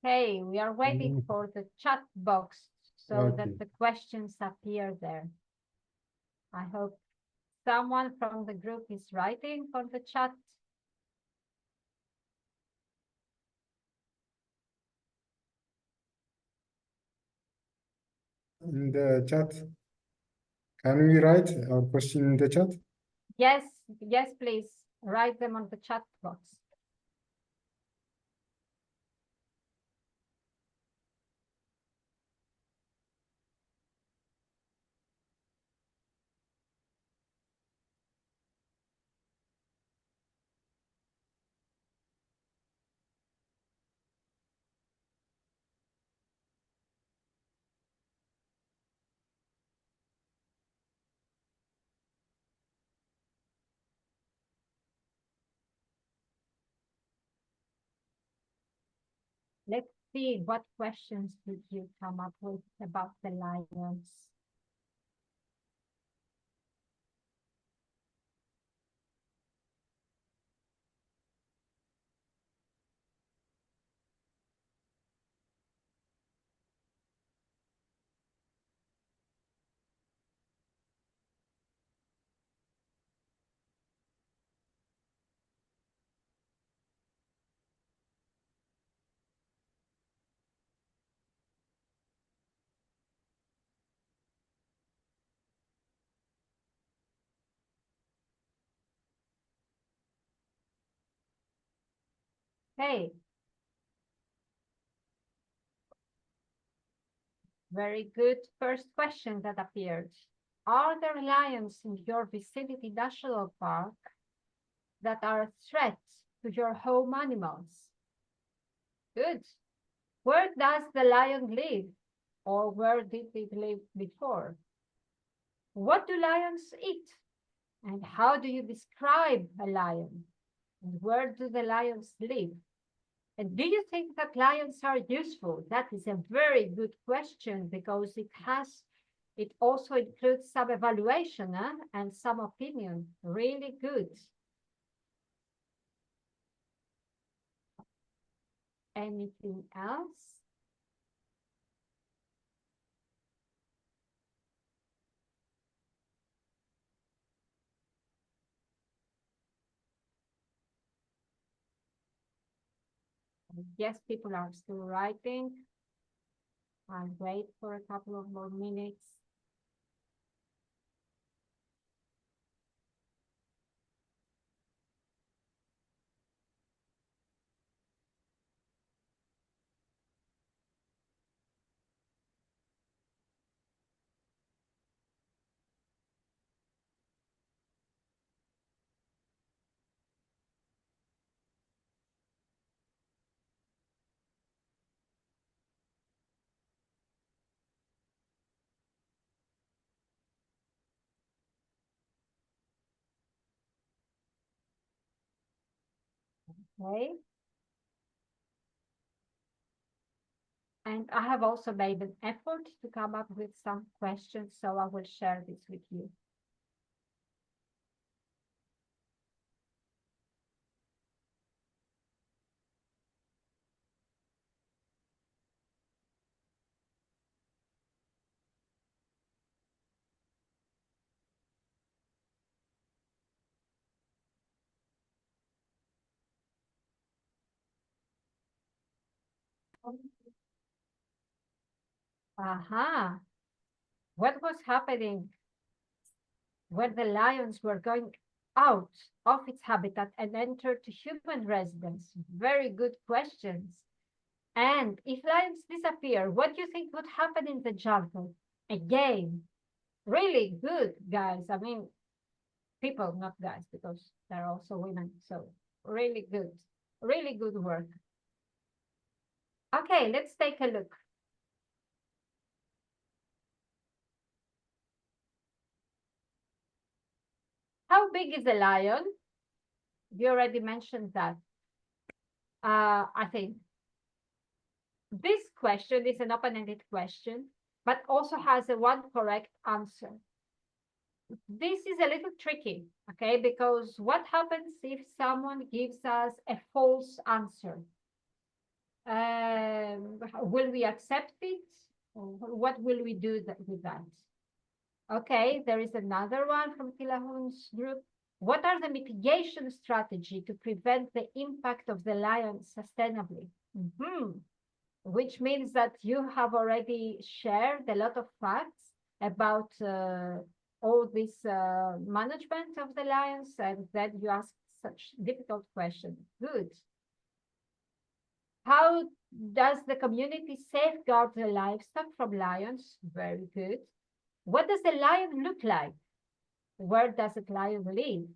Hey, we are waiting for the chat box so that the questions appear there. I hope someone from the group is writing on the chat. in the chat? Can we write our question in the chat? Yes, yes, please. Write them on the chat box. Let's see what questions did you come up with about the lions. Hey. Very good first question that appeared. Are there lions in your vicinity national park that are a threat to your home animals? Good. Where does the lion live? Or where did it live before? What do lions eat? And how do you describe a lion? And where do the lions live? And do you think that lions are useful? That is a very good question because it also includes some evaluation and some opinion. Really good. Anything else? Yes, people are still writing. I'll wait for a couple of more minutes. Okay. And I have also made an effort to come up with some questions, so I will share this with you. Aha. What was happening when the lions were going out of its habitat and entered to human residence? Very good questions. And if lions disappear, what do you think would happen in the jungle? Again, really good, guys. I mean, people, not guys, because they're also women. So really good work. Okay, let's take a look. How big is a lion? You already mentioned that. I think this question is an open-ended question, but also has a one correct answer. This is a little tricky, okay? Because what happens if someone gives us a false answer? Will we accept it? What will we do with that? Okay, there is another one from Kilahun's group. What are the mitigation strategy to prevent the impact of the lion sustainably? which means that you have already shared a lot of facts about all this management of the lions, and then you ask such difficult questions. Good. How does the community safeguard the livestock from lions? Very good. What does a lion look like? Where does a lion live?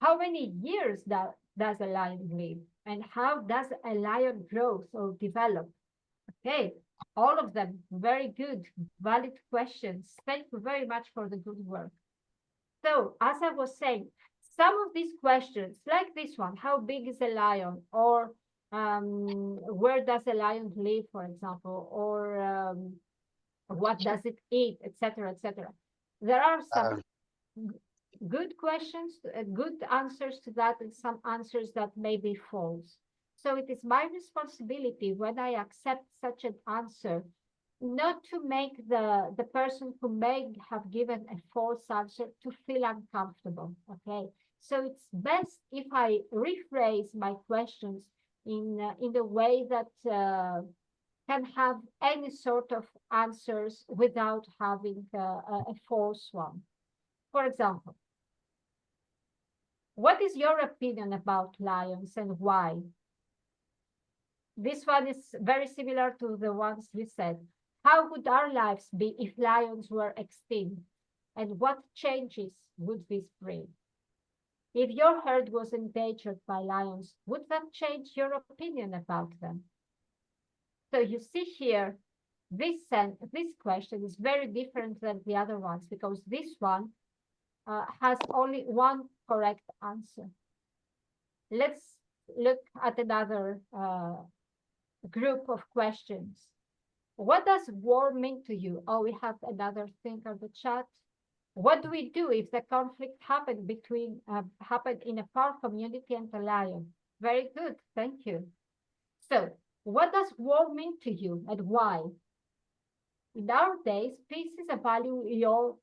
How many years does a lion live? And how does a lion grow or develop? Okay, all of them, very good, valid questions. Thank you very much for the good work. So, as I was saying, some of these questions, like this one, how big is a lion? Or where does a lion live, for example? Or what does it eat, etc., etc. There are some good questions, good answers to that, and some answers that may be false. So it is my responsibility when I accept such an answer not to make the person who may have given a false answer to feel uncomfortable, okay? So it's best if I rephrase my questions in the way that can have any sort of answers without having a false one. For example, what is your opinion about lions and why? This one is very similar to the ones you said. How would our lives be if lions were extinct? And what changes would this bring? If your herd was endangered by lions, would that change your opinion about them? So you see here, this question is very different than the other ones because this one has only one correct answer. Let's look at another group of questions. What does war mean to you? Oh, we have another thing on the chat. What do we do if the conflict happened in a poor community and a lion? Very good, thank you. So, what does war mean to you and why? In our days, peace is a value we all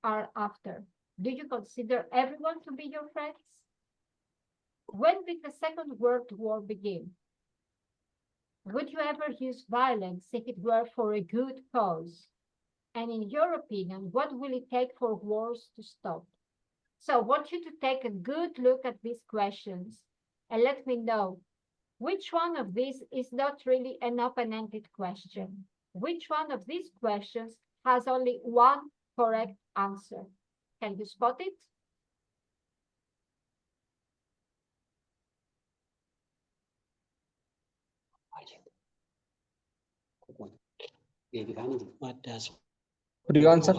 are after. Do you consider everyone to be your friends? When did the Second World War begin? Would you ever use violence if it were for a good cause? And in your opinion, what will it take for wars to stop? So I want you to take a good look at these questions and let me know which one of these is not really an open-ended question. Which one of these questions has only one correct answer? Can you spot it? Could you answer?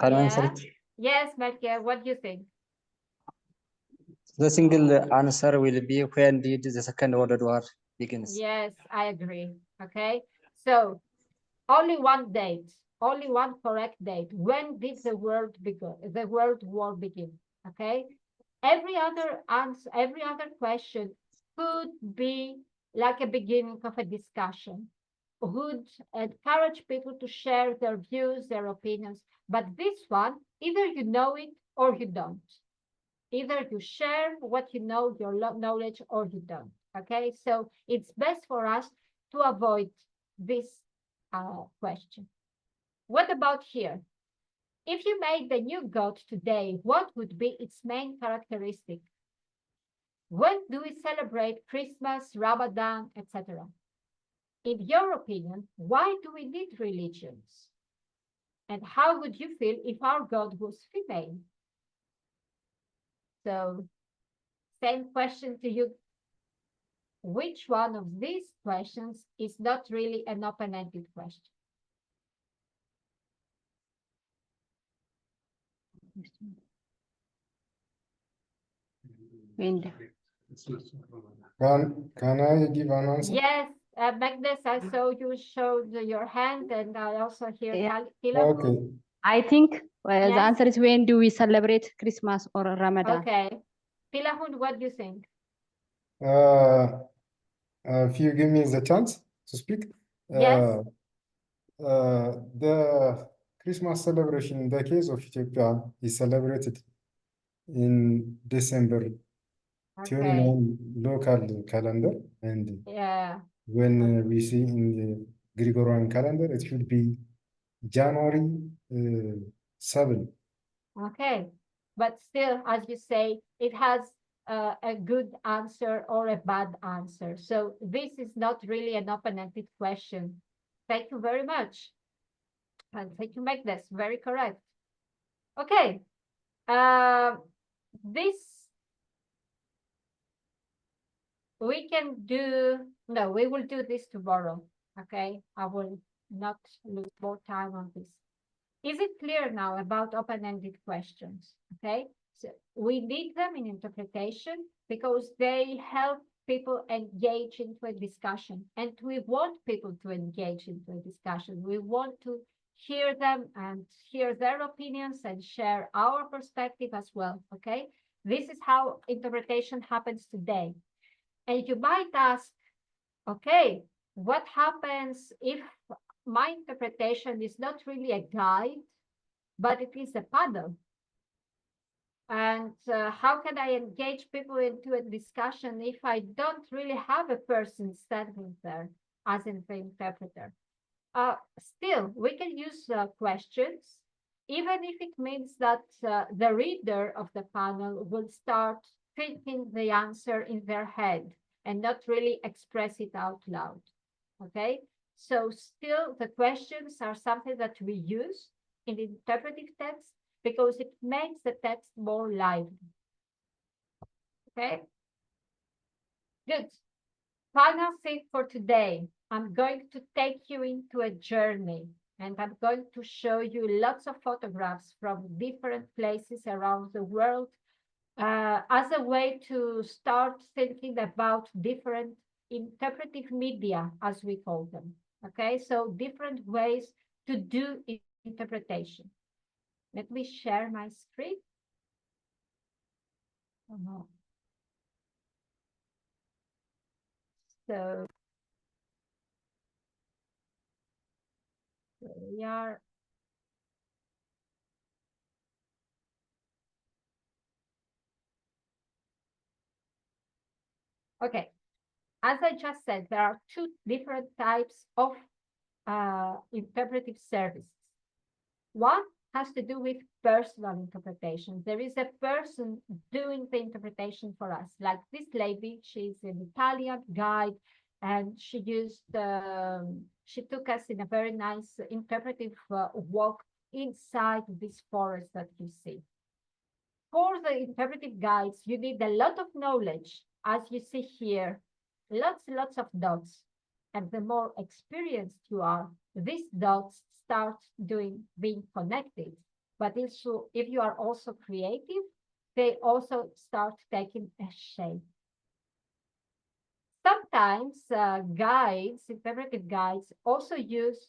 Can you answer it? Yes, Melchior, what do you think? The single answer will be when did the Second World War begins? Yes, I agree. Okay, so only one date, only one correct date. When did the World War begin? Okay, every other answer, every other question could be like a beginning of a discussion, would encourage people to share their views, their opinions. But this one, either you know it or you don't. Either you share what you know, your knowledge, or you don't. Okay, so it's best for us to avoid this question. What about here? If you made the new goat today, what would be its main characteristic? When do we celebrate Christmas, Ramadan, etc.? In your opinion, why do we need religions? And how would you feel if our God was female? So, same question to you. Which one of these questions is not really an open-ended question? Can I give an answer? Yes, Magnus, I saw you showed your hand, and I also hear Kila. Okay. I think the answer is when do we celebrate Christmas or Ramadan? Okay. Pilahun, what do you think? If you give me the chance to speak. Yes. The Christmas celebration in the case of Ethiopia is celebrated in December Okay. 29 local calendar, and Yeah. when we see in the Gregorian calendar, it should be January 7. Okay. But still, as you say, it has a good answer or a bad answer. So this is not really an open-ended question. Thank you very much. And thank you, make this very correct. Okay. This we can do, no, we will do this tomorrow. Okay. I will not lose more time on this. Is it clear now about open-ended questions? Okay. So we need them in interpretation because they help people engage into a discussion, and we want people to engage into a discussion. We want to hear them and hear their opinions and share our perspective as well. Okay. This is how interpretation happens today. And you might ask, okay, what happens if my interpretation is not really a guide, but it is a panel? And how can I engage people into a discussion if I don't really have a person standing there as an interpreter? Still, we can use questions, even if it means that the reader of the panel will start thinking the answer in their head and not really express it out loud. Okay, so still the questions are something that we use in interpretive text because it makes the text more lively. Okay, good. Final thing for today, I'm going to take you into a journey, and I'm going to show you lots of photographs from different places around the world as a way to start thinking about different interpretive media, as we call them. Okay, so different ways to do interpretation. Let me share my screen. So we are. Okay, as I just said, there are two different types of interpretive services. One has to do with personal interpretation. There is a person doing the interpretation for us, like this lady. She's an Italian guide, and she took us in a very nice interpretive walk inside this forest that you see. For the interpretive guides, you need a lot of knowledge, as you see here, lots of dots. And the more experienced you are, these dots start being connected. But also, if you are also creative, they also start taking a shape. Sometimes interpretive guides also use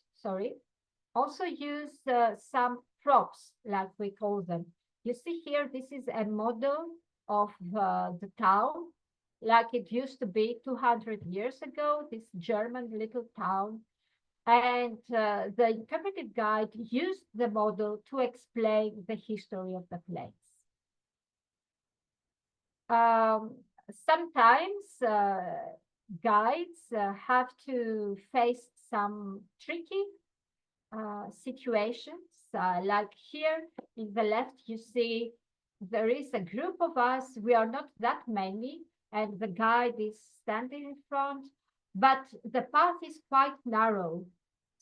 some props, like we call them. You see here, this is a model of the town, like it used to be 200 years ago, this German little town. And the interpretive guide used the model to explain the history of the place. Sometimes guides have to face some tricky situations. Like here in the left, you see there is a group of us. We are not that many, and the guide is standing in front, but the path is quite narrow.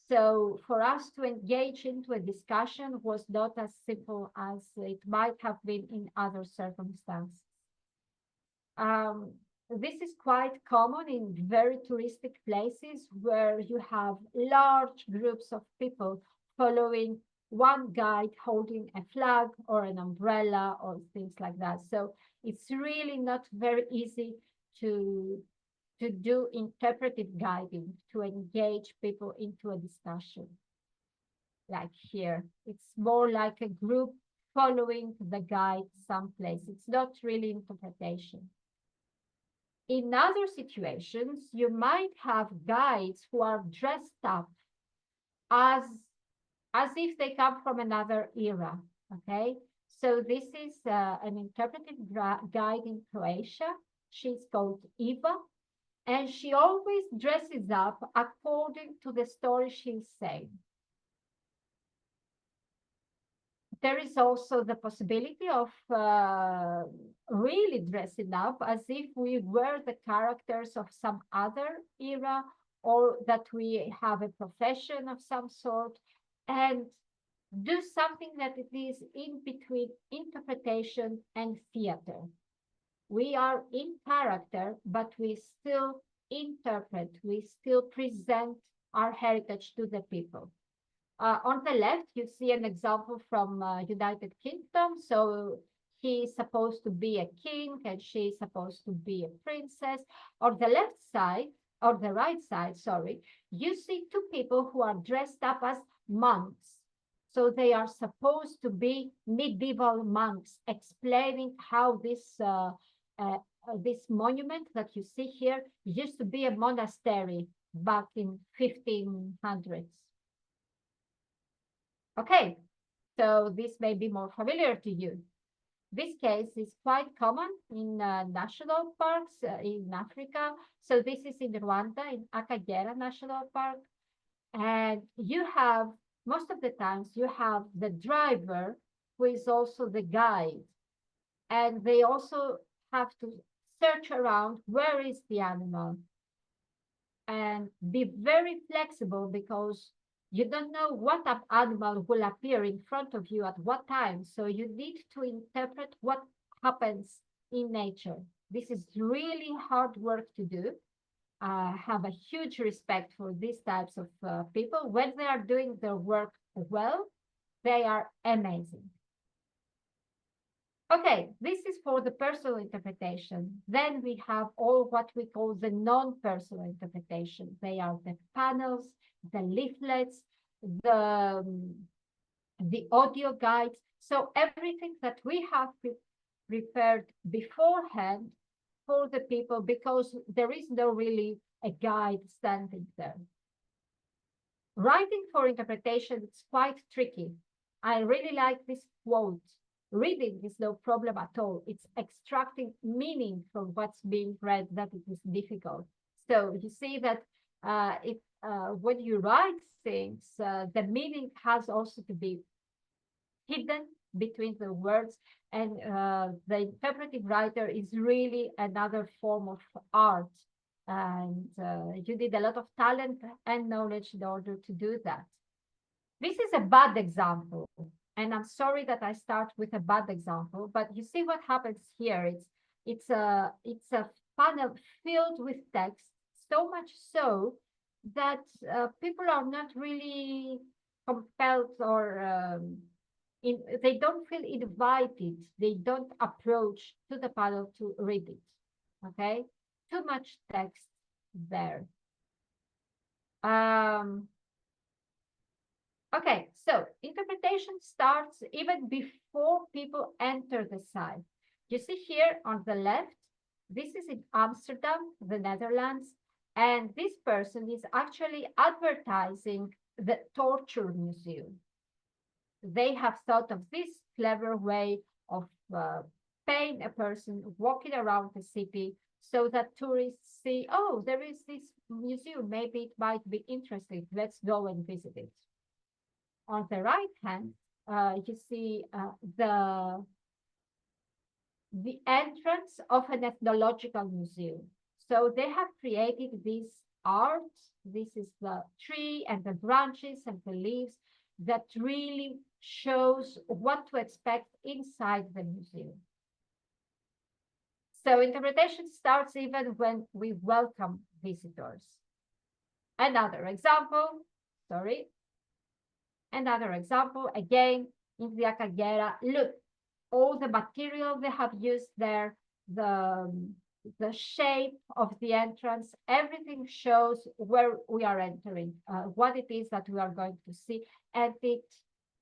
So for us to engage into a discussion was not as simple as it might have been in other circumstances. This is quite common in very touristic places where you have large groups of people following one guide holding a flag or an umbrella or things like that. So it's really not very easy to do interpretive guiding, to engage people into a discussion. Like here, it's more like a group following the guide someplace. It's not really interpretation. In other situations, you might have guides who are dressed up as if they come from another era, okay? So this is an interpretive guide in Croatia. She's called Eva, and she always dresses up according to the story she's saying. There is also the possibility of really dressing up as if we were the characters of some other era, or that we have a profession of some sort, and do something that it is in between interpretation and theater. We are in character, but we still interpret, we still present our heritage to the people. On the left, you see an example from United Kingdom. So he's supposed to be a king and she's supposed to be a princess. On the left side, or the right side, sorry, you see two people who are dressed up as monks. So they are supposed to be medieval monks, explaining how this monument that you see here used to be a monastery back in 1500s. Okay, so this may be more familiar to you. This case is quite common in national parks in Africa. So this is in Rwanda, in Akagera National Park. And you have, most of the times, you have the driver who is also the guide. And they also have to search around, where is the animal? And be very flexible, because you don't know what animal will appear in front of you at what time. So you need to interpret what happens in nature. This is really hard work to do. I have a huge respect for these types of people. When they are doing their work well, they are amazing. Okay, this is for the personal interpretation. Then we have all what we call the non-personal interpretation. They are the panels, the leaflets, the audio guides. So everything that we have prepared beforehand for the people, because there is no really a guide standing there. Writing for interpretation is quite tricky. I really like this quote. Reading is no problem at all. It's extracting meaning from what's being read that it is difficult. So you see that when you write things, the meaning has also to be hidden between the words, and the interpretive writer is really another form of art. And you need a lot of talent and knowledge in order to do that. This is a bad example. And I'm sorry that I start with a bad example, but you see what happens here. It's a panel filled with text, so much so that people are not really compelled, or they don't feel invited. They don't approach to the panel to read it. Okay, too much text there. Okay, so interpretation starts even before people enter the site. You see here on the left, this is in Amsterdam, the Netherlands, and this person is actually advertising the torture museum. They have thought of this clever way of paying a person walking around the city so that tourists see, oh, there is this museum, maybe it might be interesting, let's go and visit it. On the right hand, you see the entrance of an ethnological museum. So they have created this art. This is the tree and the branches and the leaves that really shows what to expect inside the museum. So interpretation starts even when we welcome visitors. Another example, again, in the Akagera, look, all the material they have used there, the shape of the entrance, everything shows where we are entering, what it is that we are going to see, and it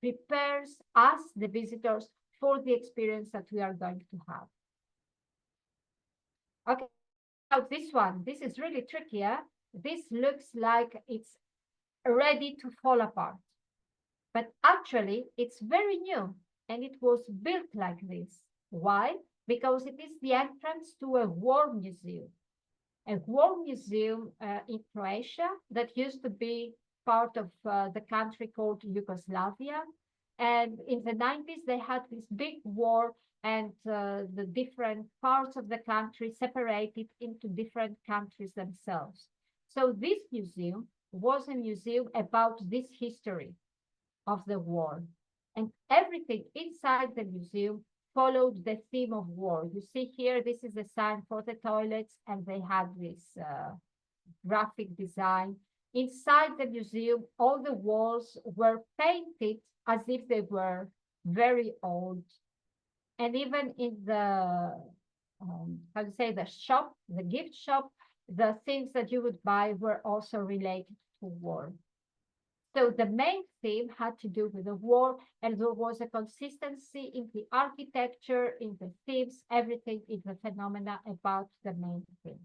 prepares us, the visitors, for the experience that we are going to have. Okay, now this one, this is really tricky. This looks like it's ready to fall apart. But actually, it's very new, and it was built like this. Why? because it is the entrance to a war museum. A war museum in Croatia that used to be part of the country called Yugoslavia. And in the 90s, they had this big war, and the different parts of the country separated into different countries themselves. So this museum was a museum about this history of the war. And everything inside the museum followed the theme of war. You see here, this is a sign for the toilets, and they had this graphic design. Inside the museum, all the walls were painted as if they were very old. And even in the, how to say, the shop, the gift shop, the things that you would buy were also related to war. So the main theme had to do with the war, and there was a consistency in the architecture, in the themes, everything in the phenomena about the main theme.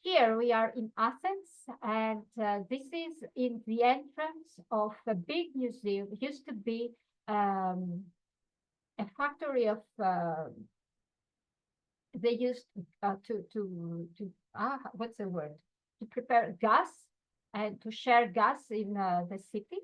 Here we are in Athens, and this is in the entrance of a big museum. It used to be a factory of, they used what's the word? To prepare gas and to share gas in the city.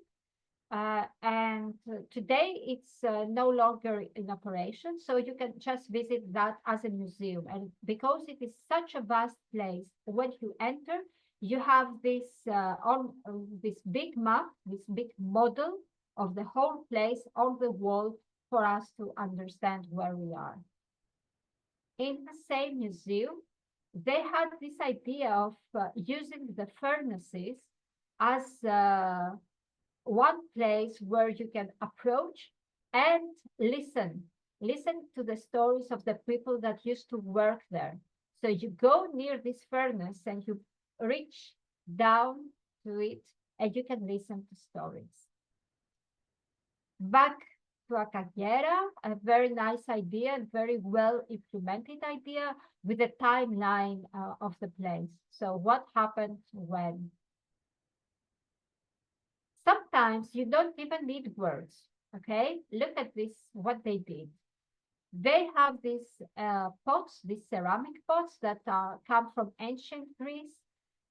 And today it's no longer in operation, so you can just visit that as a museum. And because it is such a vast place, when you enter, you have this this big map, this big model of the whole place on the wall for us to understand where we are. In the same museum, they had this idea of using the furnaces as one place where you can approach and listen to the stories of the people that used to work there. So you go near this furnace and you reach down to it and you can listen to stories. Back to Akagera, a very nice idea and very well implemented idea with a timeline of the place. So what happened when? Sometimes you don't even need words, okay? Look at this, what they did. They have these pots, these ceramic pots that come from ancient Greece.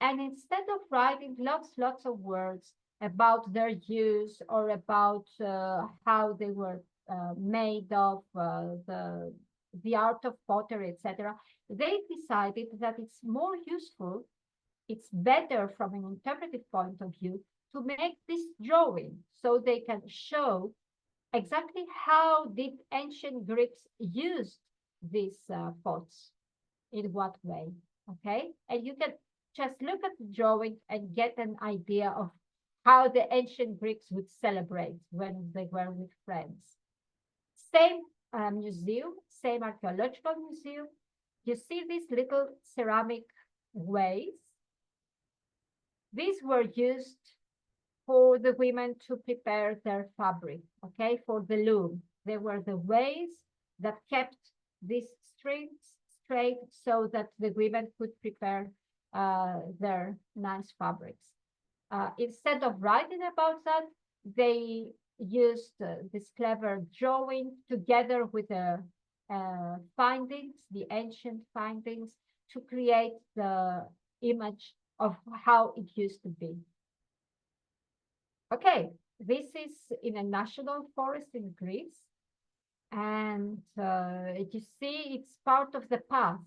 And instead of writing lots of words about their use or about how they were made of, the art of pottery, etc., they decided that it's more useful, it's better from an interpretive point of view to make this drawing so they can show exactly how did ancient Greeks use these pots, in what way, okay? And you can just look at the drawing and get an idea of how the ancient Greeks would celebrate when they were with friends. Same museum, same archaeological museum. You see these little ceramic ways. These were used for the women to prepare their fabric, okay, for the loom. They were the ways that kept these strings straight so that the women could prepare their nice fabrics. Instead of writing about that, they used this clever drawing together with the findings, the ancient findings, to create the image of how it used to be. Okay, this is in a national forest in Greece, and you see it's part of the path.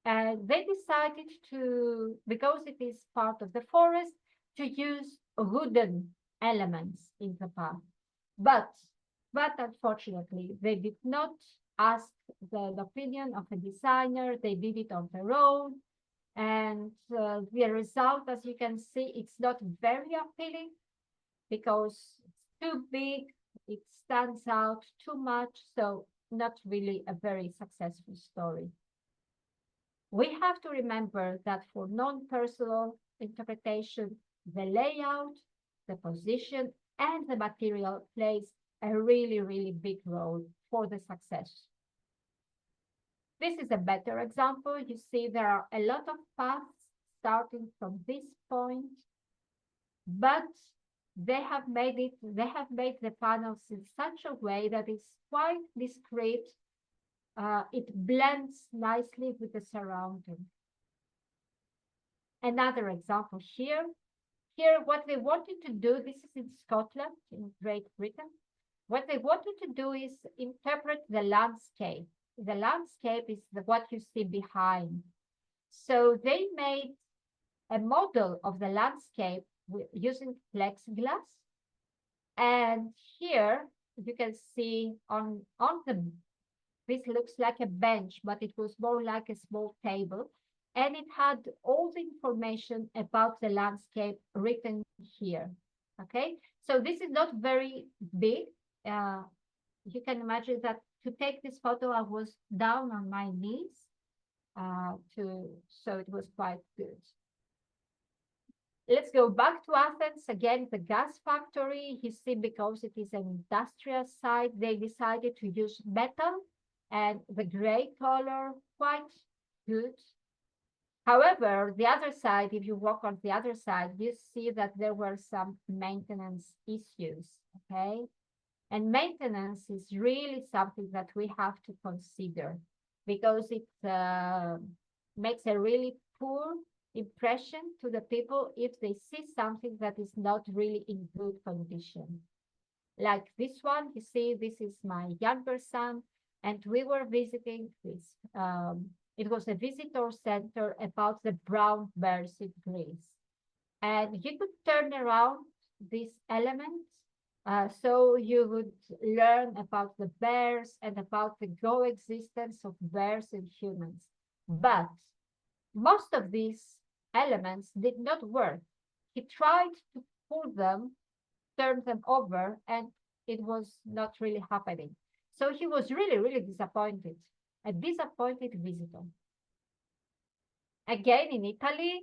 And they decided to, because it is part of the forest, to use wooden elements in the path. But unfortunately, they did not ask the opinion of a designer. They did it on their own. And the result, as you can see, it's not very appealing, because it's too big, it stands out too much, so not really a very successful story. We have to remember that for non-personal interpretation, the layout, the position, and the material plays a really big role for the success. This is a better example. You see there are a lot of paths starting from this point, but they have made the panels in such a way that it's quite discreet it blends nicely with the surrounding. Another example here. Here, what they wanted to do, this is in Scotland, in Great Britain. What they wanted to do is interpret the landscape. The landscape is what you see behind. So they made a model of the landscape using plexiglass. And here you can see on this looks like a bench, but it was more like a small table. And it had all the information about the landscape written here. Okay, so this is not very big. You can imagine that to take this photo, I was down on my knees, so it was quite good. Let's go back to Athens. Again, the gas factory. You see, because it is an industrial site, they decided to use metal and the gray color, quite good. However, the other side, if you walk on the other side, you see that there were some maintenance issues, okay? And maintenance is really something that we have to consider because it makes a really poor impression to the people if they see something that is not really in good condition. Like this one, you see, this is my younger son, and we were visiting this. It was a visitor center about the brown bears in Greece. And you could turn around these elements so you would learn about the bears and about the coexistence of bears and humans. But most of these elements did not work. He tried to pull them, turn them over, and it was not really happening. So he was really, really disappointed, a disappointed visitor. Again, in Italy,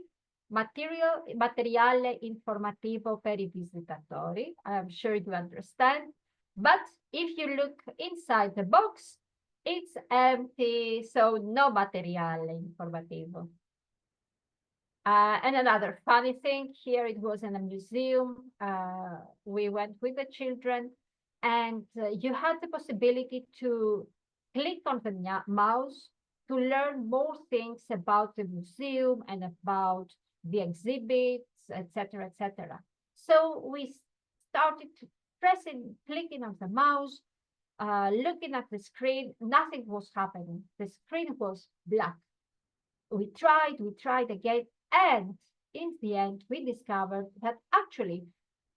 materiale informativo per I visitatori. I'm sure you understand. But if you look inside the box, it's empty, so no materiale informativo. And another funny thing here, it was in a museum. We went with the children, and you had the possibility to click on the mouse to learn more things about the museum and about the exhibits, etc., etc. So we started clicking on the mouse, looking at the screen. Nothing was happening. The screen was black. We tried again, and in the end, we discovered that actually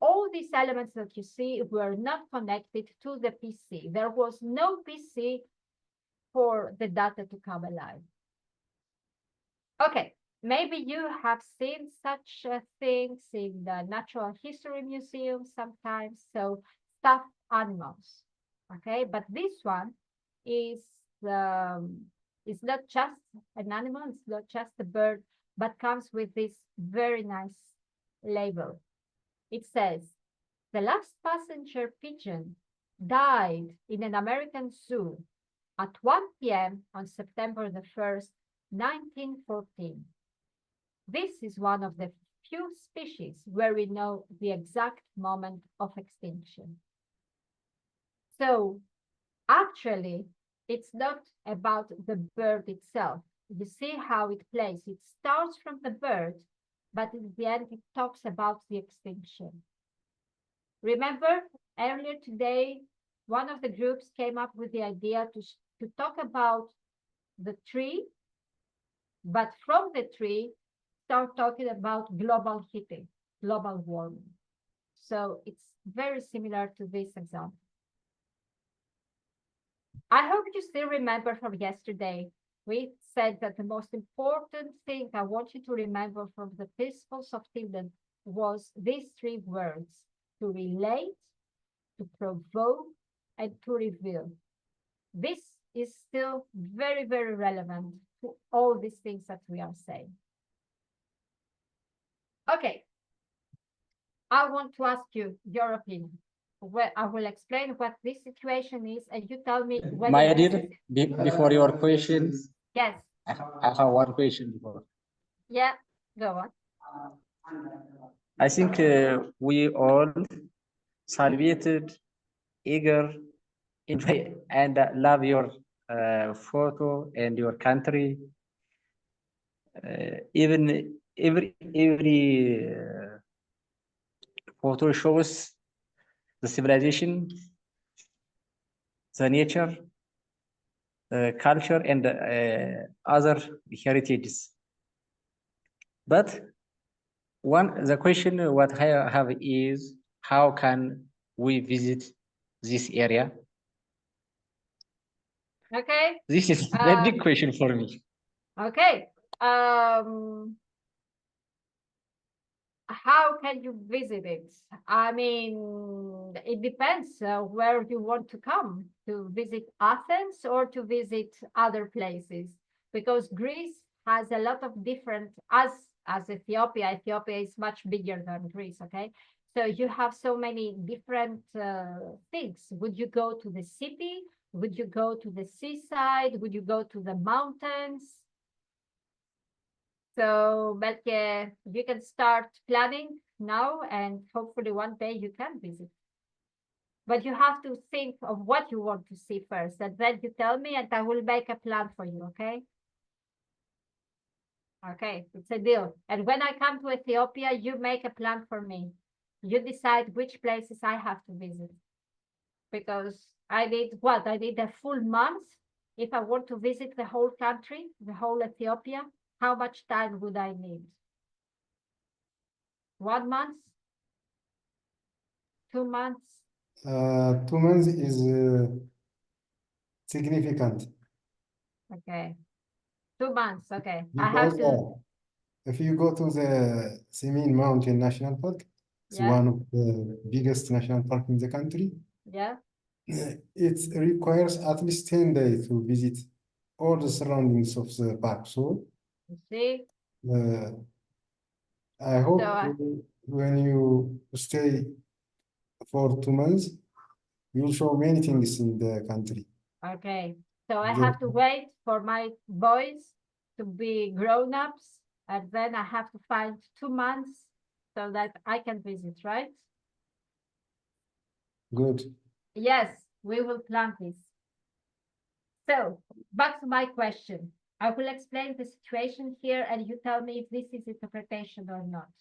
all these elements that you see were not connected to the PC. There was no PC for the data to come alive. Okay, maybe you have seen such things in the Natural History Museum sometimes, so stuffed animals, okay? But this one is not just an animal, it's not just a bird, but comes with this very nice label. It says, the last passenger pigeon died in an American zoo at 1 p.m. on September the 1st, 1914. This is one of the few species where we know the exact moment of extinction. So actually, it's not about the bird itself. You see how it plays. It starts from the bird, but in the end, it talks about the extinction. Remember, earlier today, one of the groups came up with the idea to talk about the tree, but from the tree, start talking about global heating, global warming. So it's very similar to this example. I hope you still remember from yesterday, we said that the most important thing I want you to remember from the Principles of Tilden was these three words: to relate, to provoke, and to reveal. This is still very, very relevant to all these things that we are saying. Okay, I want to ask you your opinion. Well, I will explain what this situation is, and you tell me whether My dear, before your questions, yes, I have one question before. Yeah, go on. I think we all salvated, eager, enjoy, and love your photo and your country. Even every photo shows the civilization, the nature, culture, and other heritages. But the question what I have is, how can we visit this area? Okay. This is a big question for me. Okay. How can you visit it? I mean, it depends where you want to come, to visit Athens or to visit other places, because Greece has a lot of different, as Ethiopia is much bigger than Greece, okay? So you have so many different things. Would you go to the city? Would you go to the seaside? Would you go to the mountains? So, Belke, you can start planning now, and hopefully one day you can visit. But you have to think of what you want to see first, and then you tell me, and I will make a plan for you, okay? Okay, it's a deal. And when I come to Ethiopia, you make a plan for me. You decide which places I have to visit. Because I need what? I need a full month. If I want to visit the whole country, the whole Ethiopia, how much time would I need? 1 month? 2 months? 2 months is significant. Okay. 2 months, okay. I Because have to. if you go to the Semin Mountain National Park, it's Yeah. one of the biggest national park in the country. Yeah. It requires at least 10 days to visit all the surroundings of the park. So You see? I hope So, when you stay for 2 months, you'll show many things in the country. okay. So I The- have to wait for my boys to be grown-ups, and then I have to find 2 months so that I can visit, right? Good. Yes, we will plan this. So back to my question. I will explain the situation here, and you tell me if this is interpretation or not.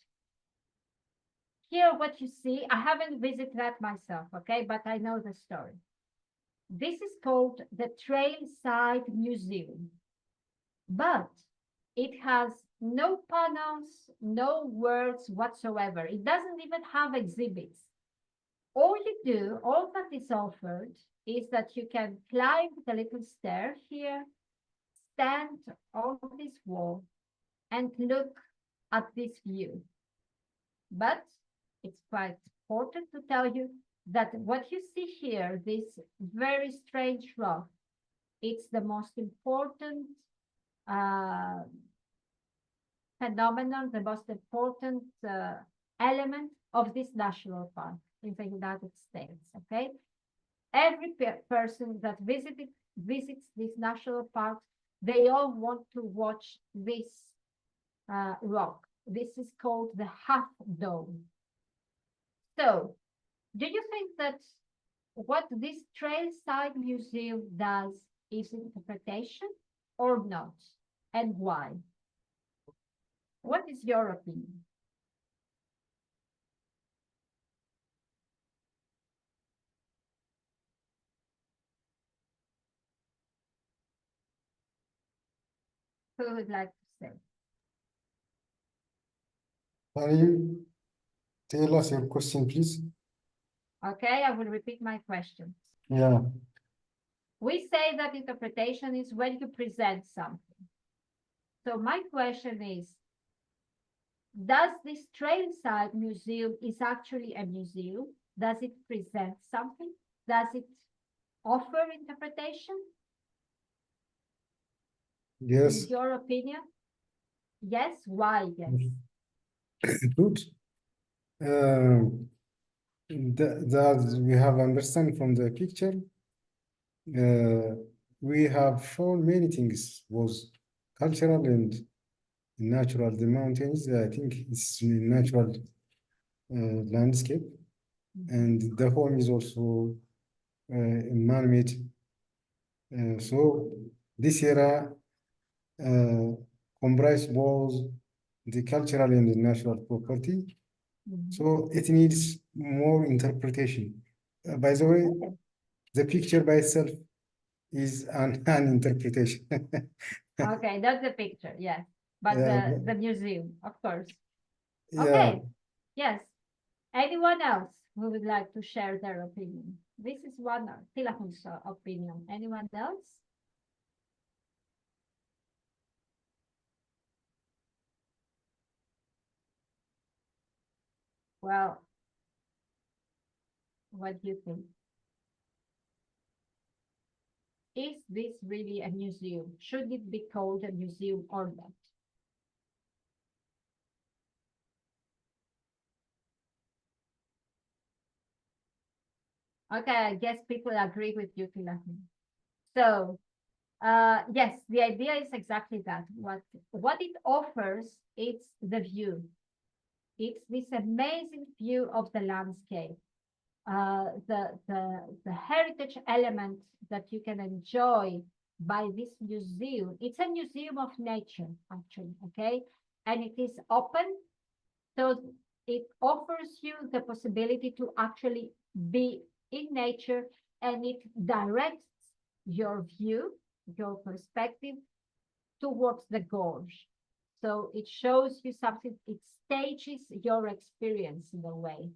Here, what you see, I haven't visited that myself, okay, but I know the story. This is called the Trailside Museum, but it has no panels, no words whatsoever. It doesn't even have exhibits. All you do, all that is offered, is that you can climb the little stair here, stand on this wall, and look at this view. But it's quite important to tell you that what you see here, this very strange rock, it's the most important phenomenon, the most important element of this national park in the United States, okay? Every person that visits this national park, they all want to watch this rock. This is called the Half Dome. So, do you think that what this Trailside Museum does is interpretation or not? And why? What is your opinion? Who would like to say? Can you tell us your question, please? Okay, I will repeat my question. Yeah. We say that interpretation is when you present something. So my question is, does this Trailside Museum is actually a museum? Does it present something? Does it offer interpretation? Yes. In your opinion? Yes, why yes? Good. That we have understand from the picture, we have shown many things, was cultural and natural. The mountains, I think it's natural landscape, and the home is also man-made So this era comprise both the cultural and the natural property. So it needs more interpretation. By the way, the picture by itself is an interpretation. Okay, that's the picture, yes. But Yeah, the museum, of course. yeah. Okay, yes. Anyone else who would like to share their opinion? This is one Tilahun's opinion. Anyone else? Well, what do you think? Is this really a museum? Should it be called a museum or not? Okay, I guess people agree with you, Tilahun. So, yes, the idea is exactly that. What it offers, it's the view. It's this amazing view of the landscape. The heritage element that you can enjoy by this museum. It's a museum of nature, actually, okay? And it is open, so it offers you the possibility to actually be in nature, and it directs your view, your perspective towards the gorge. So it shows you something, it stages your experience in a way.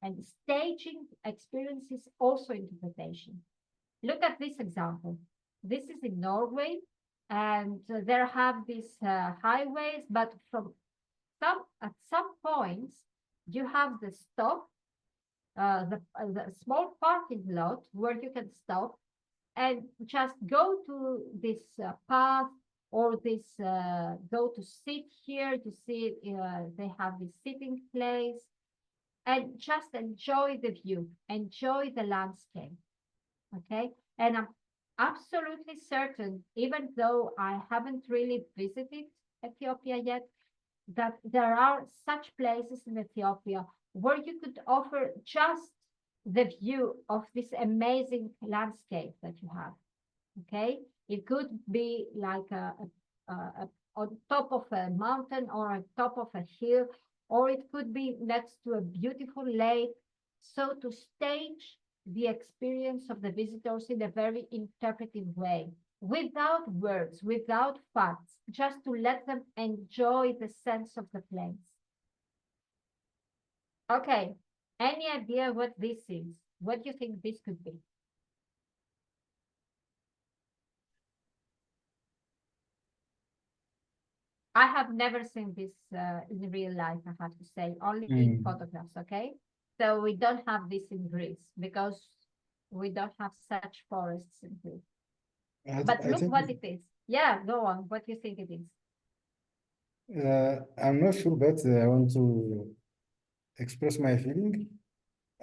And staging experience is also interpretation. Look at this example. This is in Norway, and there have these highways, but at some points, you have the stop, the small parking lot where you can stop and just go to this path, or this go to sit here. You see, they have this sitting place, and just enjoy the view, enjoy the landscape. Okay, and I'm absolutely certain, even though I haven't really visited Ethiopia yet, that there are such places in Ethiopia where you could offer just the view of this amazing landscape that you have. Okay, it could be like on top of a mountain or on top of a hill, or it could be next to a beautiful lake. So to stage the experience of the visitors in a very interpretive way, without words, without facts, just to let them enjoy the sense of the place. Okay, any idea what this is? What do you think this could be? I have never seen this in real life, I have to say, only in photographs, okay? So we don't have this in Greece because we don't have such forests in Greece. But look what it is. Yeah, go on. What do you think it is? I'm not sure, but I want to express my feeling.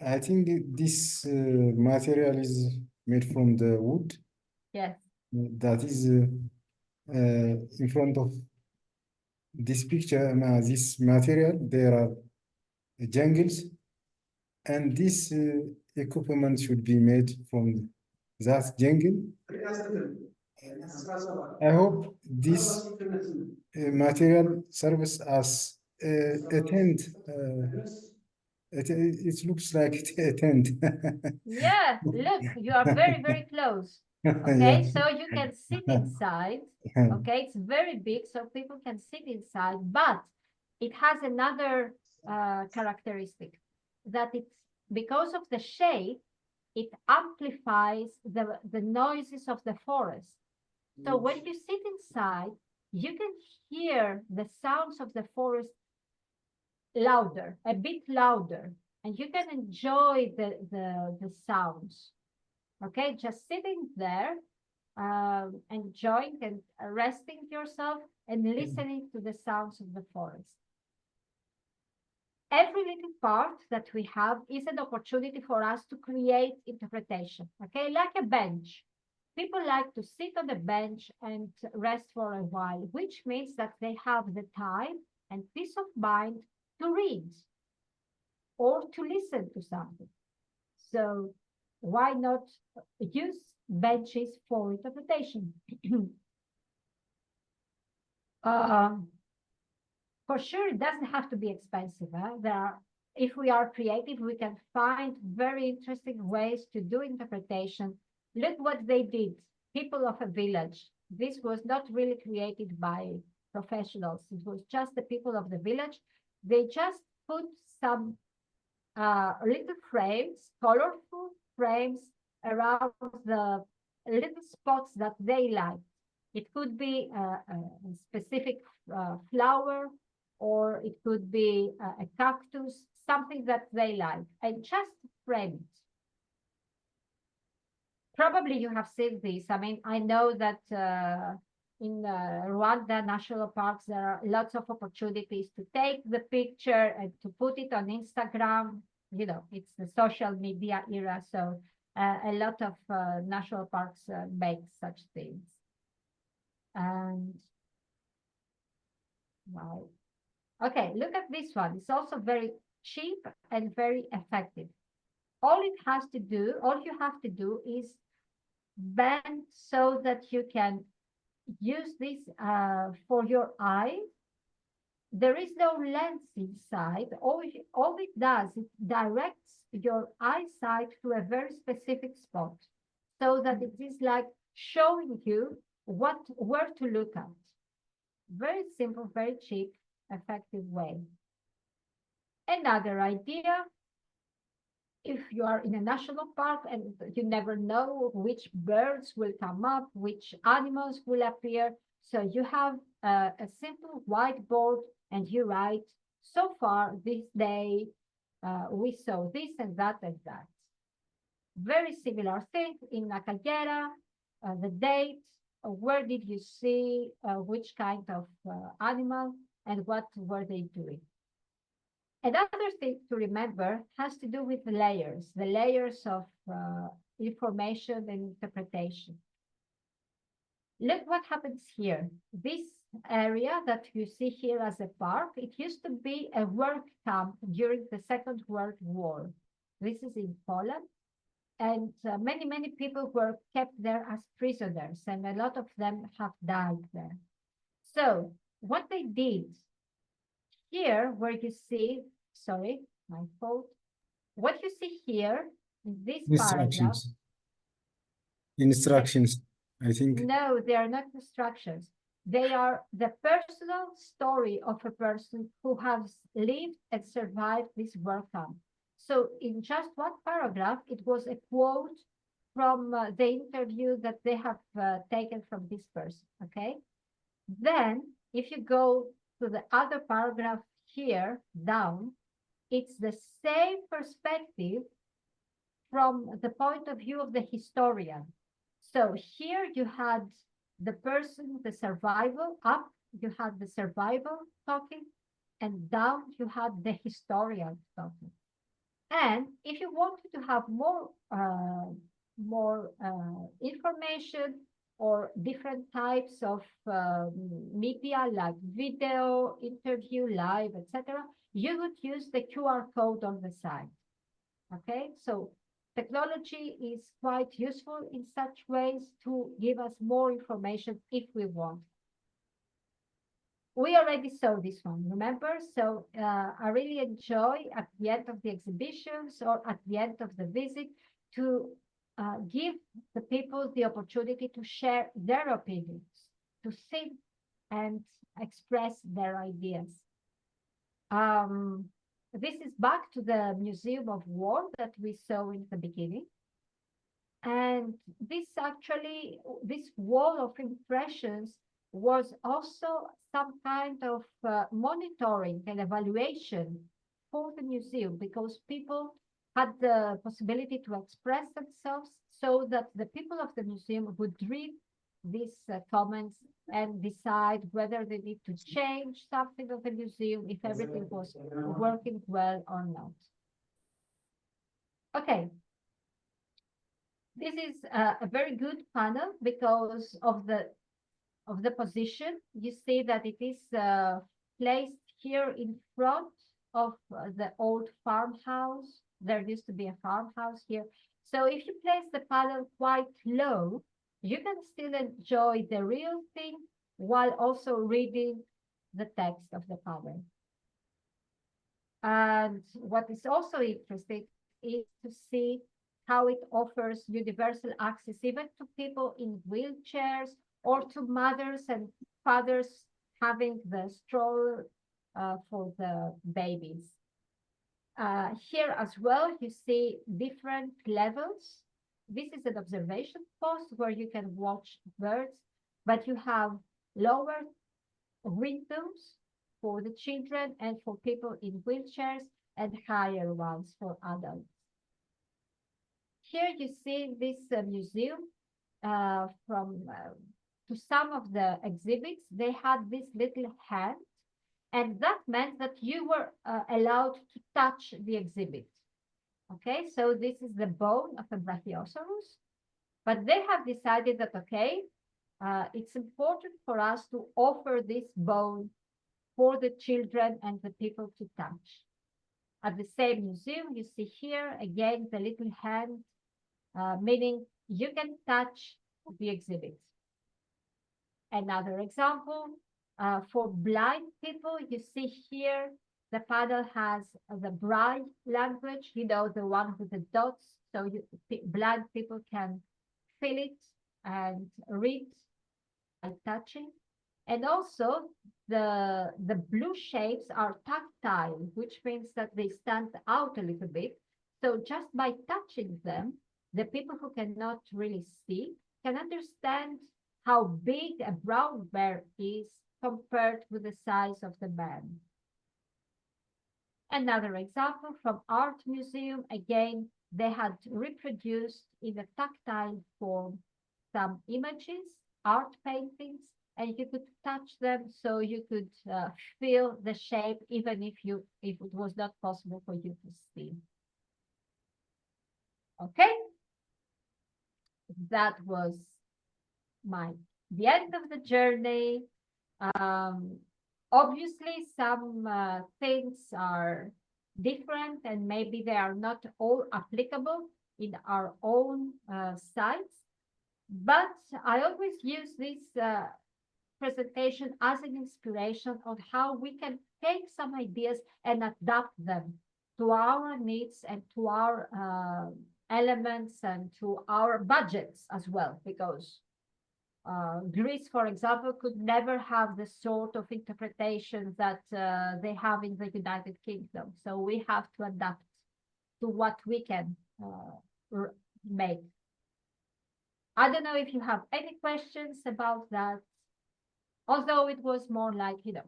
I think this material is made from the wood. Yes. That is in front of this picture, this material, there are jungles, and this equipment should be made from that jungle. I hope this material serves as a tent. It looks like a tent. Yeah, look, you are very, very close. Okay, so you can sit inside. Okay, it's very big, so people can sit inside, but it has another characteristic, that it's because of the shape, it amplifies the noises of the forest. So when you sit inside, you can hear the sounds of the forest louder, a bit louder, and you can enjoy the sounds. Okay, just sitting there, enjoying and resting yourself and listening to the sounds of the forest. Every little part that we have is an opportunity for us to create interpretation, okay, like a bench. People like to sit on the bench and rest for a while, which means that they have the time and peace of mind to read or to listen to something. So why not use benches for interpretation. For sure, it doesn't have to be expensive. If we are creative, we can find very interesting ways to do interpretation. Look what they did. People of a village. This was not really created by professionals. It was just the people of the village. They just put some little frames, colorful frames around the little spots that they liked. It could be a specific flower, or it could be a cactus, something that they like, and just frame it. Probably you have seen this. I mean, I know that in Rwanda National Parks, there are lots of opportunities to take the picture and to put it on Instagram. You know, it's the social media era, so a lot of national parks make such things. And wow. Okay, look at this one. It's also very cheap and very effective. All you have to do is bend so that you can use this for your eye. There is no lens inside. All it does, it directs your eyesight to a very specific spot, so that it is like showing you where to look at. Very simple, very cheap, effective way. Another idea, if you are in a national park and you never know which birds will come up, which animals will appear, so you have a simple whiteboard and you write, so far this day we saw this and that and that. Very similar thing in Nakagera, the date, where did you see which kind of animal and what were they doing. Another thing to remember has to do with the layers of information and interpretation. Look what happens here. This area that you see here as a park, it used to be a work camp during the Second World War. This is in Poland. And many people were kept there as prisoners, and a lot of them have died there. So what they did here, where you see, sorry, my fault. What you see here in this paragraph. Instructions, I think. No, they are not instructions. They are the personal story of a person who has lived and survived this work camp. So in just one paragraph, it was a quote from the interview that they have taken from this person, okay? Then, if you go to the other paragraph here, down, it's the same perspective from the point of view of the historian. So here you had the person, the survival, up you had the survival talking, and down you had the historian talking. And if you wanted to have more information or different types of media like video, interview, live, etc., you would use the QR code on the side. Okay, so technology is quite useful in such ways to give us more information if we want. We already saw this one, remember? So I really enjoy at the end of the exhibitions or at the end of the visit to give the people the opportunity to share their opinions, to think and express their ideas. This is back to the Museum of War that we saw in the beginning. And this wall of impressions was also some kind of monitoring and evaluation for the museum, because people had the possibility to express themselves, so that the people of the museum would read these comments and decide whether they need to change something of the museum, if everything was working well or not. Okay. This is a very good panel because of the position. You see that it is placed here in front of the old farmhouse. There used to be a farmhouse here. So if you place the paddle quite low, you can still enjoy the real thing while also reading the text of the paddle. And what is also interesting is to see how it offers universal access even to people in wheelchairs or to mothers and fathers having the stroller for the babies. Here as well, you see different levels. This is an observation post where you can watch birds, but you have lower windows for the children and for people in wheelchairs and higher ones for adults. Here you see this museum to some of the exhibits, they had this little hand, and that meant that you were allowed to touch the exhibit. Okay, so this is the bone of a brachiosaurus, but they have decided that, okay, it's important for us to offer this bone for the children and the people to touch. At the same museum, you see here, again, the little hand, meaning you can touch the exhibit. Another example, for blind people, you see here, the paddle has the Braille language, you know, the one with the dots, so blind people can feel it and read by touching. And also, the blue shapes are tactile, which means that they stand out a little bit. So just by touching them, the people who cannot really see can understand how big a brown bear is compared with the size of the man. Another example from Art Museum, again, they had reproduced in a tactile form some images, art paintings, and you could touch them so you could feel the shape even if it was not possible for you to see. Okay, that was the end of the journey. Obviously, some things are different and maybe they are not all applicable in our own sites, but I always use this presentation as an inspiration on how we can take some ideas and adapt them to our needs and to our elements and to our budgets as well, because Greece, for example, could never have the sort of interpretation that they have in the United Kingdom. So we have to adapt to what we can make. I don't know if you have any questions about that, although it was more like, you know,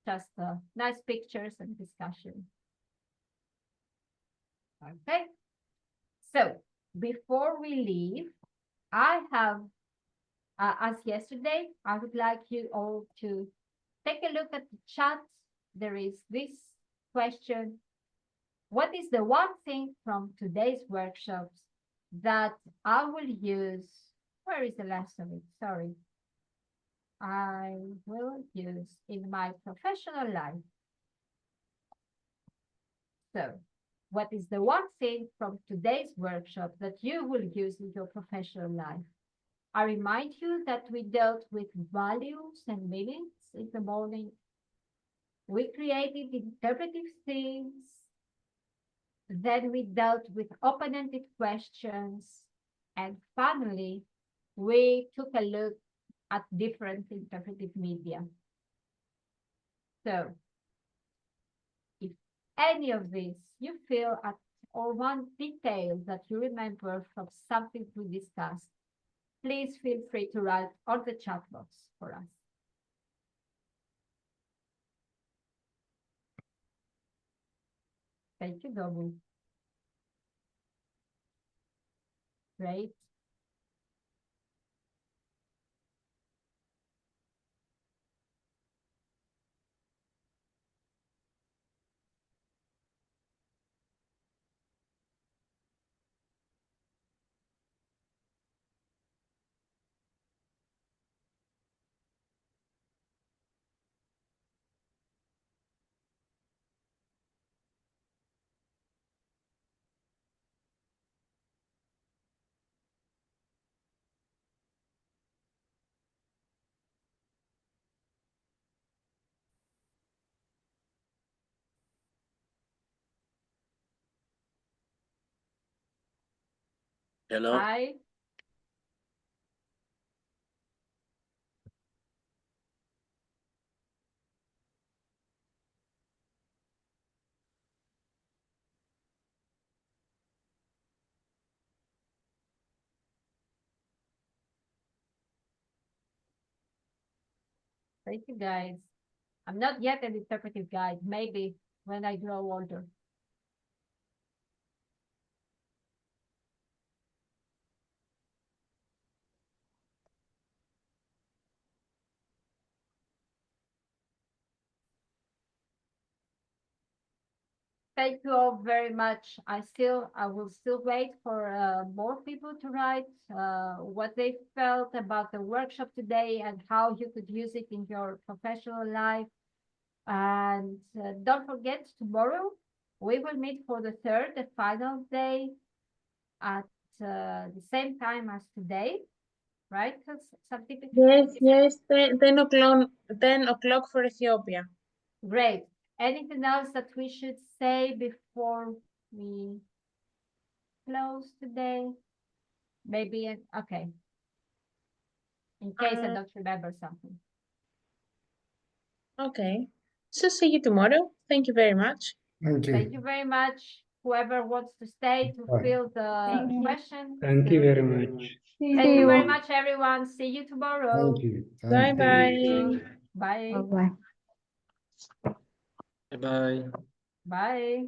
just nice pictures and discussion. Okay, so before we leave, I have, as yesterday, I would like you all to take a look at the chat. There is this question: what is the one thing from today's workshops that I will use? Where is the last of it? Sorry. I will use in my professional life. So, what is the one thing from today's workshop that you will use in your professional life? I remind you that we dealt with values and meanings in the morning. We created interpretive themes. Then we dealt with open-ended questions. And finally, we took a look at different interpretive media. So, if any of this you feel at or one detail that you remember from something we discussed, please feel free to write on the chat box for us. Thank you, Dobu. Great. Hello. Hi. Thank you, guys. I'm not yet an interpretive guide. Maybe when I grow older. Thank you all very much. I will still wait for more people to write what they felt about the workshop today and how you could use it in your professional life. And don't forget, tomorrow we will meet for the third, the final day at the same time as today, right? Yes, 10 o'clock for Ethiopia. Great. Anything else that we should say before we close today? Maybe, okay. In case I don't remember something. Okay. So see you tomorrow. Thank you very much. Thank you. Thank you very much. Whoever wants to stay to fill the question. Thank you very much. Thank you very much, everyone. See you tomorrow. Thank you. Bye-bye. Bye. Bye. Bye. Bye.